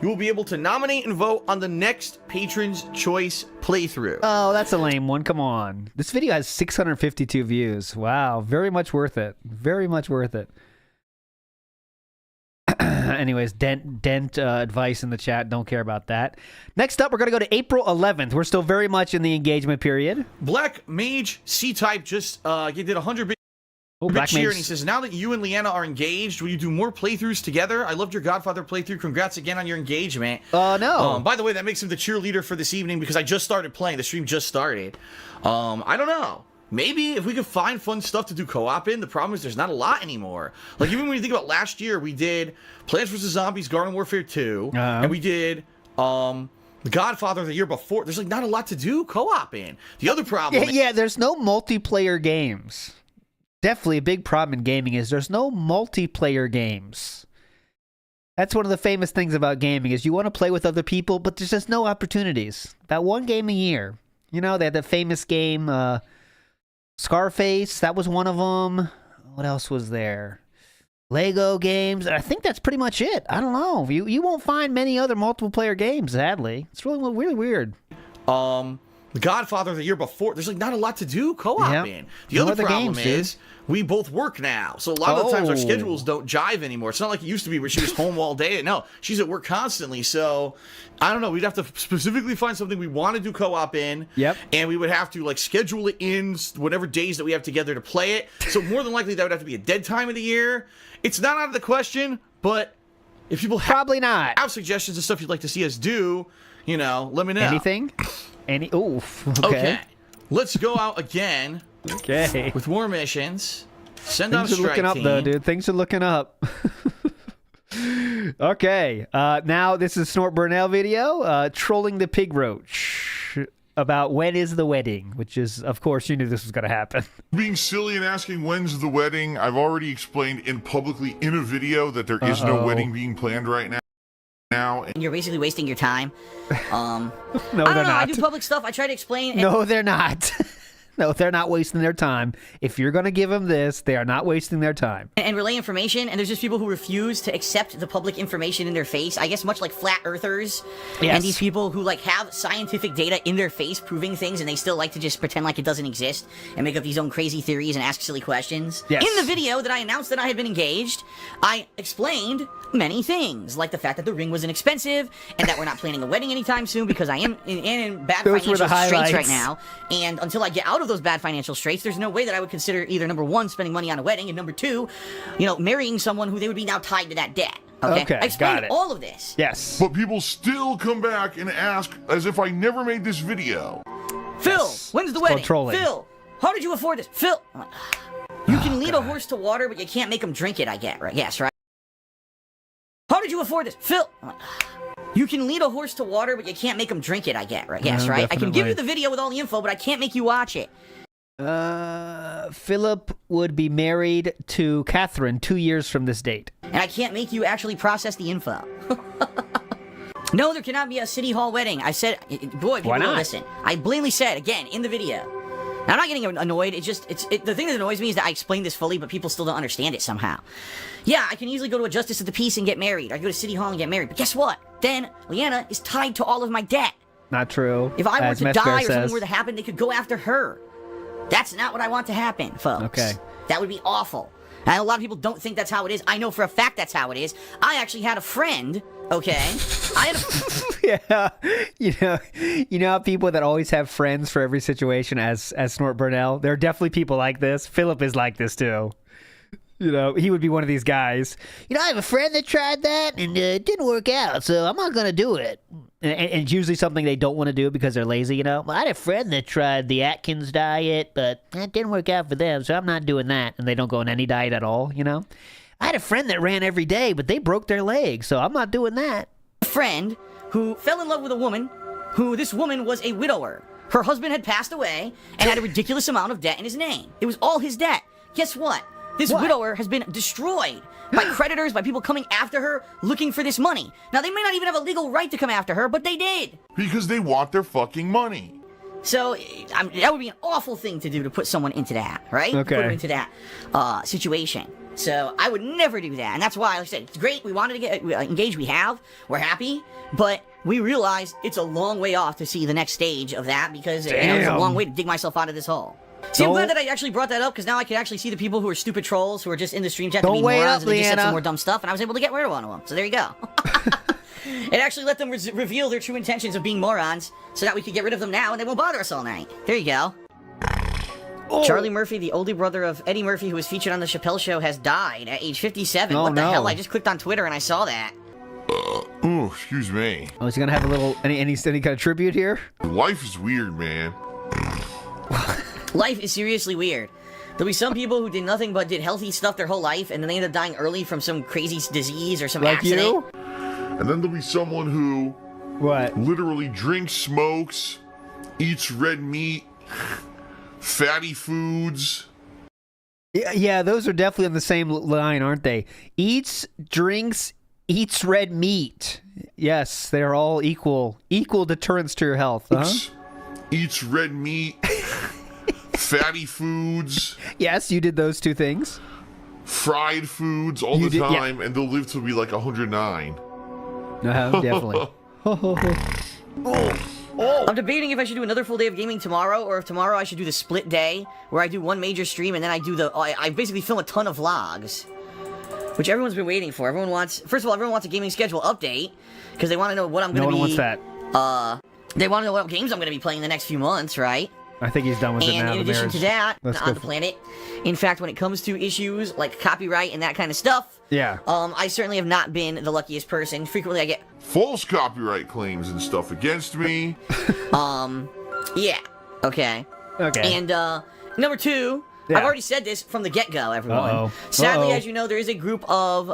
you will be able to nominate and vote on the next Patron's Choice playthrough. Oh, that's a lame one. Come on. This video has 652 views. Wow. Very much worth it. Very much worth it. Anyways, dent advice in the chat. Don't care about that. Next up, we're going to go to April 11th. We're still very much in the engagement period. Black Mage C-Type just did 100 bit Black cheer, Mage. and he says, now that you and Leanna are engaged, will you do more playthroughs together? I loved your Godfather playthrough. Congrats again on your engagement. No. By the way, that makes him the cheerleader for this evening because I just started playing. The stream just started. I don't know. Maybe if we could find fun stuff to do co-op in. The problem is there's not a lot anymore. Like, even when you think about last year, we did Plants vs. Zombies Garden Warfare 2, and we did The Godfather the year before. There's, like, not a lot to do co-op in. The other problem... Yeah, there's no multiplayer games. Definitely a big problem in gaming is there's no multiplayer games. That's one of the famous things about gaming is you want to play with other people, but there's just no opportunities. That one game a year. You know, they had that famous game... Scarface, that was one of them. What else was there? Lego games. I think that's pretty much it. I don't know. You won't find many other multiple player games, sadly. It's really weird. The Godfather the year before, there's like not a lot to do co-op in. The other problem is we both work now. So a lot of the times our schedules don't jive anymore. It's not like it used to be where she was home all day. No, she's at work constantly. So I don't know. We'd have to specifically find something we want to do co-op in. Yep. And we would have to like schedule it in whatever days that we have together to play it. So more than likely that would have to be a dead time of the year. It's not out of the question, but if people have suggestions of stuff you'd like to see us do, you know, let me know. Anything? Okay. Let's go out again. Okay. With more missions. Send out a Things are strike looking up, team. though, dude. Things are looking up. Okay. Now, this is Snort Burnell video. Trolling the Pig Roach. About when is the wedding, which is, of course, you knew this was going to happen. Being silly and asking when's the wedding, I've already explained publicly in a video that there is no wedding being planned right now. You're basically wasting your time. No, I they're don't know. not. I do public stuff. I try to explain. No, they're not. No, they're not wasting their time. If you're going to give them this, they are not wasting their time. And relay information, and there's just people who refuse to accept the public information in their face. I guess much like flat earthers and these people who like have scientific data in their face proving things, and they still like to just pretend like it doesn't exist and make up these own crazy theories and ask silly questions. Yes. In the video that I announced that I had been engaged, I explained many things, like the fact that the ring was inexpensive and that we're not planning a wedding anytime soon because I am in bad financial straits right now. And until I get out of those bad financial straits, there's no way that I would consider either number one, spending money on a wedding, and number two, you know, marrying someone who they would be now tied to that debt. Okay, I explained all of this. Yes. But people still come back and ask as if I never made this video. Phil, when's the wedding? trolling. Phil, how did you afford this? Phil, you can lead a horse to water, but you can't make him drink it, I get, right? Yes, right? How did you afford this? Phil, you can lead a horse to water, but you can't make him drink it, I get, right? Yes, right? I can give you the video with all the info, but I can't make you watch it. Phillip would be married to Catherine 2 years from this date. And I can't make you actually process the info. No, there cannot be a city hall wedding. I said, boy, people don't listen. I blatantly said, again, in the video. Now, I'm not getting annoyed. It's just, the thing that annoys me is that I explained this fully, but people still don't understand it somehow. Yeah, I can easily go to a justice of the peace and get married. I can go to city hall and get married. But guess what? Then, Leanna is tied to all of my debt. Not true. If I were to die or something were to happen, they could go after her. That's not what I want to happen, folks. Okay. That would be awful. And a lot of people don't think that's how it is. I know for a fact that's how it is. I actually had a friend Okay? I had a... Yeah, you know how people that always have friends for every situation as Snort Burnell? There are definitely people like this. Phillip is like this too. You know, he would be one of these guys. You know, I have a friend that tried that and it didn't work out, so I'm not going to do it. And it's usually something they don't want to do because they're lazy, you know. Well, I had a friend that tried the Atkins diet, but it didn't work out for them, so I'm not doing that. And they don't go on any diet at all, you know. I had a friend that ran every day, but they broke their leg, so I'm not doing that. A friend who fell in love with a woman who this woman was a widower. Her husband had passed away and had a ridiculous amount of debt in his name. It was all his debt. Guess what? This widower has been destroyed by creditors, by people coming after her, looking for this money. Now, they may not even have a legal right to come after her, but they did. Because they want their fucking money. So, that would be an awful thing to do, to put someone into that, right? Okay. Put them into that situation. So, I would never do that. And that's why, like I said, it's great. We wanted to get engaged. We have. We're happy. But we realize it's a long way off to see the next stage of that because it's a long way to dig myself out of this hole. See, I'm glad that I actually brought that up because now I can actually see the people who are stupid trolls who are just in the stream chat to be morons and they just said some more dumb stuff, and I was able to get rid of one of them. So there you go. It actually let them reveal their true intentions of being morons so that we could get rid of them now and they won't bother us all night. There you go. Oh. Charlie Murphy, the older brother of Eddie Murphy, who was featured on the Chappelle Show, has died at age 57. What the hell? I just clicked on Twitter and I saw that. Oh, excuse me. Oh, is he gonna have a little any kind of tribute here? Life is weird, man. Life is seriously weird. There'll be some people who did nothing but did healthy stuff their whole life, and then they end up dying early from some crazy disease or some accident. You? And then there'll be someone who literally drinks, smokes, eats red meat, fatty foods. Yeah, those are definitely on the same line, aren't they? Eats, drinks, eats red meat. Yes, they're all equal deterrents to your health. Eats red meat. Fatty foods. Yes, you did those two things. Fried foods all the time, and they'll live to be like 109. Definitely. I'm debating if I should do another full day of gaming tomorrow, or if tomorrow I should do the split day, where I do one major stream, and then I do I basically film a ton of vlogs. Which everyone's been waiting for. Everyone wants a gaming schedule update, because they want to know what I'm going to be... No one wants that. They want to know what games I'm going to be playing in the next few months, right? I think he's done with it now. And in addition to that, on the planet, in fact, when it comes to issues like copyright and that kind of stuff, I certainly have not been the luckiest person. Frequently I get false copyright claims and stuff against me. Yeah. Okay. And number two, I've already said this from the get-go, everyone. Sadly, as you know, there is a group of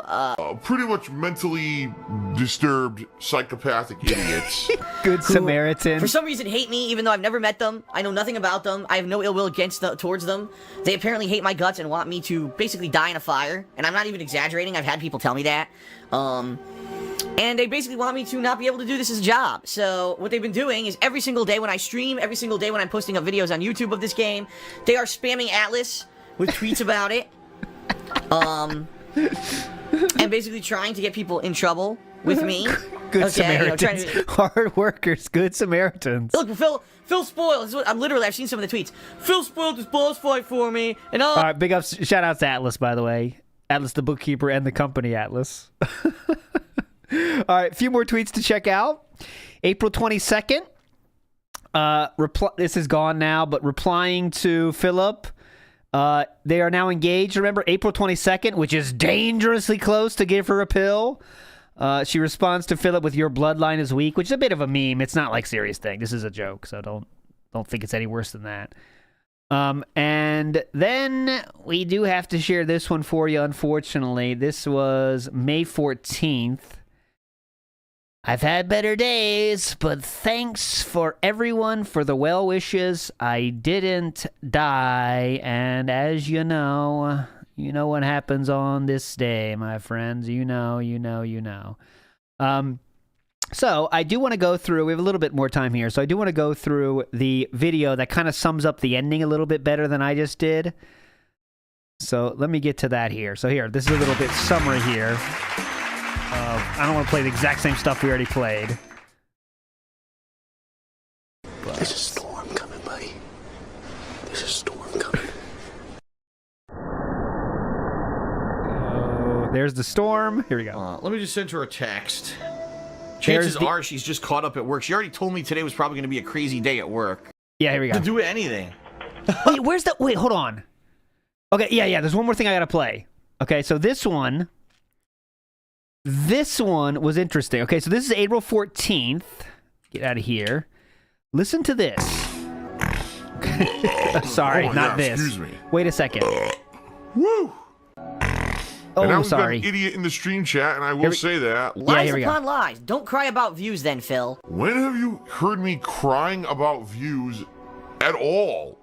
pretty much mentally disturbed psychopathic idiots. Good Samaritan. For some reason hate me, even though I've never met them. I know nothing about them. I have no ill will towards them. They apparently hate my guts and want me to basically die in a fire. And I'm not even exaggerating. I've had people tell me that. And they basically want me to not be able to do this as a job. So what they've been doing is every single day when I stream, every single day when I'm posting up videos on YouTube of this game, they are spamming Atlas with tweets about it. And basically trying to get people in trouble with me. Good Samaritans. Hard workers. Good Samaritans. Look, Phil spoiled. I've seen some of the tweets. Phil spoiled this boss fight for me. And all right, big ups. Shout out to Atlas, by the way. Atlas the bookkeeper and the company Atlas. All right, a few more tweets to check out. April 22nd. This is gone now, but replying to Phillip. They are now engaged. Remember, April 22nd, which is dangerously close to give her a pill. She responds to Phillip with "Your bloodline is weak," which is a bit of a meme. It's not like a serious thing. This is a joke, so don't think it's any worse than that. And then we do have to share this one for you, unfortunately. This was May 14th. I've had better days, but thanks for everyone for the well wishes. I didn't die, and as you know what happens on this day, my friends. You know. So I do want to go through, we have a little bit more time here, so I do want to go through the video that kind of sums up the ending a little bit better than I just did. So let me get to that here. So here, this is a little bit summary here. I don't want to play the exact same stuff we already played. But there's a storm coming, buddy. There's a storm coming. There's the storm. Here we go. Let me just enter a text. Chances are she's just caught up at work. She already told me today was probably going to be a crazy day at work. Yeah, here we go. To do anything. Wait, where's the... Wait, hold on. Okay, yeah, there's one more thing I gotta play. Okay, so this one was interesting. Okay, so this is April 14th. Get out of here. Listen to this. Sorry, not this. Excuse me. Wait a second. Woo! Oh, and I was sorry. an idiot in the stream chat, and I will say that. Lies upon lies. Don't cry about views then, Phil. When have you heard me crying about views at all?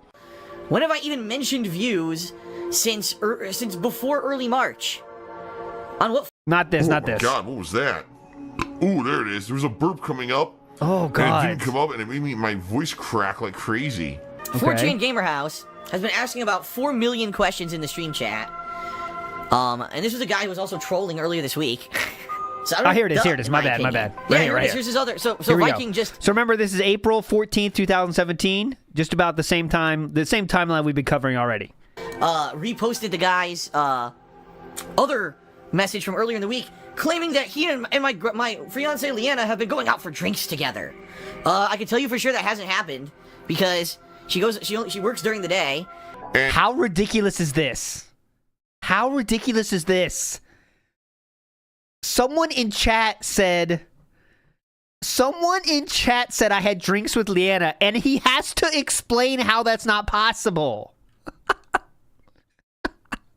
When have I even mentioned views since before early March? On what? Not this, not this. God, what was that? Ooh, there it is. There was a burp coming up. Oh, God. And it didn't come up, and it made my voice crack like crazy. 4chan Gamer House has been asking about 4 million questions in the stream chat. And this was a guy who was also trolling earlier this week. So here it is. My bad. Yeah, here it is. Here's his other. So Viking just. So remember, this is April 14th, 2017. Just about the same time, the same timeline we've been covering already. Reposted the guy's other message from earlier in the week, claiming that he and my fiance Leanna have been going out for drinks together. I can tell you for sure that hasn't happened because she works during the day. How ridiculous is this? How ridiculous is this? Someone in chat said I had drinks with Leanna, and he has to explain how that's not possible.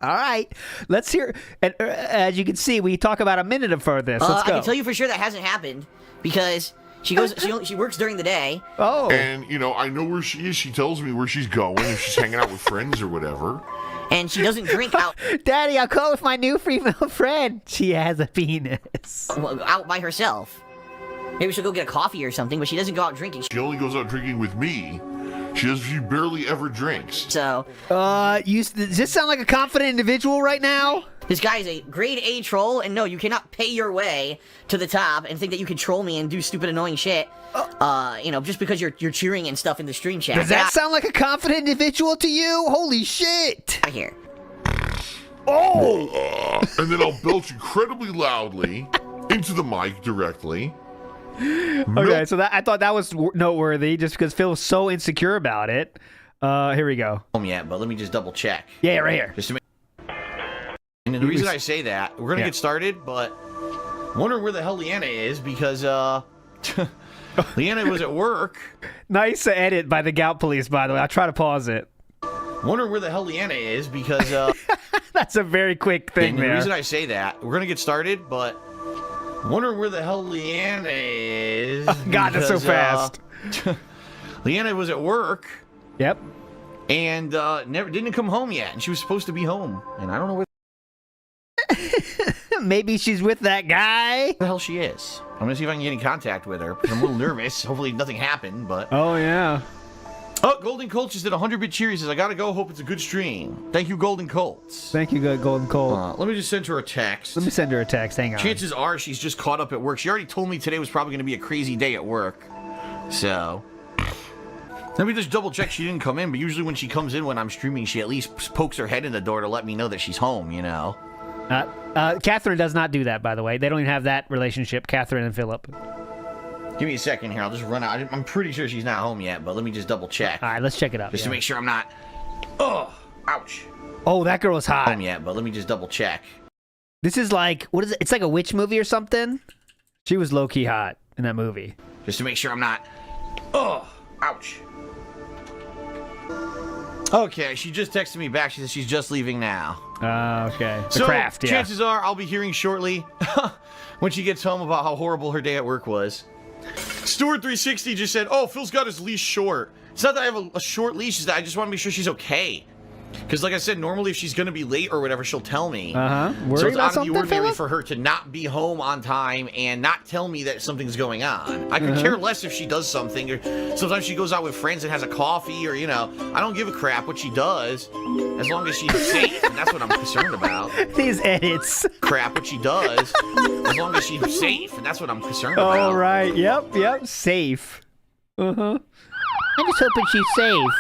All right, let's hear. And as you can see, we talk about a minute for this. Let's go. I can tell you for sure that hasn't happened because she works during the day. Oh, and I know where she is. She tells me where she's going if she's hanging out with friends or whatever. And she doesn't drink out. Daddy, I'll go with my new female friend. She has a penis. Out by herself. Maybe she'll go get a coffee or something, but she doesn't go out drinking. She only goes out drinking with me. She barely ever drinks. So, does this sound like a confident individual right now? This guy is a grade A troll, and no, you cannot pay your way to the top and think that you can troll me and do stupid, annoying shit. Just because you're cheering and stuff in the stream chat. Does that sound like a confident individual to you? Holy shit! I hear. Oh! And then I'll belch incredibly loudly into the mic directly. Okay, so I thought that was noteworthy just because Phil was so insecure about it. Here we go. Yet, but let me just double check. Yeah, right here. Just to make. And the reason I say that, we're gonna get started, but wondering where the hell Leanna is because Leanna was at work. Nice edit by the Gout Police, by the way. I'll try to pause it. Wondering where the hell Leanna is because that's a very quick thing. And the reason I say that, we're gonna get started, but wondering where the hell Leanna is. Oh, God, that's so fast. Leanna was at work. Yep. And didn't come home yet, and she was supposed to be home, and I don't know where. Maybe she's with that guy. Where the hell she is. I'm gonna see if I can get in contact with her. I'm a little nervous. Hopefully nothing happened, but. Oh yeah. Oh, Golden Colt just did 100-bit cheer. He says, I gotta go. Hope it's a good stream. Thank you, Golden Colts. Thank you, Golden Colt. Let me just send her a text. Let me send her a text. Hang on. Chances are she's just caught up at work. She already told me today was probably gonna be a crazy day at work. So. Let me just double check she didn't come in, but usually when she comes in when I'm streaming, she at least pokes her head in the door to let me know that she's home, Catherine does not do that, by the way. They don't even have that relationship, Catherine and Phillip. Give me a second here. I'll just run out. I'm pretty sure she's not home yet, but let me just double check. All right, let's check it out. Just to make sure I'm not... Oh, ouch. Oh, that girl is hot. Home yet, but let me just double check. This is like, what is it? It's like a witch movie or something? She was low-key hot in that movie. Just to make sure I'm not... Oh, ouch. Okay, she just texted me back. She says she's just leaving now. Okay. So, Craft, yeah. Chances are I'll be hearing shortly when she gets home about how horrible her day at work was. Stewart360 just said, oh, Phil's got his leash short. It's not that I have a short leash, it's that I just want to make sure she's okay. Because like I said, normally if she's going to be late or whatever, she'll tell me. So it's out of the ordinary for her to not be home on time and not tell me that something's going on. I could care less if she does something. Or sometimes she goes out with friends and has a coffee or, I don't give a crap what she does as long as she's safe. And that's what I'm concerned about. These edits. Crap what she does as long as she's safe. And that's what I'm concerned about. Oh, right. Yep. Safe. I'm just hoping she's safe.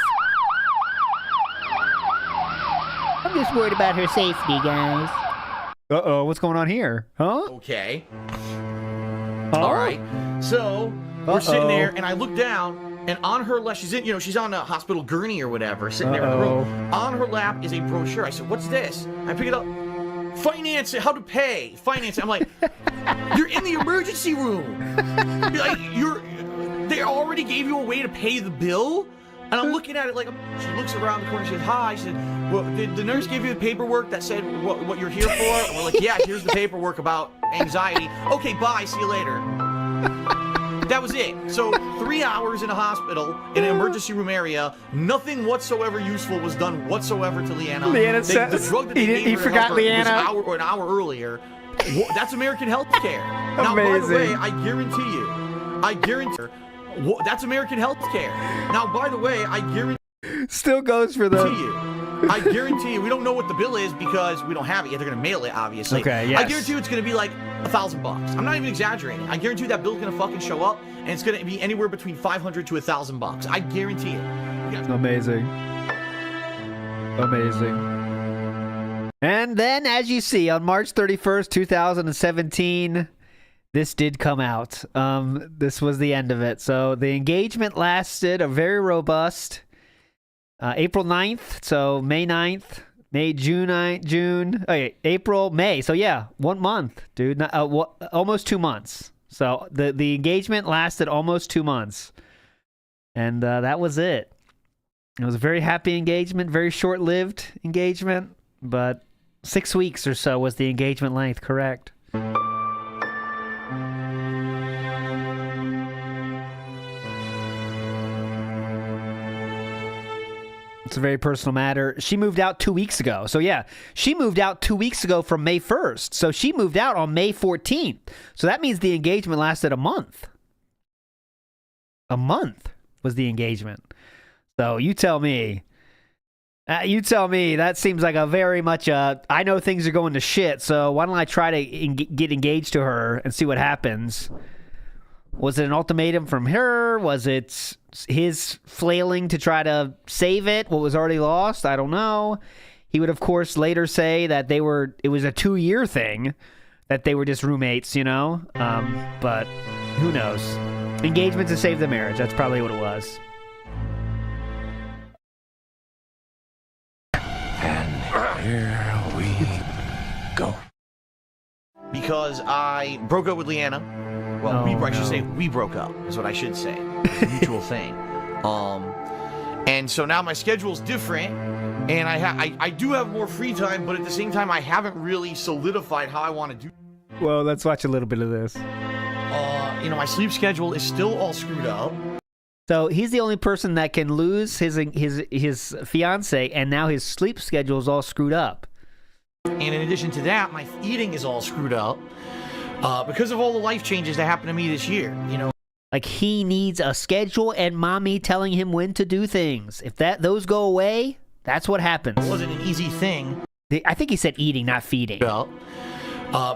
I'm just worried about her safety, guys. Uh-oh, what's going on here? Huh? Okay. All right. So we're sitting there, and I look down, and on her lap, she's on a hospital gurney or whatever, sitting there in the room. On her lap is a brochure. I said, "What's this?" I pick it up. Finance, how to pay. Finance. I'm like, you're in the emergency room. They already gave you a way to pay the bill? And I'm looking at it like, she looks around the corner, she says, hi. She said, well, did the nurse give you the paperwork that said what you're here for? And we're like, yeah, here's the paperwork about anxiety. Okay, bye, see you later. That was it. So 3 hours in a hospital, in an emergency room area, nothing whatsoever useful was done whatsoever to Leanna. Leanna says, the drug that they gave he her forgot Leanna. was an hour earlier. That's American healthcare. Now, by the way, I guarantee you, that's American healthcare. Now, by the way, I guarantee still goes for the. I guarantee you, we don't know what the bill is because we don't have it yet. They're going to mail it, obviously. Okay, yes. I guarantee you it's going to be like $1,000. I'm not even exaggerating. I guarantee you that bill's going to fucking show up, and it's going to be anywhere between $500 to $1,000. I guarantee it. Yeah. Amazing. And then, as you see, on March 31st, 2017, this did come out. This was the end of it. So the engagement lasted a very robust April 9th, so May 9th, June, April, May. So yeah, 1 month, dude. Almost 2 months. So the engagement lasted almost 2 months. And that was it. It was a very happy engagement, very short-lived engagement, but 6 weeks or so was the engagement length, correct? It's a very personal matter. She moved out 2 weeks ago. So yeah, she moved out 2 weeks ago from May 1st. So she moved out on May 14th. So that means the engagement lasted a month. A month was the engagement. So you tell me. That seems like a very much I know things are going to shit, so why don't I try to get engaged to her and see what happens? Was it an ultimatum from her? Was it his flailing to try to save it, what was already lost? I don't know. He would, of course, later say that it was a 2-year thing, that they were just roommates, you know? But who knows? Engagement to save the marriage. That's probably what it was. Here we go. Because I broke up with Leanna. Well, I should say we broke up, is what I should say. It's a mutual thing. And so now my schedule's different, and I do have more free time, but at the same time, I haven't really solidified how I want to do. Well, let's watch a little bit of this. My sleep schedule is still all screwed up. So he's the only person that can lose his fiance, and now his sleep schedule is all screwed up. And in addition to that, my eating is all screwed up because of all the life changes that happened to me this year. You know, like he needs a schedule and mommy telling him when to do things. If those go away, that's what happens. It wasn't an easy thing. I think he said eating, not feeding. Well,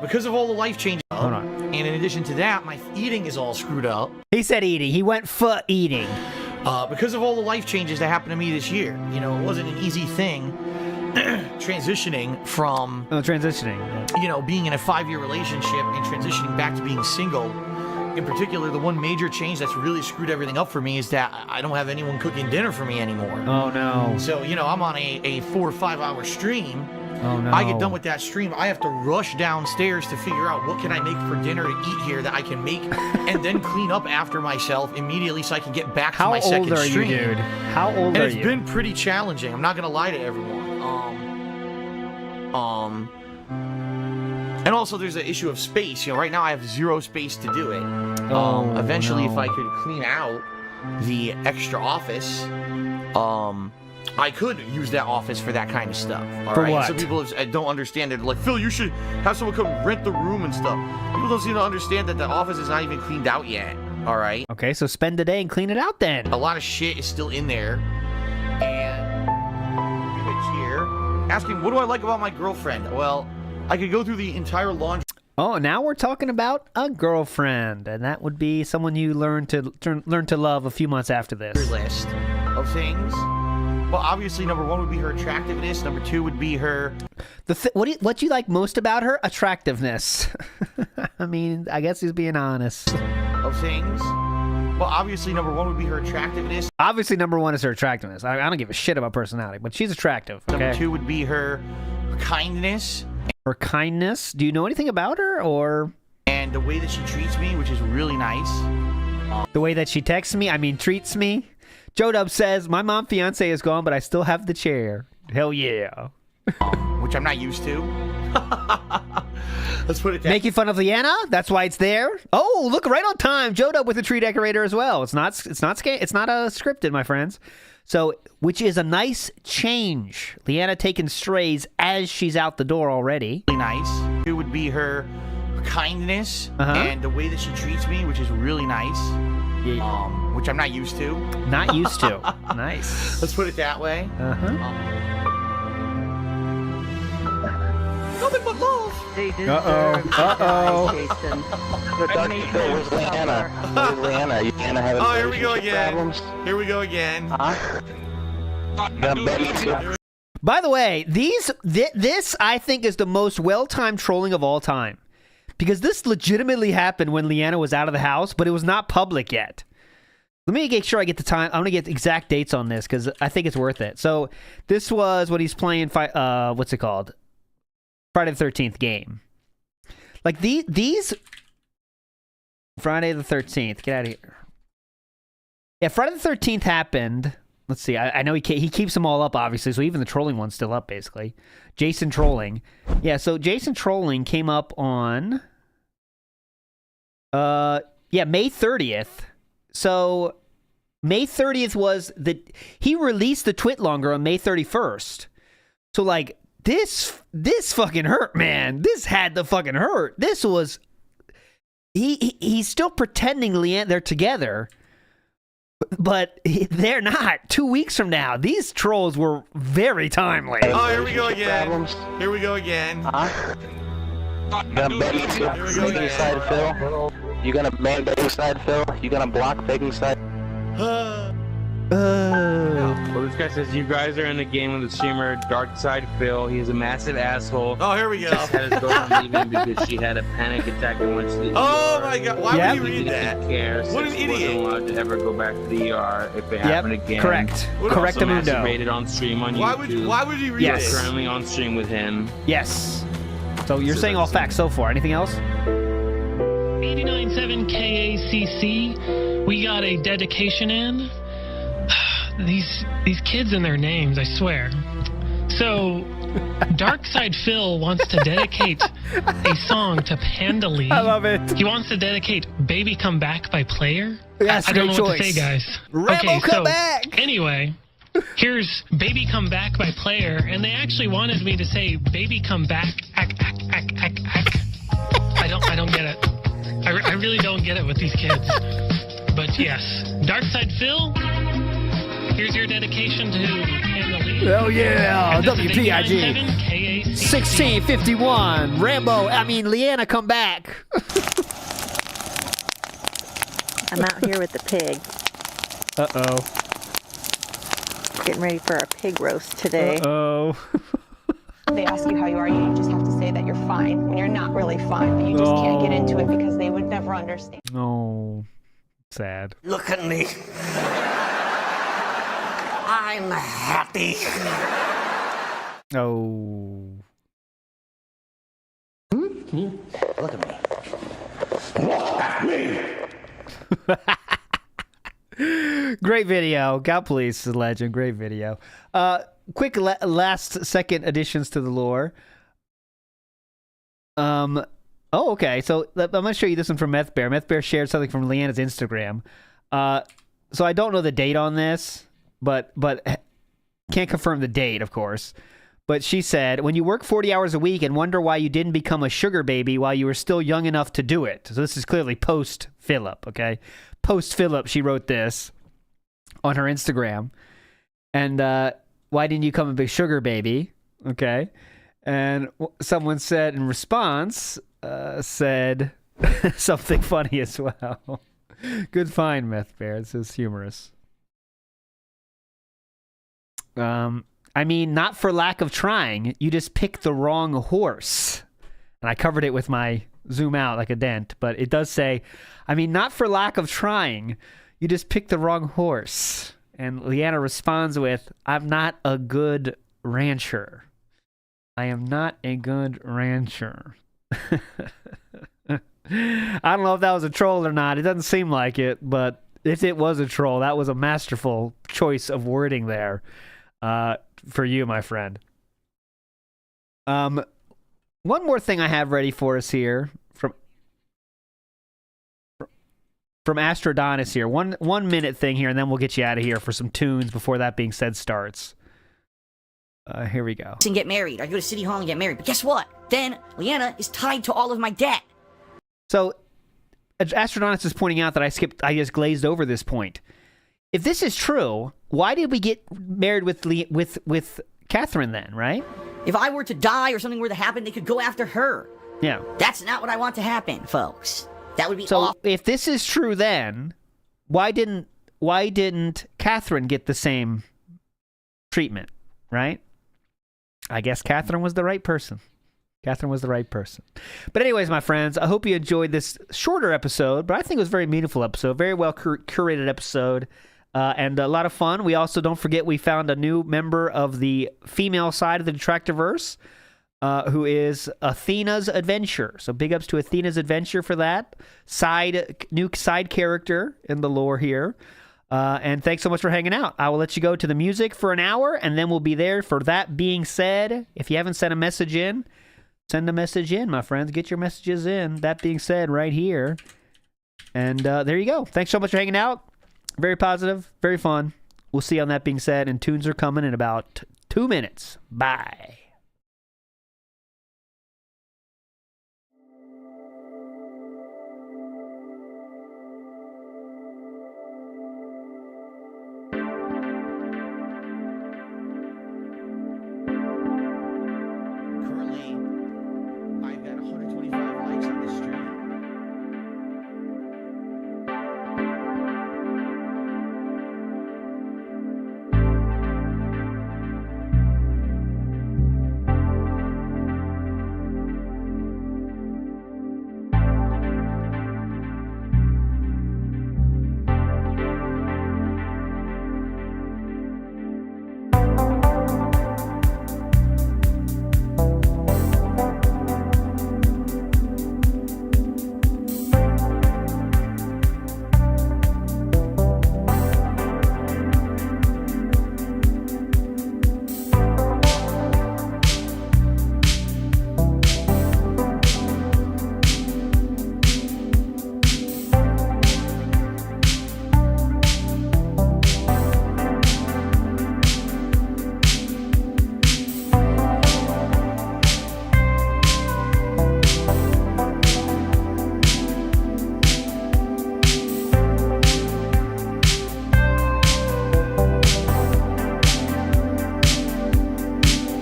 because of all the life changes. Hold on. And in addition to that, my eating is all screwed up. He said eating. He went for eating. Because of all the life changes that happened to me this year. You know, it wasn't an easy thing transitioning from... being in a 5-year relationship and transitioning back to being single. In particular, the one major change that's really screwed everything up for me is that I don't have anyone cooking dinner for me anymore. Oh, no. So, I'm on a 4 or 5 hour stream. Oh, no. I get done with that stream, I have to rush downstairs to figure out what can I make for dinner to eat here that I can make and then clean up after myself immediately so I can get back to my second stream. How old are you, dude? How old are you? And it's been pretty challenging. I'm not going to lie to everyone. And also there's an issue of space. Right now I have 0 space to do it. Eventually, if I could clean out the extra office, I could use that office for that kind of stuff. All right. What? Some people don't understand it. They're like, Phil, you should have someone come rent the room and stuff. People don't seem to understand that the office is not even cleaned out yet. All right. Okay, so spend the day and clean it out then. A lot of shit is still in there. And here, asking, what do I like about my girlfriend? Well, I could go through the entire laundry. Oh, now we're talking about a girlfriend, and that would be someone you learn to love a few months after this. List of things. Well, obviously, number 1 would be her attractiveness. Number 2 would be her... What do you like most about her? Attractiveness. I mean, I guess he's being honest. Of things. Well, obviously, number one would be her attractiveness. Obviously, number one is her attractiveness. I don't give a shit about personality, but she's attractive. Okay? Number two would be her kindness. Her kindness? Do you know anything about her, or? And the way that she treats me, which is really nice. The way that she texts me, I mean, treats me. Joe Dub says, my mom fiance is gone, but I still have the chair. Hell yeah. Which I'm not used to. Let's put it that. Making fun of Leanna? That's why it's there? Oh, look, right on time. Joe Dub with a tree decorator as well. It's not scripted, my friends. So, which is a nice change. Leanna taking strays as she's out the door already. Really nice. It would be her kindness and the way that she treats me, which is really nice. Yeah. Which I'm not used to. Not used to. Nice. Let's put it that way. Nothing but love. Where's Leanna? Where's Leanna? You can't have Oh, here we go again. Problems? Here we go again. By the way, this I think is the most well-timed trolling of all time. Because this legitimately happened when Leanna was out of the house, but it was not public yet. Let me make sure I get the time. I'm going to get exact dates on this because I think it's worth it. So this was what he's playing, what's it called? Friday the 13th game. Like these... Friday the 13th. Get out of here. Yeah, Friday the 13th happened. Let's see. I know he keeps them all up, obviously, so even the trolling one's still up, basically. Jason Trolling. Yeah, so Jason Trolling came up on... May 30th. So, May 30th was he released the twit longer on May 31st. So, like, this fucking hurt, man. This had to fucking hurt. This was... He's still pretending they're together, but they're not. 2 weeks from now, these trolls were very timely. Oh, here we go again. Here we go again. Begging side, Phil? You gonna ban begging side, Phil? You gonna block begging side? Well, this guy says you guys are in the game with the streamer Dark Side Phil. He's a massive asshole. Oh, here we go. Just had his girlfriend leaving because she had a panic attack and went to the ER. Oh my god, why would he read that? Cares. What an idiot. Wasn't allowed to ever go back to the ER if it happened again. Correct. Correct. Also masturbated on stream on YouTube. Why would he read Yes. this? Currently on stream with him. Yes. So you're saying all facts so far. Anything else? 89.7 KACC. We got a dedication in. These kids and their names, I swear. So, Darkside Phil wants to dedicate a song to Panda Lee. I love it. He wants to dedicate Baby Come Back by Player. Yes, I don't great know what to choice. say, guys. Rambo, come back! Anyway, here's Baby Come Back by Player, and they actually wanted me to say Baby Come Back, ack, ack, ack, ack, ack. I don't get it. I really don't get it with these kids. But yes, Darkside Phil, here's your dedication to Panda Lee. Oh yeah, WPIG. 89.7 1651. Leanna, come back. I'm out here with the pig. Uh-oh. Getting ready for our pig roast today. Uh-oh. They ask you how you are, you just have to say that you're fine when you're not really fine, but you just can't get into it because they would never understand. Oh, sad. Look at me. I'm happy. Oh. Look at me. Look at me. Great video. God please, the legend. Great video. Quick last second additions to the lore. Oh, okay. So I'm going to show you this one from Meth Bear. Meth Bear shared something from Leanna's Instagram. So I don't know the date on this, but can't confirm the date, of course. But she said, when you work 40 hours a week and wonder why you didn't become a sugar baby while you were still young enough to do it. So this is clearly post Phillip, okay? Post Phillip, she wrote this on her Instagram. And why didn't you become a big sugar baby? Okay. And someone said in response, said something funny as well. Good find, Meth Bear. This is humorous. I mean, not for lack of trying. You just picked the wrong horse. And I covered it with my zoom out like a dent, but it does say, I mean, not for lack of trying. You just picked the wrong horse. And Leanna responds with, I'm not a good rancher. I am not a good rancher. I don't know if that was a troll or not. It doesn't seem like it, but if it was a troll, that was a masterful choice of wording there for you, my friend. One more thing I have ready for us here from Astrodonis here. One minute thing here, and then we'll get you out of here for some tunes before that being said starts. Here we go. And get married. I go to City Hall and get married. But guess what? Then Leanna is tied to all of my debt. So Astrodonis is pointing out that I just glazed over this point. If this is true, why did we get married with Catherine then, right? If I were to die or something were to happen, they could go after her. Yeah. That's not what I want to happen, folks. That would be so awful. If this is true then, why didn't Catherine get the same treatment, right? I guess Catherine was the right person. Catherine was the right person. But anyways, my friends, I hope you enjoyed this shorter episode, but I think it was a very meaningful episode, very well curated episode, and a lot of fun. We also, don't forget, we found a new member of the female side of the Detractorverse, who is Athena's Adventure. So big ups to Athena's Adventure for that. New side character in the lore here. And thanks so much for hanging out. I will let you go to the music for an hour, and then we'll be there for That Being Said. If you haven't sent a message in, send a message in, my friends. Get your messages in. That being said, right here. And there you go. Thanks so much for hanging out. Very positive, very fun. We'll see you on That Being Said, and tunes are coming in about 2 minutes. Bye.